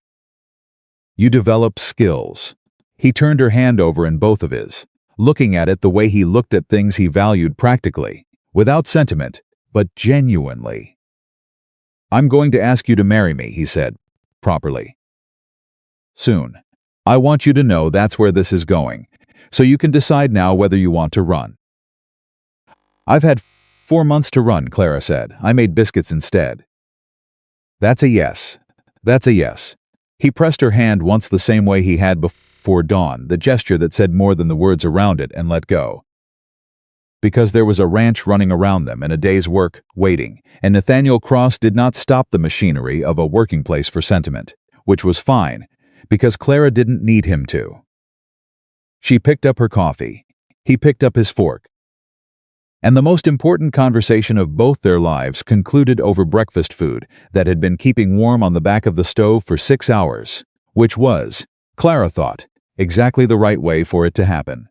"You develop skills." He turned her hand over in both of his, looking at it the way he looked at things he valued, practically, without sentiment, but genuinely. "I'm going to ask you to marry me," he said, properly. "Soon. I want you to know that's where this is going, so you can decide now whether you want to run." "I've had 4 months to run," Clara said. "I made biscuits instead." "That's a yes. That's a yes." He pressed her hand once the same way he had before dawn, the gesture that said more than the words around it, and let go. Because there was a ranch running around them and a day's work waiting, and Nathaniel Cross did not stop the machinery of a working place for sentiment, which was fine, because Clara didn't need him to. She picked up her coffee. He picked up his fork. And the most important conversation of both their lives concluded over breakfast food that had been keeping warm on the back of the stove for 6 hours, which was, Clara thought, exactly the right way for it to happen.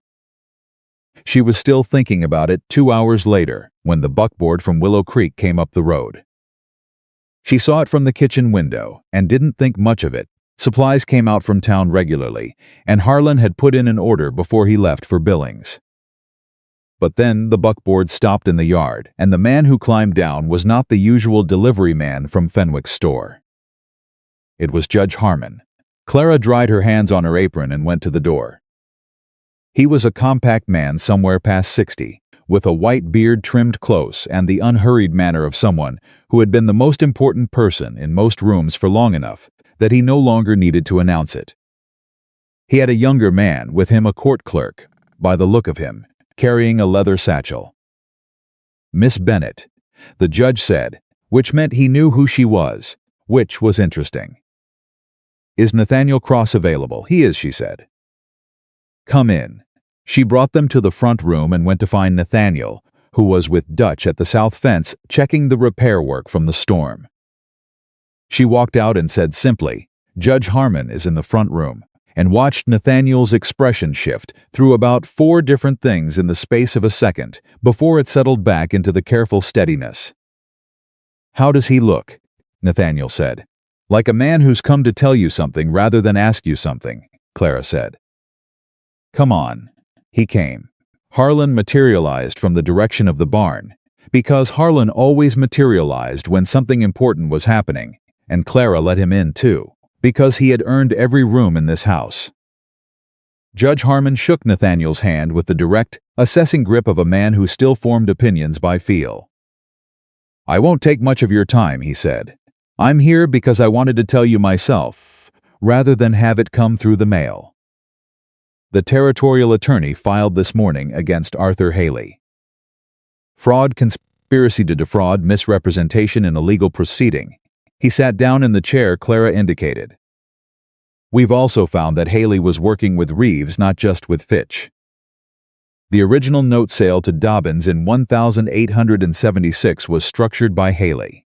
She was still thinking about it 2 hours later when the buckboard from Willow Creek came up the road. She saw it from the kitchen window and didn't think much of it. Supplies came out from town regularly, and Harlan had put in an order before he left for Billings. But then the buckboard stopped in the yard, and the man who climbed down was not the usual delivery man from Fenwick's store. It was Judge Harmon. Clara dried her hands on her apron and went to the door. He was a compact man somewhere past 60, with a white beard trimmed close and the unhurried manner of someone who had been the most important person in most rooms for long enough that he no longer needed to announce it. He had a younger man with him, a court clerk, by the look of him, carrying a leather satchel. "Miss Bennett," the judge said, which meant he knew who she was, which was interesting. "Is Nathaniel Cross available?" "He is," she said. "Come in." She brought them to the front room and went to find Nathaniel, who was with Dutch at the south fence checking the repair work from the storm. She walked out and said simply, "Judge Harmon is in the front room," and watched Nathaniel's expression shift through about 4 different things in the space of a second before it settled back into the careful steadiness. "How does he look?" Nathaniel said. "Like a man who's come to tell you something rather than ask you something," Clara said. "Come on." He came. Harlan materialized from the direction of the barn, because Harlan always materialized when something important was happening, and Clara let him in too, because he had earned every room in this house. Judge Harmon shook Nathaniel's hand with the direct, assessing grip of a man who still formed opinions by feel. "I won't take much of your time," he said. "I'm here because I wanted to tell you myself, rather than have it come through the mail. The territorial attorney filed this morning against Arthur Haley. Fraud, conspiracy to defraud, misrepresentation in a legal proceeding." He sat down in the chair Clara indicated. "We've also found that Haley was working with Reeves, not just with Fitch. The original note sale to Dobbins in 1876 was structured by Haley.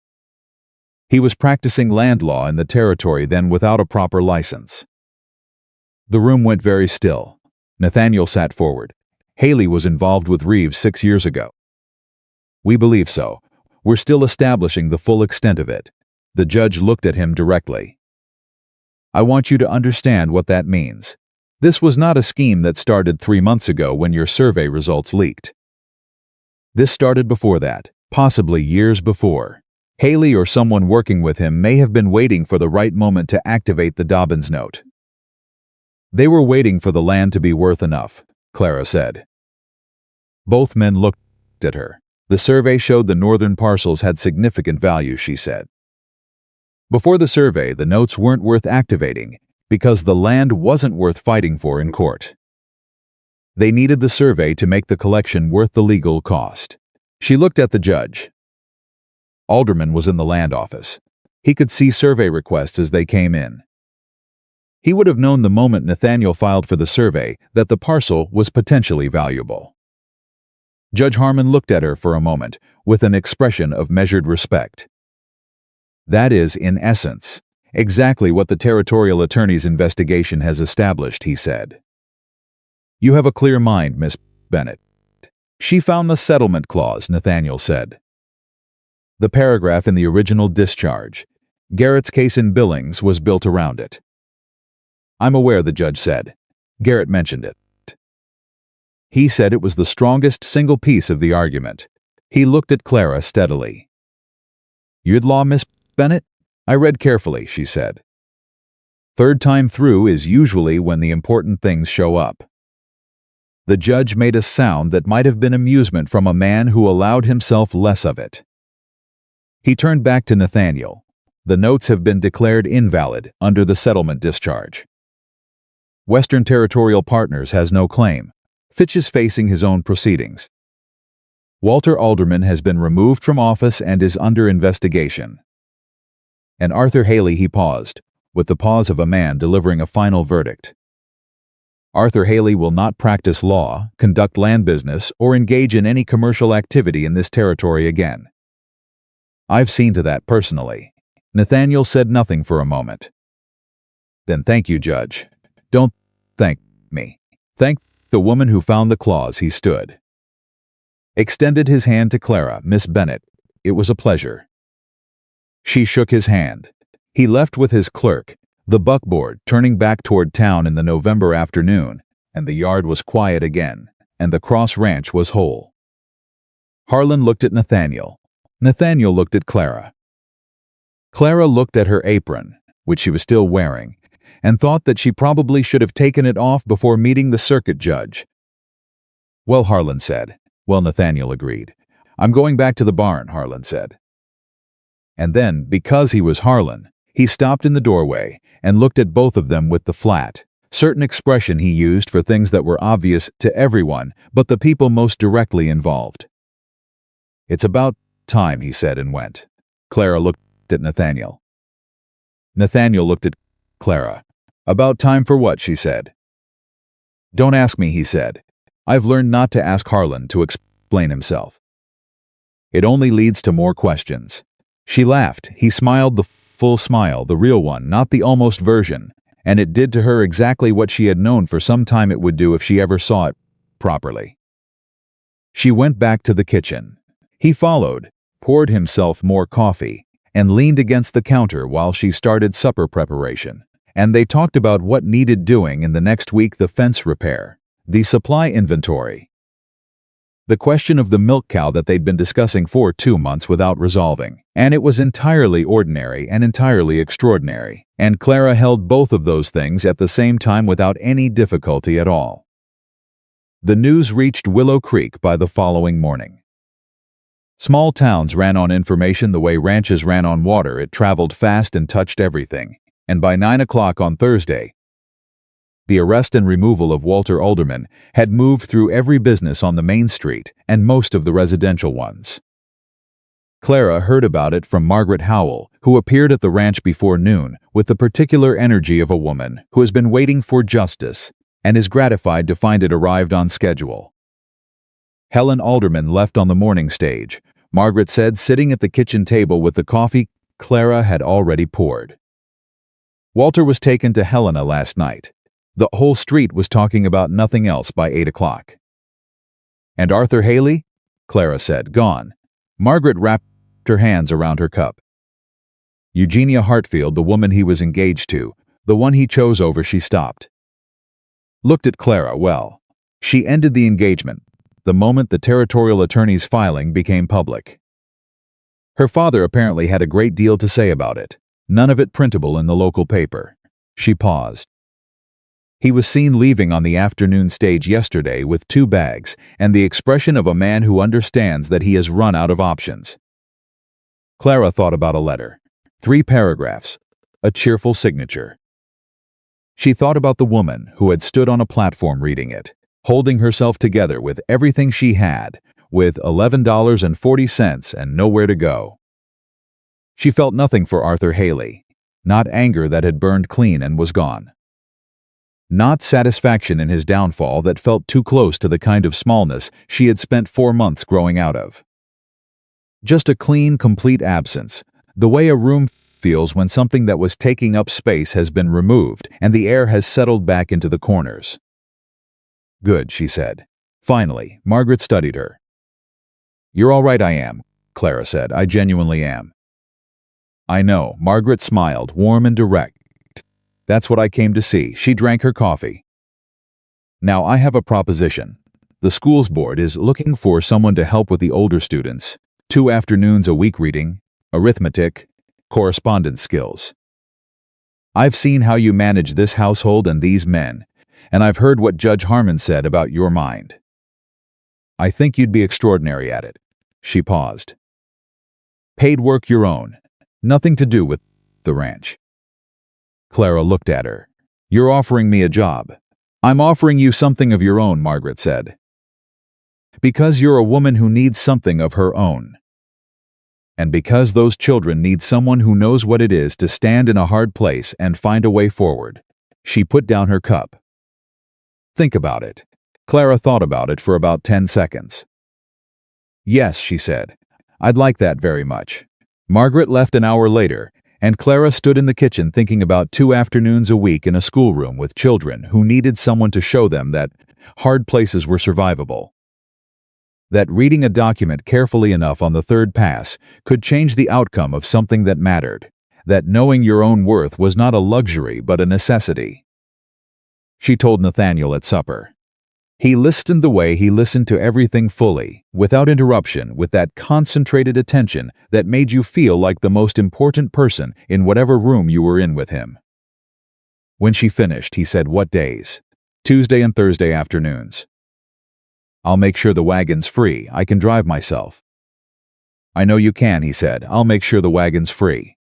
He was practicing land law in the territory then without a proper license." The room went very still. Nathaniel sat forward. "Haley was involved with Reeves 6 years ago." "We believe so. We're still establishing the full extent of it." The judge looked at him directly. "I want you to understand what that means. This was not a scheme that started 3 months ago when your survey results leaked. This started before that, possibly years before. Haley or someone working with him may have been waiting for the right moment to activate the Dobbins note. They were waiting for the land to be worth enough," Clara said. Both men looked at her. "The survey showed the northern parcels had significant value," she said. "Before the survey, the notes weren't worth activating because the land wasn't worth fighting for in court. They needed the survey to make the collection worth the legal cost." She looked at the judge. Alderman was in the land office. He could see survey requests as they came in. He would have known the moment Nathaniel filed for the survey that the parcel was potentially valuable. Judge Harmon looked at her for a moment with an expression of measured respect. "That is, in essence, exactly what the territorial attorney's investigation has established," he said. "You have a clear mind, Miss Bennett." "She found the settlement clause," Nathaniel said. "The paragraph in the original discharge. Garrett's case in Billings was built around it." "I'm aware," the judge said. "Garrett mentioned it. He said it was the strongest single piece of the argument." He looked at Clara steadily. "You'd law, Miss Bennett?" "I read carefully," she said. Third time through is usually when the important things show up. The judge made a sound that might have been amusement from a man who allowed himself less of it. He turned back to Nathaniel. The notes have been declared invalid under the settlement discharge. Western Territorial Partners has no claim. Fitch is facing his own proceedings. Walter Alderman has been removed from office and is under investigation. And Arthur Haley, he paused, with the pause of a man delivering a final verdict. Arthur Haley will not practice law, conduct land business, or engage in any commercial activity in this territory again. I've seen to that personally. Nathaniel said nothing for a moment. Then thank you, Judge. Don't thank me. Thank the woman who found the clause. He stood. Extended his hand to Clara. Miss Bennett, it was a pleasure. She shook his hand. He left with his clerk, the buckboard turning back toward town in the November afternoon, and the yard was quiet again, and the Cross Ranch was whole. Harlan looked at Nathaniel. Nathaniel looked at Clara. Clara looked at her apron, which she was still wearing, and thought that she probably should have taken it off before meeting the circuit judge. Well, Harlan said. Well, Nathaniel agreed. I'm going back to the barn, Harlan said. And then, because he was Harlan, he stopped in the doorway and looked at both of them with the flat, certain expression he used for things that were obvious to everyone but the people most directly involved. It's about time, he said and went. Clara looked at Nathaniel. Nathaniel looked at Clara. About time for what, she said. Don't ask me, he said. I've learned not to ask Harlan to explain himself. It only leads to more questions. She laughed. He smiled, the full smile, the real one, not the almost version, and it did to her exactly what she had known for some time it would do if she ever saw it properly. She went back to the kitchen. He followed, poured himself more coffee, and leaned against the counter while she started supper preparation, and they talked about what needed doing in the next week, the fence repair, the supply inventory, the question of the milk cow that they'd been discussing for 2 months without resolving, and it was entirely ordinary and entirely extraordinary, and Clara held both of those things at the same time without any difficulty at all. The news reached Willow Creek by the following morning. Small towns ran on information the way ranches ran on water. It traveled fast and touched everything, and by 9 o'clock on Thursday, the arrest and removal of Walter Alderman had moved through every business on the main street and most of the residential ones. Clara heard about it from Margaret Howell, who appeared at the ranch before noon with the particular energy of a woman who has been waiting for justice and is gratified to find it arrived on schedule. Helen Alderman left on the morning stage, Margaret said, sitting at the kitchen table with the coffee Clara had already poured. Walter was taken to Helena last night. The whole street was talking about nothing else by 8 o'clock. And Arthur Haley? Clara said, gone. Margaret wrapped her hands around her cup. Eugenia Hartfield, the woman he was engaged to, the one he chose over, she stopped. Looked at Clara. Well, she ended the engagement the moment the territorial attorney's filing became public. Her father apparently had a great deal to say about it, none of it printable in the local paper. She paused. He was seen leaving on the afternoon stage yesterday with 2 bags and the expression of a man who understands that he has run out of options. Clara thought about a letter. 3 paragraphs. A cheerful signature. She thought about the woman who had stood on a platform reading it, holding herself together with everything she had, with $11.40 and nowhere to go. She felt nothing for Arthur Haley, not anger that had burned clean and was gone. Not satisfaction in his downfall that felt too close to the kind of smallness she had spent 4 months growing out of. Just a clean, complete absence, the way a room feels when something that was taking up space has been removed and the air has settled back into the corners. Good, she said. Finally, Margaret studied her. You're all right, I am, Clara said. I genuinely am. I know, Margaret smiled, warm and direct. That's what I came to see. She drank her coffee. Now I have a proposition. The schools board is looking for someone to help with the older students. 2 afternoons a week reading, arithmetic, correspondence skills. I've seen how you manage this household and these men, and I've heard what Judge Harmon said about your mind. I think you'd be extraordinary at it." She paused. "Paid work your own. Nothing to do with the ranch." Clara looked at her. "You're offering me a job." "I'm offering you something of your own," Margaret said. "Because you're a woman who needs something of her own. And because those children need someone who knows what it is to stand in a hard place and find a way forward." She put down her cup. "Think about it." Clara thought about it for about 10 seconds. "Yes," she said. "I'd like that very much." Margaret left an hour later, and Clara stood in the kitchen thinking about 2 afternoons a week in a schoolroom with children who needed someone to show them that hard places were survivable. That reading a document carefully enough on the third pass could change the outcome of something that mattered. That knowing your own worth was not a luxury but a necessity. She told Nathaniel at supper. He listened the way he listened to everything fully, without interruption, with that concentrated attention that made you feel like the most important person in whatever room you were in with him. When she finished, he said, "What days?" "Tuesday and Thursday afternoons." "I'll make sure the wagon's free. I can drive myself." "I know you can," he said. "I'll make sure the wagon's free."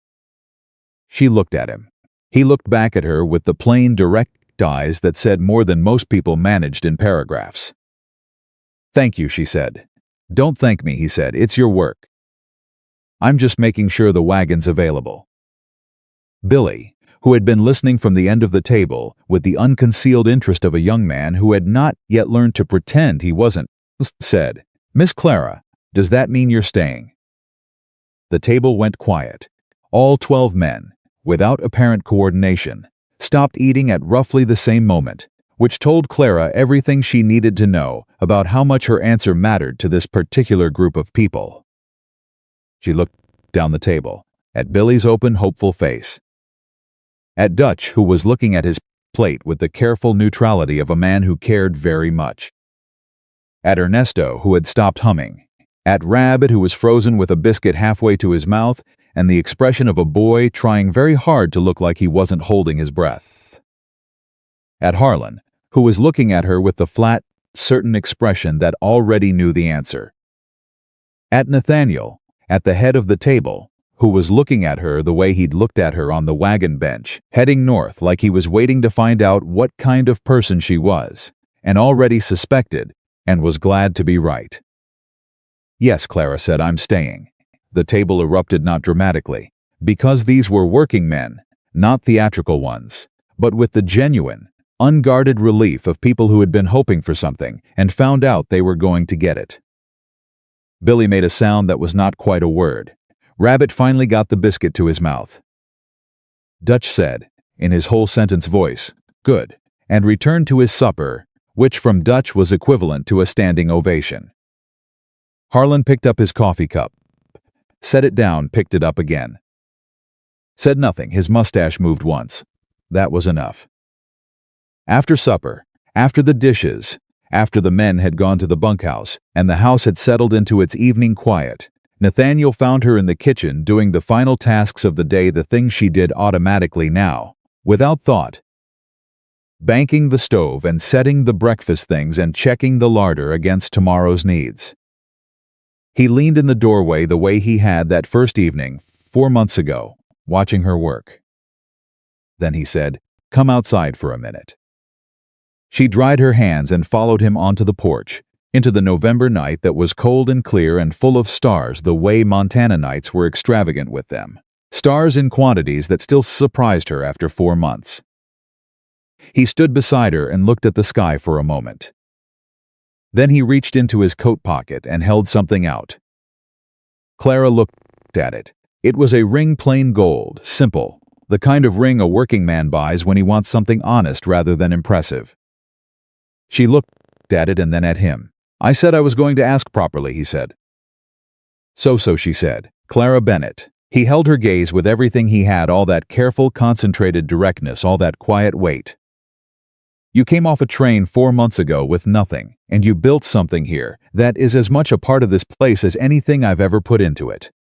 She looked at him. He looked back at her with the plain, direct eyes that said more than most people managed in paragraphs. "Thank you," she said. "Don't thank me," he said. "It's your work. I'm just making sure the wagon's available." Billy, who had been listening from the end of the table with the unconcealed interest of a young man who had not yet learned to pretend he wasn't, said, "Miss Clara, does that mean you're staying?" The table went quiet. All 12 men, without apparent coordination, stopped eating at roughly the same moment, which told Clara everything she needed to know about how much her answer mattered to this particular group of people. She looked down the table, at Billy's open, hopeful face, at Dutch, who was looking at his plate with the careful neutrality of a man who cared very much, at Ernesto, who had stopped humming, at Rabbit, who was frozen with a biscuit halfway to his mouth, and the expression of a boy trying very hard to look like he wasn't holding his breath, at Harlan, who was looking at her with the flat, certain expression that already knew the answer, at Nathaniel, at the head of the table, who was looking at her the way he'd looked at her on the wagon bench, heading north like he was waiting to find out what kind of person she was, and already suspected, and was glad to be right. "Yes," Clara said, "I'm staying." The table erupted not dramatically, because these were working men, not theatrical ones, but with the genuine, unguarded relief of people who had been hoping for something and found out they were going to get it. Billy made a sound that was not quite a word. Rabbit finally got the biscuit to his mouth. Dutch said, in his whole sentence voice, "Good," and returned to his supper, which from Dutch was equivalent to a standing ovation. Harlan picked up his coffee cup, set it down, picked it up again. Said nothing, his mustache moved once. That was enough. After supper, after the dishes, after the men had gone to the bunkhouse, and the house had settled into its evening quiet, Nathaniel found her in the kitchen doing the final tasks of the day, the things she did automatically now, without thought. Banking the stove and setting the breakfast things and checking the larder against tomorrow's needs. He leaned in the doorway the way he had that first evening, 4 months ago, watching her work. Then he said, "Come outside for a minute." She dried her hands and followed him onto the porch, into the November night that was cold and clear and full of stars the way Montana nights were extravagant with them. Stars in quantities that still surprised her after 4 months. He stood beside her and looked at the sky for a moment. Then he reached into his coat pocket and held something out. Clara looked at it. It was a ring, plain gold, simple, the kind of ring a working man buys when he wants something honest rather than impressive. She looked at it and then at him. "I said I was going to ask properly," he said. So, she said. Clara Bennett. He held her gaze with everything he had, all that careful, concentrated directness, all that quiet weight. "You came off a train 4 months ago with nothing, and you built something here that is as much a part of this place as anything I've ever put into it.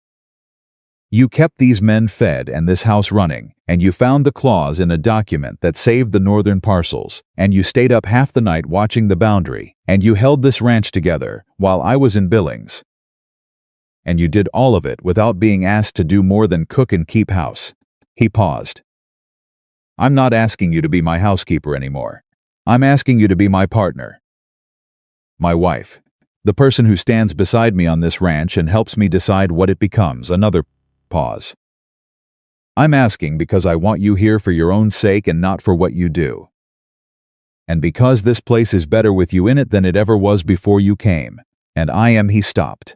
You kept these men fed and this house running, and you found the clause in a document that saved the northern parcels, and you stayed up half the night watching the boundary, and you held this ranch together while I was in Billings. And you did all of it without being asked to do more than cook and keep house. He paused. I'm not asking you to be my housekeeper anymore. I'm asking you to be my partner. My wife. The person who stands beside me on this ranch and helps me decide what it becomes. Another pause. I'm asking because I want you here for your own sake and not for what you do. And because this place is better with you in it than it ever was before you came. And I am. He stopped.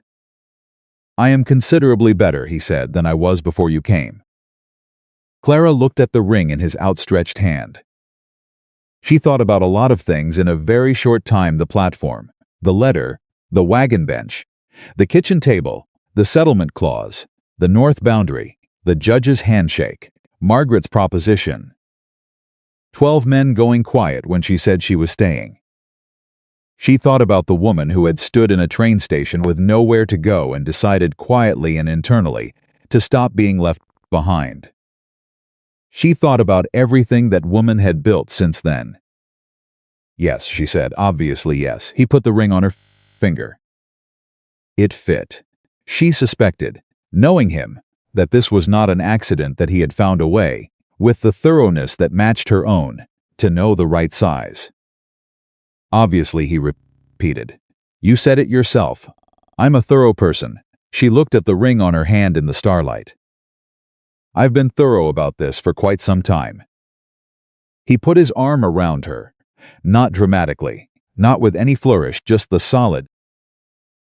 I am considerably better, he said, than I was before you came. Clara looked at the ring in his outstretched hand. She thought about a lot of things in a very short time: the platform, the letter, the wagon bench, the kitchen table, the settlement clause, the north boundary, the judge's handshake, Margaret's proposition. 12 men going quiet when she said she was staying. She thought about the woman who had stood in a train station with nowhere to go and decided quietly and internally to stop being left behind. She thought about everything that woman had built since then. Yes, she said, obviously yes. He put the ring on her finger. It fit. She suspected, knowing him, that this was not an accident, that he had found a way, with the thoroughness that matched her own, to know the right size. Obviously, he repeated. You said it yourself. I'm a thorough person. She looked at the ring on her hand in the starlight. I've been thorough about this for quite some time. He put his arm around her, not dramatically, not with any flourish, just the solid,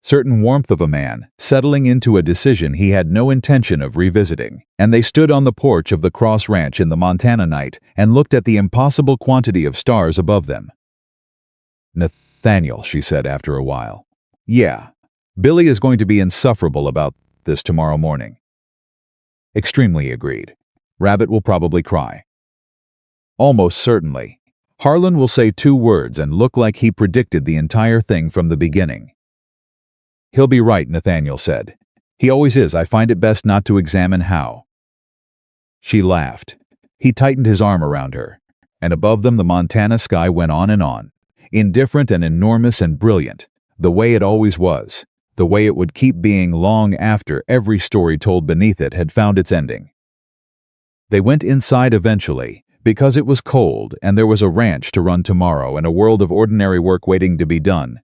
certain warmth of a man settling into a decision he had no intention of revisiting, and they stood on the porch of the Cross Ranch in the Montana night and looked at the impossible quantity of stars above them. Nathaniel, she said after a while. Yeah, Billy is going to be insufferable about this tomorrow morning. Extremely, he agreed. Rabbit will probably cry. Almost certainly. Harlan will say 2 words and look like he predicted the entire thing from the beginning. He'll be right, Nathaniel said. He always is. I find it best not to examine how. She laughed. He tightened his arm around her, and above them the Montana sky went on, indifferent and enormous and brilliant, the way it always was, the way it would keep being long after every story told beneath it had found its ending. They went inside eventually, because it was cold and there was a ranch to run tomorrow and a world of ordinary work waiting to be done.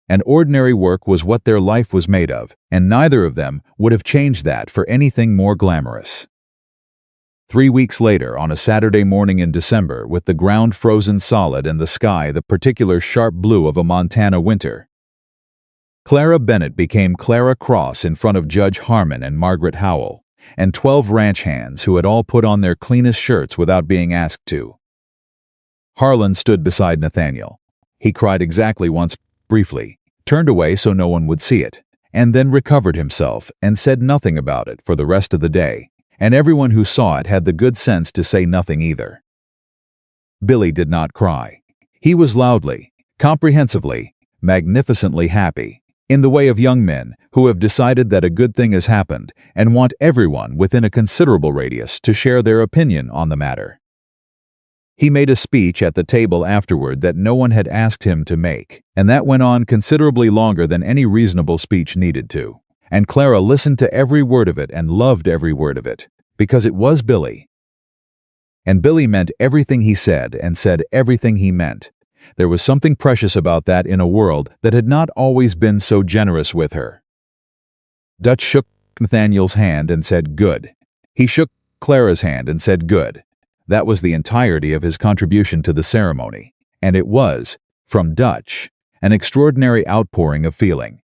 And ordinary work was what their life was made of, and neither of them would have changed that for anything more glamorous. 3 weeks later, on a Saturday morning in December, with the ground frozen solid and the sky the particular sharp blue of a Montana winter, Clara Bennett became Clara Cross in front of Judge Harmon and Margaret Howell, and 12 ranch hands who had all put on their cleanest shirts without being asked to. Harlan stood beside Nathaniel. He cried exactly once, briefly, turned away so no one would see it, and then recovered himself and said nothing about it for the rest of the day, and everyone who saw it had the good sense to say nothing either. Billy did not cry. He was loudly, comprehensively, magnificently happy, in the way of young men who have decided that a good thing has happened and want everyone within a considerable radius to share their opinion on the matter. He made a speech at the table afterward that no one had asked him to make, and that went on considerably longer than any reasonable speech needed to. And Clara listened to every word of it and loved every word of it, because it was Billy. And Billy meant everything he said and said everything he meant. There was something precious about that in a world that had not always been so generous with her. Dutch shook Nathaniel's hand and said good. He shook Clara's hand and said good. That was the entirety of his contribution to the ceremony, and it was, from Dutch, an extraordinary outpouring of feeling.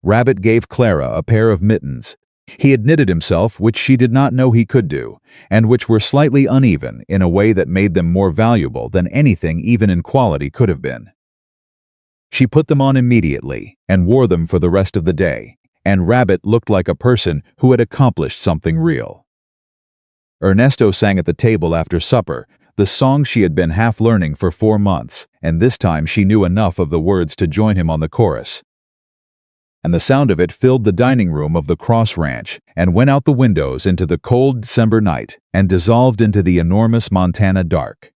Rabbit gave Clara a pair of mittens. He had knitted himself, which she did not know he could do, and which were slightly uneven in a way that made them more valuable than anything even in quality could have been. She put them on immediately and wore them for the rest of the day, and Rabbit looked like a person who had accomplished something real. Ernesto sang at the table after supper, the song she had been half learning for 4 months, and this time she knew enough of the words to join him on the chorus. and the sound of it filled the dining room of the Cross Ranch and went out the windows into the cold December night and dissolved into the enormous Montana dark.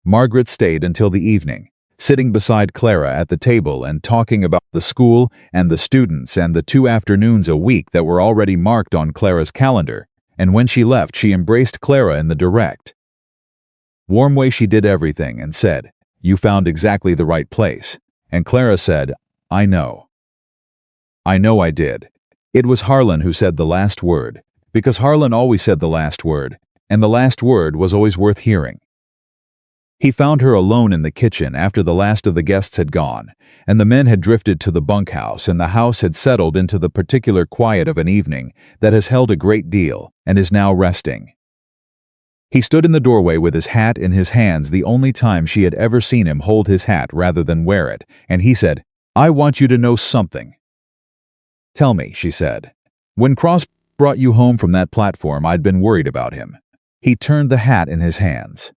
Margaret stayed until the evening, sitting beside Clara at the table and talking about the school and the students and the 2 afternoons a week that were already marked on Clara's calendar, and when she left she embraced Clara in the direct, warm way she did everything and said, "You found exactly the right place." And Clara said, "I know. I know I did." It was Harlan who said the last word, because Harlan always said the last word, and the last word was always worth hearing. He found her alone in the kitchen after the last of the guests had gone, and the men had drifted to the bunkhouse, and the house had settled into the particular quiet of an evening that has held a great deal and is now resting. He stood in the doorway with his hat in his hands, the only time she had ever seen him hold his hat rather than wear it, and he said, "I want you to know something." "Tell me," she said. "When Cross brought you home from that platform, I'd been worried about him." He turned the hat in his hands.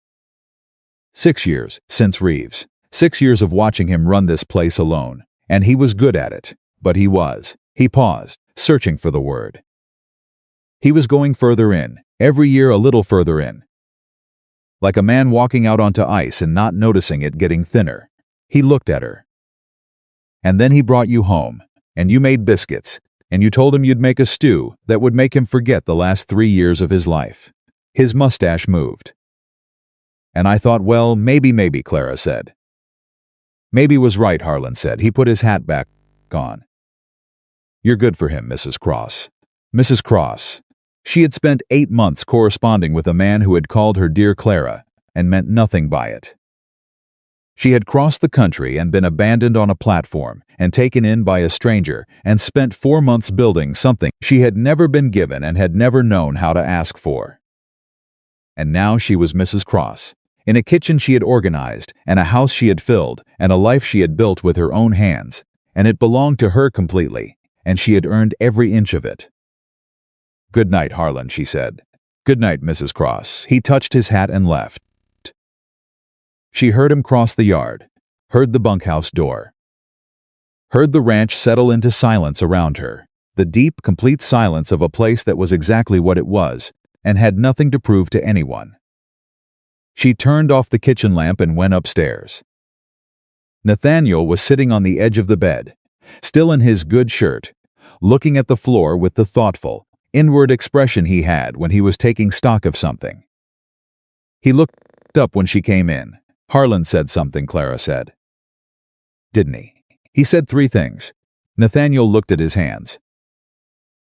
6 years since Reeves. 6 years of watching him run this place alone, and he was good at it, but he paused, searching for the word. He was going further in, every year a little further in. Like a man walking out onto ice and not noticing it getting thinner. He looked at her. "And then he brought you home, and you made biscuits, and you told him you'd make a stew that would make him forget the last 3 years of his life." His mustache moved. "And I thought, well, maybe," Clara said. "Maybe was right," Harlan said. He put his hat back on. "You're good for him, Mrs. Cross." Mrs. Cross. She had spent 8 months corresponding with a man who had called her Dear Clara, and meant nothing by it. She had crossed the country and been abandoned on a platform, and taken in by a stranger, and spent 4 months building something she had never been given and had never known how to ask for. And now she was Mrs. Cross, in a kitchen she had organized, and a house she had filled, and a life she had built with her own hands, and it belonged to her completely, and she had earned every inch of it. "Good night, Harlan," she said. "Good night, Mrs. Cross." He touched his hat and left. She heard him cross the yard, heard the bunkhouse door, heard the ranch settle into silence around her, the deep, complete silence of a place that was exactly what it was, and had nothing to prove to anyone. She turned off the kitchen lamp and went upstairs. Nathaniel was sitting on the edge of the bed, still in his good shirt, looking at the floor with the thoughtful, inward expression he had when he was taking stock of something. He looked up when she came in. "Harlan said something," Clara said. "Didn't he?" "He said 3 things. Nathaniel looked at his hands.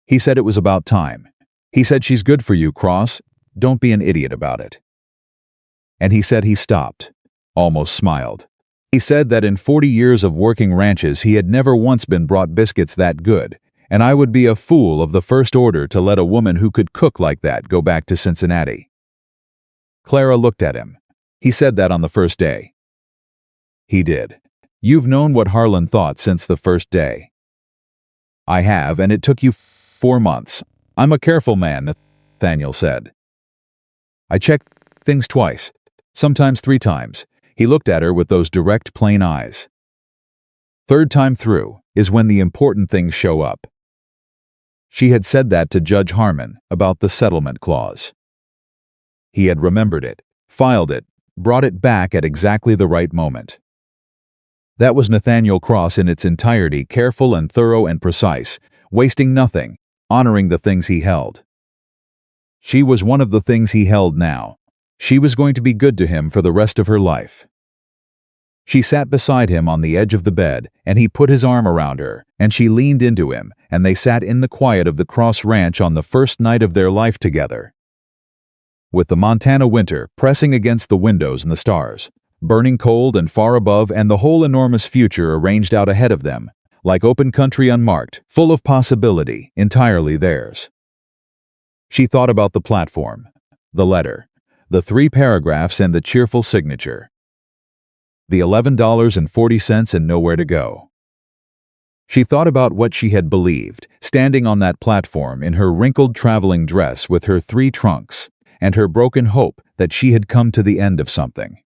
"He said it was about time. He said she's good for you, Cross. Don't be an idiot about it." And he said he stopped, almost smiled. He said that in 40 years of working ranches he had never once been brought biscuits that good, and I would be a fool of the first order to let a woman who could cook like that go back to Cincinnati. Clara looked at him. "He said that on the first day." "He did. You've known what Harlan thought since the first day." "I have, and it took you 4 months. I'm a careful man," Nathaniel said. "I check things twice, sometimes 3 times. He looked at her with those direct, plain eyes. "Third time through is when the important things show up." She had said that to Judge Harmon about the settlement clause. He had remembered it, filed it, brought it back at exactly the right moment. That was Nathaniel Cross in its entirety, careful and thorough and precise, wasting nothing, honoring the things he held. She was one of the things he held now. She was going to be good to him for the rest of her life. She sat beside him on the edge of the bed, and he put his arm around her, and she leaned into him, and they sat in the quiet of the Cross Ranch on the first night of their life together. With the Montana winter pressing against the windows and the stars, burning cold and far above, and the whole enormous future arranged out ahead of them, like open country unmarked, full of possibility, entirely theirs. She thought about the platform, the letter, the 3 paragraphs and the cheerful signature. The $11.40 and nowhere to go. She thought about what she had believed, standing on that platform in her wrinkled traveling dress with her 3 trunks, and her broken hope that she had come to the end of something.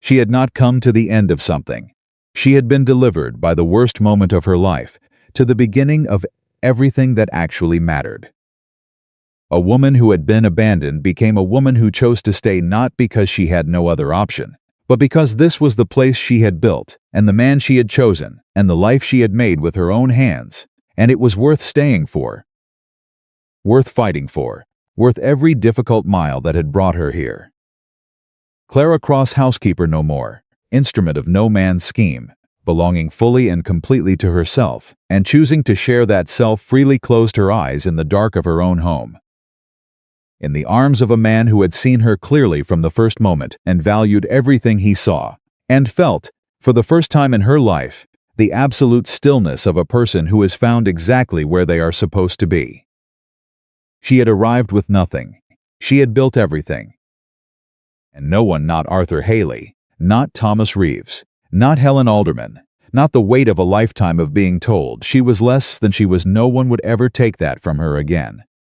She had not come to the end of something. She had been delivered by the worst moment of her life to the beginning of everything that actually mattered. A woman who had been abandoned became a woman who chose to stay not because she had no other option, but because this was the place she had built, and the man she had chosen, and the life she had made with her own hands, and it was worth staying for, worth fighting for, worth every difficult mile that had brought her here. Clara Cross, housekeeper no more, instrument of no man's scheme, belonging fully and completely to herself, and choosing to share that self, freely closed her eyes in the dark of her own home. In the arms of a man who had seen her clearly from the first moment and valued everything he saw, and felt, for the first time in her life, the absolute stillness of a person who is found exactly where they are supposed to be. She had arrived with nothing. She had built everything. And no one, not Arthur Haley, not Thomas Reeves, not Helen Alderman, not the weight of a lifetime of being told she was less than she was, no one would ever take that from her again.